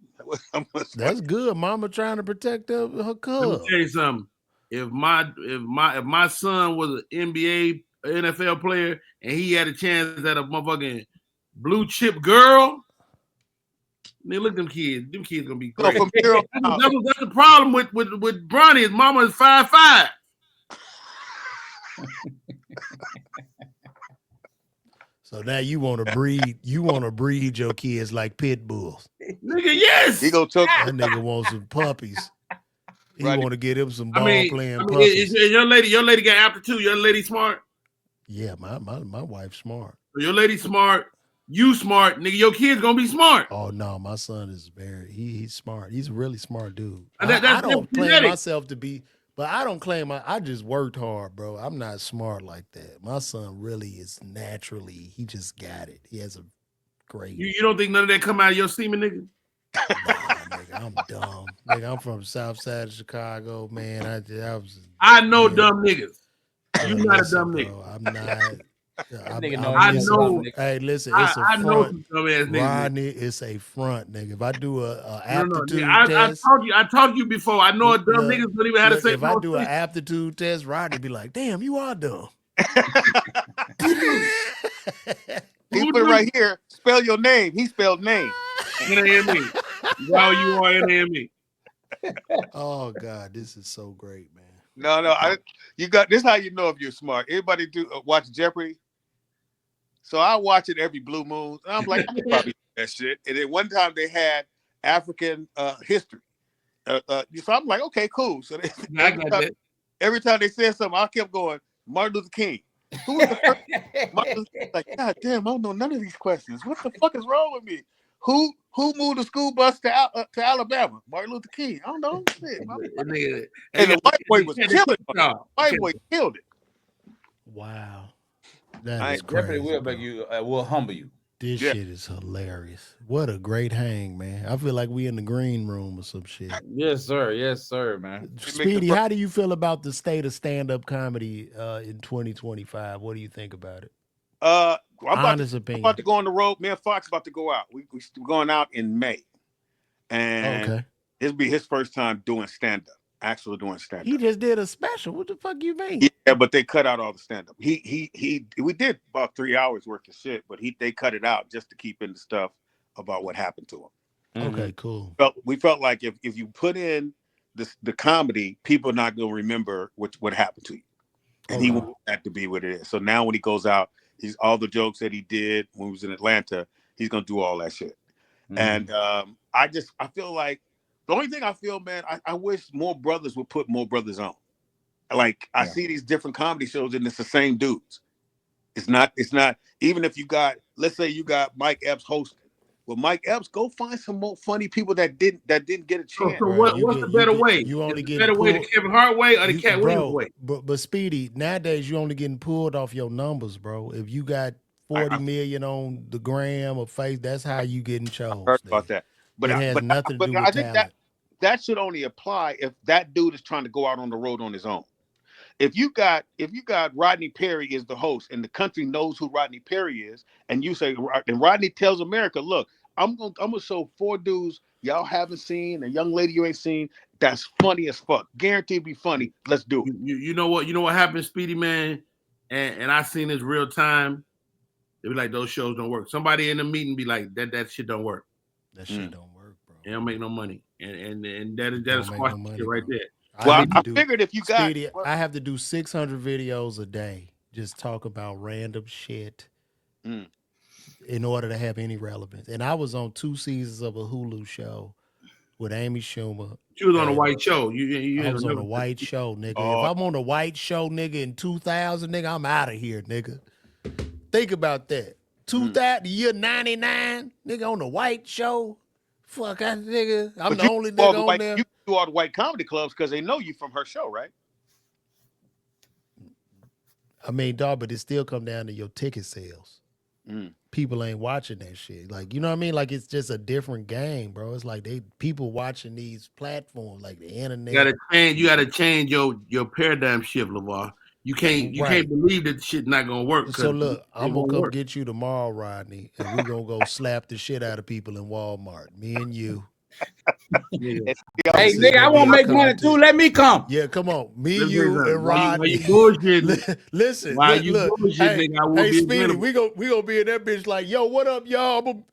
That's good. Mama trying to protect her Let cub. me tell you something. If my son was an NBA, NFL player, and he had a chance at a motherfucking blue chip girl, Nigga, look at them kids. Them kids gonna be So great. from here on out, That's the problem with Bronny. His mama is 5'5". So now you want to breed your kids like pit bulls. Nigga, yes. he gonna talk. That nigga wants some puppies. He Right. want to get him some I ball mean, playing is puppies. your lady got aptitude. Your lady smart. Yeah, my wife's smart. So your lady smart. You smart, nigga. Your kid's gonna be smart. Oh no, my son is he's smart. He's a really smart dude. That's I don't claim genetic. myself to be, but I don't claim I just worked hard, bro. I'm not smart like that. My son really is naturally, he just got it. He has a great. You don't think none of that come out of your semen, nigga? Nah, nigga, I'm dumb. Nigga, I'm from the south side of Chicago, man. I know dumb niggas. You not a dumb nigga. Bro, I'm not. Hey, listen, it's a I know front. some dumb ass niggas. Rodney, it's a front, nigga. If I do a aptitude I test, I talked to you before. I know a dumb niggas don't even have to say. If I do an aptitude test, Rodney be like, "Damn, you are dumb." He put it right here. Spell your name. He spelled name. NAME. Wow, you are NAME. Oh God, this is so great, man. No, you got this. How you know if you're smart? Everybody do watch Jeopardy. So I watch it every blue moon. And I'm like, I can probably do that shit. And then one time they had African history. So I'm like, okay, cool. So every time they said something, I kept going. Martin Luther King. Who was the first? Martin Luther King? Like, God damn, I don't know none of these questions. What the fuck is wrong with me? Who moved the school bus to Alabama? Martin Luther King. I don't know. Shit, and the white boy was killing it. White boy killed it. Wow. That is crazy. Definitely will make you, will humble you. This shit is hilarious. What a great hang, man. I feel like we in the green room or some shit. Yes, sir. Yes, sir, man. Speedy, how do you feel about the state of stand-up comedy in 2025? What do you think about it? I'm Honest opinion. about to go on the road. Me and Fox about to go out. We're going out in May. And it'll be his first time doing stand-up. Actually doing stand-up. He just did a special. What the fuck you mean? Yeah, but they cut out all the stand-up. We did about 3 hours worth of shit, but they cut it out just to keep in the stuff about what happened to him. Okay, cool. We felt like if you put in the comedy, people are not gonna remember what happened to you. And he wants that to be what it is. So now when he goes out, he's all the jokes that he did when he was in Atlanta, he's gonna do all that shit. And I feel like the only thing I feel, man, I wish more brothers would put more brothers on. Like I see these different comedy shows and it's the same dudes. It's not even if you got, let's say you got Mike Epps hosting. Well, Mike Epps, go find some more funny people that didn't get a chance. So what's the better way? You only get better way, the Kevin Hart way or the Cat Williams way? But Speedy, nowadays you only getting pulled off your numbers, bro. If you got 40 million on the gram or face, that's how you getting chose. I heard about that. But it has nothing to do with talent. That should only apply if that dude is trying to go out on the road on his own. If you got Rodney Perry is the host and the country knows who Rodney Perry is, and you say, and Rodney tells America, look, I'm gonna show 4 dudes y'all haven't seen, a young lady you ain't seen, that's funny as fuck. Guaranteed to be funny. Let's do it. You know what happened, Speedy, man? And I seen this real time. They be like, those shows don't work. Somebody in the meeting be like, that shit don't work. That shit don't work, bro. It don't make no money. And that is squash shit right there. Well, I figured if you got Speedy, I have to do 600 videos a day, just talk about random shit in order to have any relevance. And I was on 2 seasons of a Hulu show with Amy Schumer. She was on a white show. I was on a white show, nigga. If I'm on a white show, nigga, in 2000, nigga, I'm out of here, nigga. Think about that. 2000, the year 99, nigga, on the white show. Fuck, nigga. I'm the only nigga on there. You do all the white comedy clubs because they know you from her show, right? I mean, dog, but it still come down to your ticket sales. People ain't watching that shit. Like, you know what I mean? Like, it's just a different game, bro. It's like people watching these platforms, like the internet. You gotta change your paradigm shift, LaVar. You can't believe that shit not gonna work. So look, I'm gonna come get you tomorrow, Rodney, and we're gonna go slap the shit out of people in Walmart. Me and you. Hey, nigga, I want to make money too. Let me come. Yeah, come on. Me, Let me tell you, something. and Why Rodney. you bullshitting? Listen, Why look, you look. bullshitting, Hey, nigga? I will hey, be Speedy, available. we gonna be in that bitch like, yo, what up, y'all?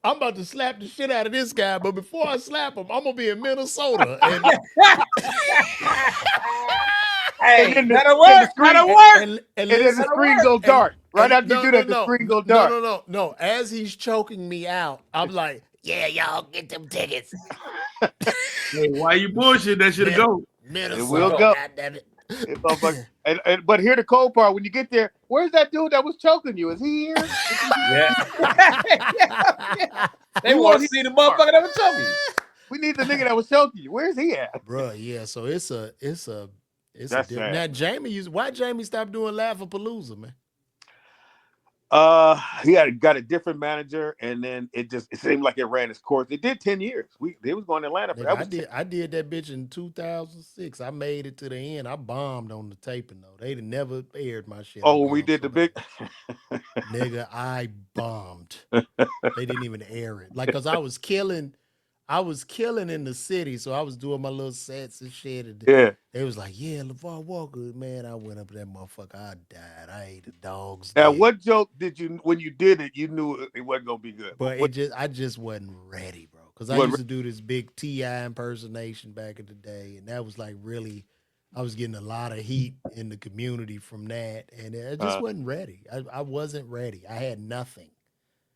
I'm about to slap the shit out of this guy, but before I slap him, I'm gonna be in Minnesota. And Hey, then that'll work. That'll work. and And then the listen, screen go dark. Right after you no, do no, that, the no, screen go no, dark. no. As he's choking me out, I'm like, yeah, y'all get them tickets. Hey, why you bullshitting? That should go. It will Minnesota, go. goddamn it. But here the cold part, when you get there, where's that dude that was choking you? Is he here? Yeah. They want to see the motherfucker that was choking you. We need the nigga that was choking you. Where's he at? Bro, yeah. So it's a That's different. Now sad. why Jamie stopped doing Laugh-A-Palooza, man? He got a different manager, and then it seemed like it ran its course. It did 10 years. They was going to Atlanta for Nigga, I did that bitch in 2006. I made it to the end. I bombed on the taping though. They'd never aired my shit. Oh, when we did the big nigga, I bombed. They didn't even air it. Like, cause I was killing in the city. So I was doing my little sets and shit. And yeah. they was like, yeah, LaVar Walker, man. I went up to that motherfucker. I died. I ate a dog's Now, dick. what joke did you, when you did it, you knew it wasn't gonna be good? But I just wasn't ready, bro. Because I used to do this big T.I. impersonation back in the day, and that was like really, I was getting a lot of heat in the community from that, and I just wasn't ready. I wasn't ready. I had nothing.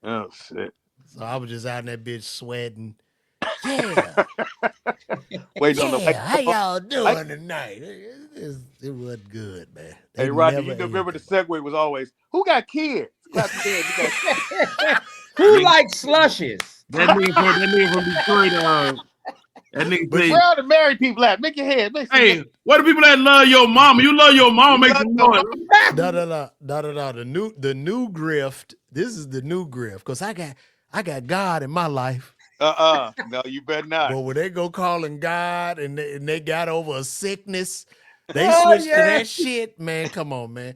Oh shit! So I was just out in that bitch sweating. Yeah. Wait, no, how y'all doing tonight? It wasn't good, man. Hey, Rodney, you remember the segue was always, who got kids? Who likes slushes? That nigga from Detroit. That nigga But where are the married people at? Make your head. Hey, what do people that love your mama? You love your mama, make some noise. No. The new grift. This is the new grift because I got God in my life. No, you better not. But when they go calling God and they got over a sickness, they switch to that shit, man. Come on, man.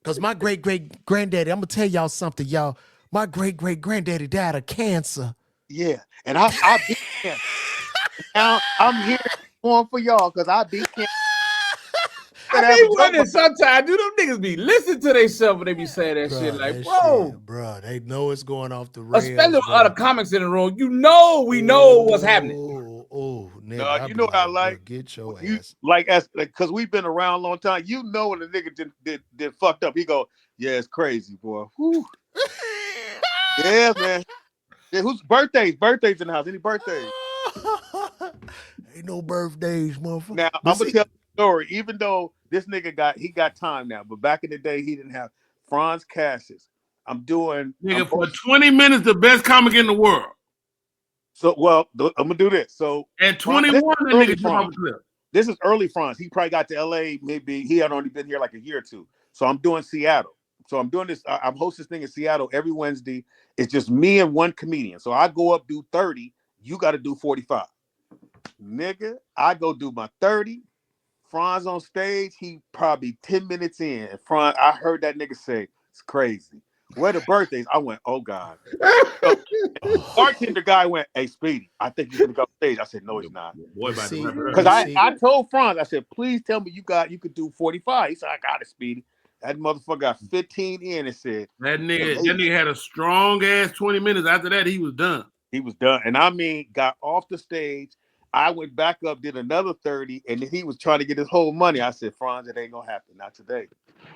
Because my great-great-granddaddy, I'm gonna tell y'all something, y'all. My great-great-granddaddy died of cancer. Yeah, and I beat cancer. Now I'm here for y'all because I beat cancer. I be wondering sometimes, do them niggas be listening to themselves when they be saying that shit? Like, bro, they know it's going off the rails. Especially with other comics in the room. You know, we know what's happening. Oh, nigga. No, you know what I like? Get your ass. Because we've been around a long time. You know when the nigga did fucked up. He go, yeah, it's crazy, boy. Whew. Yeah, man. Yeah, whose birthdays in the house? Any birthdays? Ain't no birthdays, motherfucker. Now, I'm gonna tell you a story. Even though this nigga got time now, but back in the day, he didn't have Franz Cassius. I'm for 20 minutes, the best comic in the world. So, I'm gonna do this. So, at 21, that nigga jump off a cliff. This is early Franz. He probably got to LA. Maybe he had only been here like a year or two. So I'm doing Seattle. So I'm doing this. I'm hosting this thing in Seattle every Wednesday. It's just me and one comedian. So I go up, do 30. You got to do 45. Nigga, I go do my 30. Franz on stage. He probably 10 minutes in. And Franz, I heard that nigga say, it's crazy. Where the birthdays? I went, oh God. So, bartender guy went, hey, Speedy, I think you're gonna go stage. I said, no, he's not. Because I told Franz, I said, please tell me you could do 45. He said, I got it, Speedy. That motherfucker got 15 in and said that nigga had a strong ass 20 minutes. After that, he was done. He was done. And I mean, got off the stage. I went back up, did another 30, and then he was trying to get his whole money. I said, Franz, it ain't gonna happen. Not today.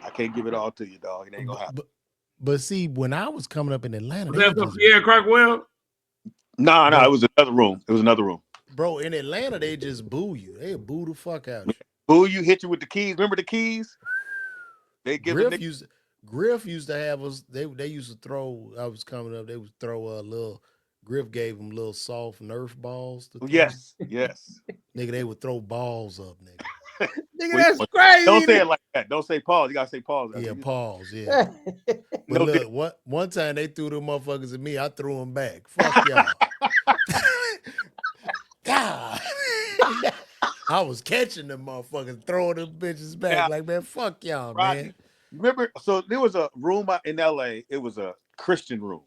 I can't give it all to you, dog. It ain't gonna happen. But see, when I was coming up in Atlanta, was that for Pierre Crockwell? No, it was another room. It was another room. Bro, in Atlanta, they just boo you. They boo the fuck out you. Boo you, hit you with the keys. Remember the keys? They give Griff used to have us. They used to throw. I was coming up. They would throw a little. Griff gave them little soft Nerf balls. Yes. Nigga, they would throw balls up, nigga. Nigga, that's crazy. Don't say it like that. Don't say pause. You gotta say pause. Yeah, pause. Yeah. But look, one time they threw them motherfuckers at me. I threw them back. Fuck y'all. I was catching them motherfuckers, throwing them bitches back. Like, man, fuck y'all, man. Remember, so there was a room in LA. It was a Christian room.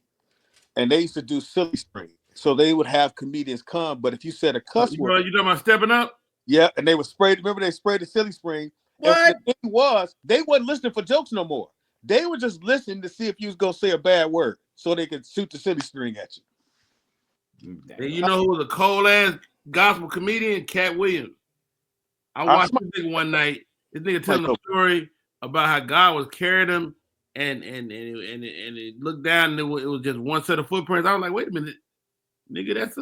And they used to do Silly String. so they would have comedians come. But if you said a cuss You word, talking about stepping up? yeah, and they would spray. Remember they sprayed the silly spring. And What? the thing was, they wasn't listening for jokes no more. They were just listening to see if you was gonna say a bad word, so they could shoot the silly string at you. And you know who was a cold ass gospel comedian? Cat Williams. I watched this nigga one night. This nigga telling a story about how God was carrying him, and it looked down, and it was just one set of footprints. I was like, wait a minute, nigga, that's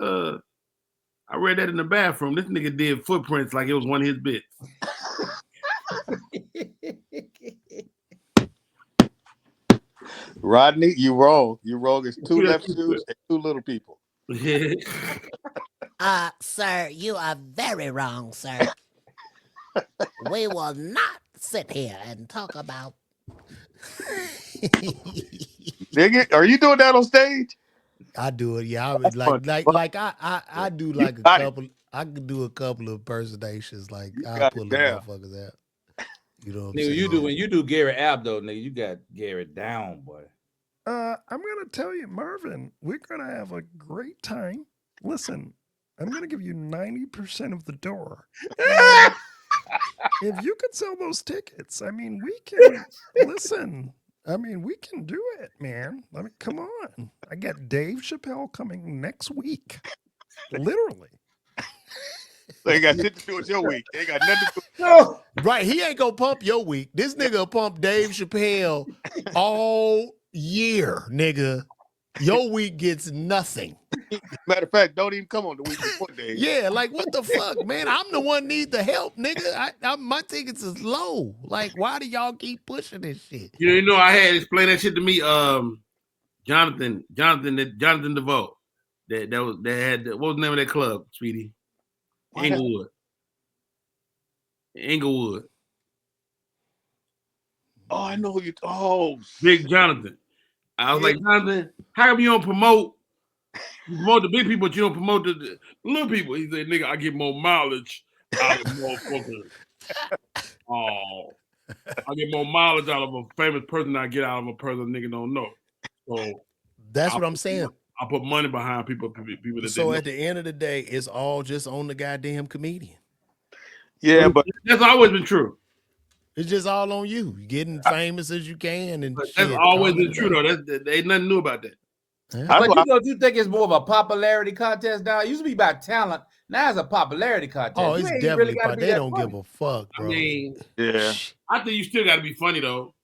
I read that in the bathroom. This nigga did footprints like it was one of his bits. Rodney, you wrong. You wrong. It's two left shoes and two little people. Sir, you are very wrong, sir. We will not sit here and talk about. Nigga, are you doing that on stage? I do it. Yeah, I would I do like a couple. I could do a couple of impersonations. Like I pull the motherfuckers out. You know what I'm saying? You do when you do Gary Abdo, nigga, you got Gary down, boy. I'm gonna tell you, Marvin, we're gonna have a great time. Listen, I'm gonna give you 90% of the door. If you could sell those tickets, I mean, we can listen. I mean, we can do it, man. I mean, come on. I got Dave Chappelle coming next week. Literally. They got shit to do with your week. They ain't got nothing to do. Right. He ain't gonna pump your week. This nigga will pump Dave Chappelle all year, nigga. Your week gets nothing. Matter of fact, don't even come on the week before, Dave. Yeah, like what the fuck, man? I'm the one need the help, nigga. My tickets is low. Like, why do y'all keep pushing this shit? You know, I had explained that shit to me. Jonathan DeVoe. That had what was the name of that club, Speedy? Inglewood. Oh, I know who you. Oh, Big Jonathan. I was like, Jonathan, how come you don't promote? You promote the big people, but you don't promote the little people. He said, nigga, I get more mileage out of motherfuckers. I get more mileage out of a famous person than I get out of a person nigga don't know. So that's what I'm saying. I put money behind people that so at the end of the day, it's all just on the goddamn comedian. Yeah, but that's always been true. It's just all on you. Getting famous as you can, and that's always been true though. There ain't nothing new about that. But you think it's more of a popularity contest now? It used to be about talent. Now it's a popularity contest. Oh, it's definitely they don't give a fuck, bro. I mean, yeah. I think you still got to be funny though.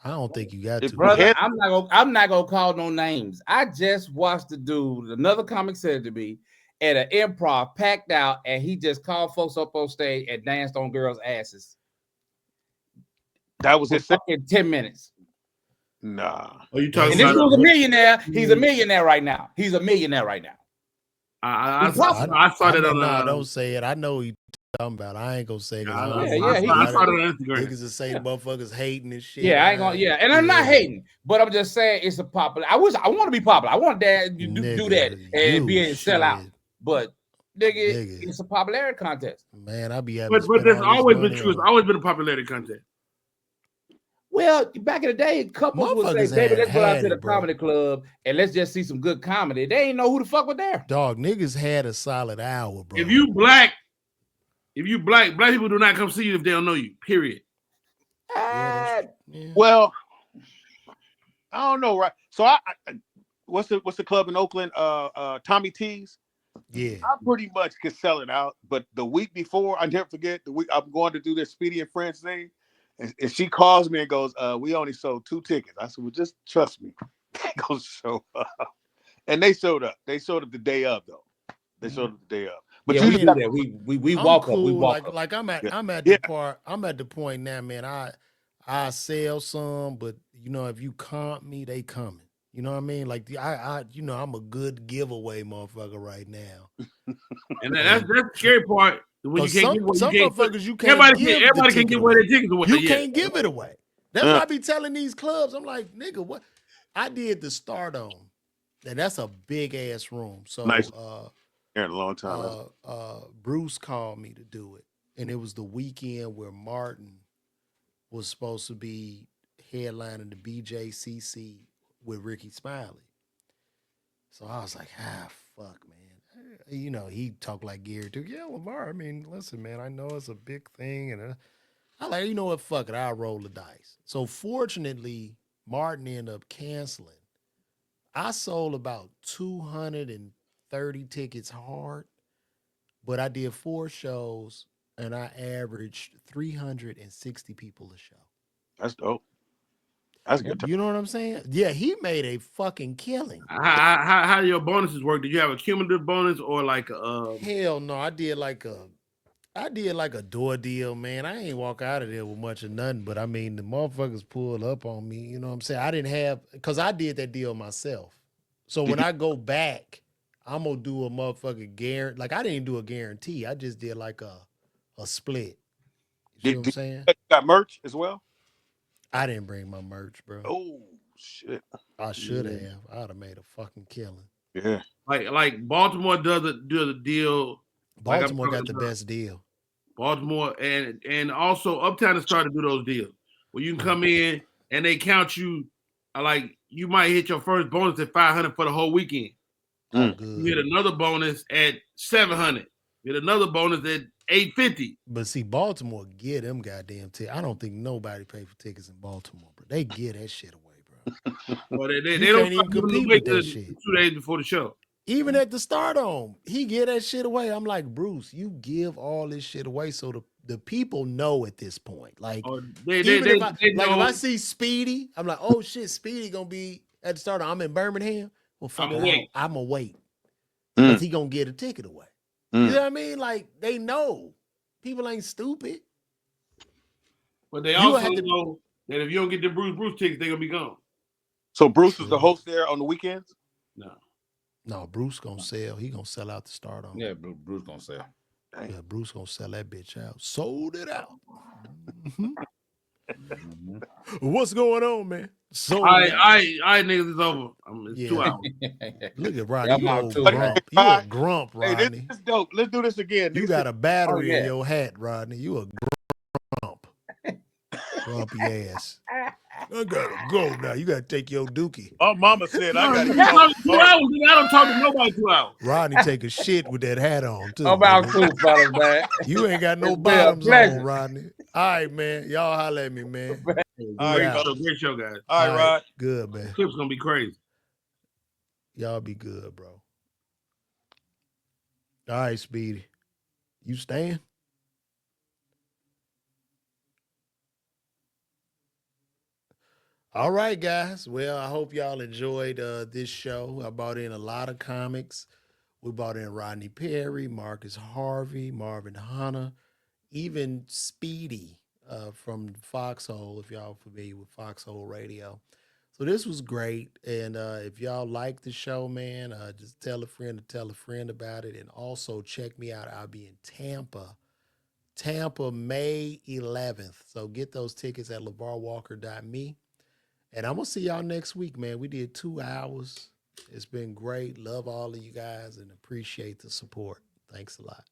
I don't think you got to, brother. I'm not gonna call no names. I just watched the dude. Another comic said to me at an improv, packed out, and he just called folks up on stage and danced on girls' asses. That was his fucking 10 minutes. Nah. Are you talking about? This was a millionaire. He's a millionaire right now. He's a millionaire right now. I saw that on. Nah, don't say it. I know what you talking about. I ain't gonna say it. I saw it on Instagram. Niggas that say motherfuckers hating and shit. Yeah, I ain't gonna. Yeah, and I'm not hating, but I'm just saying it's a popular. I want to be popular. I want that do that and be able to sell out. But nigga, it's a popularity contest. Man, I be having. But that's always been true. It's always been a popularity contest. Well, back in the day, couples would say, baby, let's go out to the comedy club and let's just see some good comedy. They ain't know who the fuck was there. Dog, niggas had a solid hour, bro. If you black people do not come see you if they don't know you, period. Well, I don't know, right? So I what's the club in Oakland? Tommy T's. Yeah. I pretty much could sell it out. But the week before, I never forget, the week I'm going to do this Speedy and Fran thing. And she calls me and goes, we only sold 2 tickets. I said, well, just trust me. They gonna show up. And they showed up. They showed up the day of, though. They showed up the day of. But yeah, we do that. We walk cool. up. We walk up. Like I'm at the part. I'm at the point now, man. I sell some, but you know, if you comp me, they coming. You know what I mean? Like I you know, I'm a good giveaway motherfucker right now. And that's the scary part. When you can't give away, some motherfuckers you can't. Everybody can give away their tickets away. You can't give it away. That's what I be telling these clubs. I'm like, nigga, what? I did the Stardome, and that's a big ass room. So nice. Here in a long time. Bruce called me to do it, and it was the weekend where Martin was supposed to be headlining the BJCC with Ricky Smiley. So I was like, fuck, you know, he talked like Gary too. Yeah, LaVar. I mean, listen, man, I know it's a big thing, and I like, you know what, fuck it, I'll roll the dice. So fortunately, Martin ended up canceling. I sold about 230 tickets hard, but I did 4 shows and I averaged 360 people a show. That's dope. That's a good. You know what I'm saying? Yeah, he made a fucking killing. How do your bonuses work? Did you have a cumulative bonus or like Hell no, I did like a door deal, man. I ain't walk out of there with much of nothing, but I mean the motherfuckers pulled up on me. You know what I'm saying? I didn't have because I did that deal myself. So when I go back, I'm gonna do a motherfucking guarantee. Like I didn't do a guarantee. I just did like a split. You see what I'm saying? You got merch as well? I didn't bring my merch, bro. Oh shit! I should have. I'd have made a fucking killing. Yeah. Like Baltimore do the deal. Baltimore got the best deal. Baltimore and also Uptown has started to do those deals where you can come in and they count you like you might hit your first bonus at 500 for the whole weekend. Oh, good. You get another bonus at 700. You get another bonus at 850. But see, Baltimore get them goddamn tickets. I don't think nobody pay for tickets in Baltimore, bro. They get that shit away, bro. Well, they You don't can't even compete with that shit. 2 days before the show. Even at the Stardome, he get that shit away. I'm like, Bruce, you give all this shit away so the people know at this point. Like, if I see Speedy, I'm like, oh shit, Speedy gonna be at the Stardome. I'm in Birmingham. Well, fuck it, I'm gonna wait because he gonna get a ticket away. You know what I mean? Like, they know. People ain't stupid. But they also know that if you don't get the Bruce tickets, they're gonna be gone. So Bruce is the host there on the weekends? No, Bruce gonna sell. He gonna sell out the Stardome. Yeah, Bruce gonna sell. Yeah, Bruce gonna sell that bitch out. Sold it out. Mm-hmm. What's going on, man? All right, niggas, it's over. It's 2 hours. Look at Rodney. You a grump, Rodney. Hey, this is dope. Let's do this again. You got a battery in your hat, Rodney. You a grump. Grumpy ass. I gotta go now. You gotta take your dookie. Oh, mama said I gotta go. 2 hours. I don't talk to nobody 2 hours. Rodney take a shit with that hat on too. About cool, fellas, man. You ain't got no bottoms on, Rodney. All right, man. Y'all holler at me, man. All right, great show, guys. All right, Rod. Good, man. The clip's gonna be crazy. Y'all be good, bro. All right, Speedy. You staying? All right, guys. Well, I hope y'all enjoyed this show. I brought in a lot of comics. We brought in Rodney Perry, Marcus Harvey, Marvin Hunter, even Speedy from Foxhole, if y'all familiar with Foxhole Radio. So this was great. And if y'all like the show, man, just tell a friend to tell a friend about it. And also check me out. I'll be in Tampa, May 11th. So get those tickets at LaVarWalker.me. And I'm going to see y'all next week, man. We did 2 hours. It's been great. Love all of you guys and appreciate the support. Thanks a lot.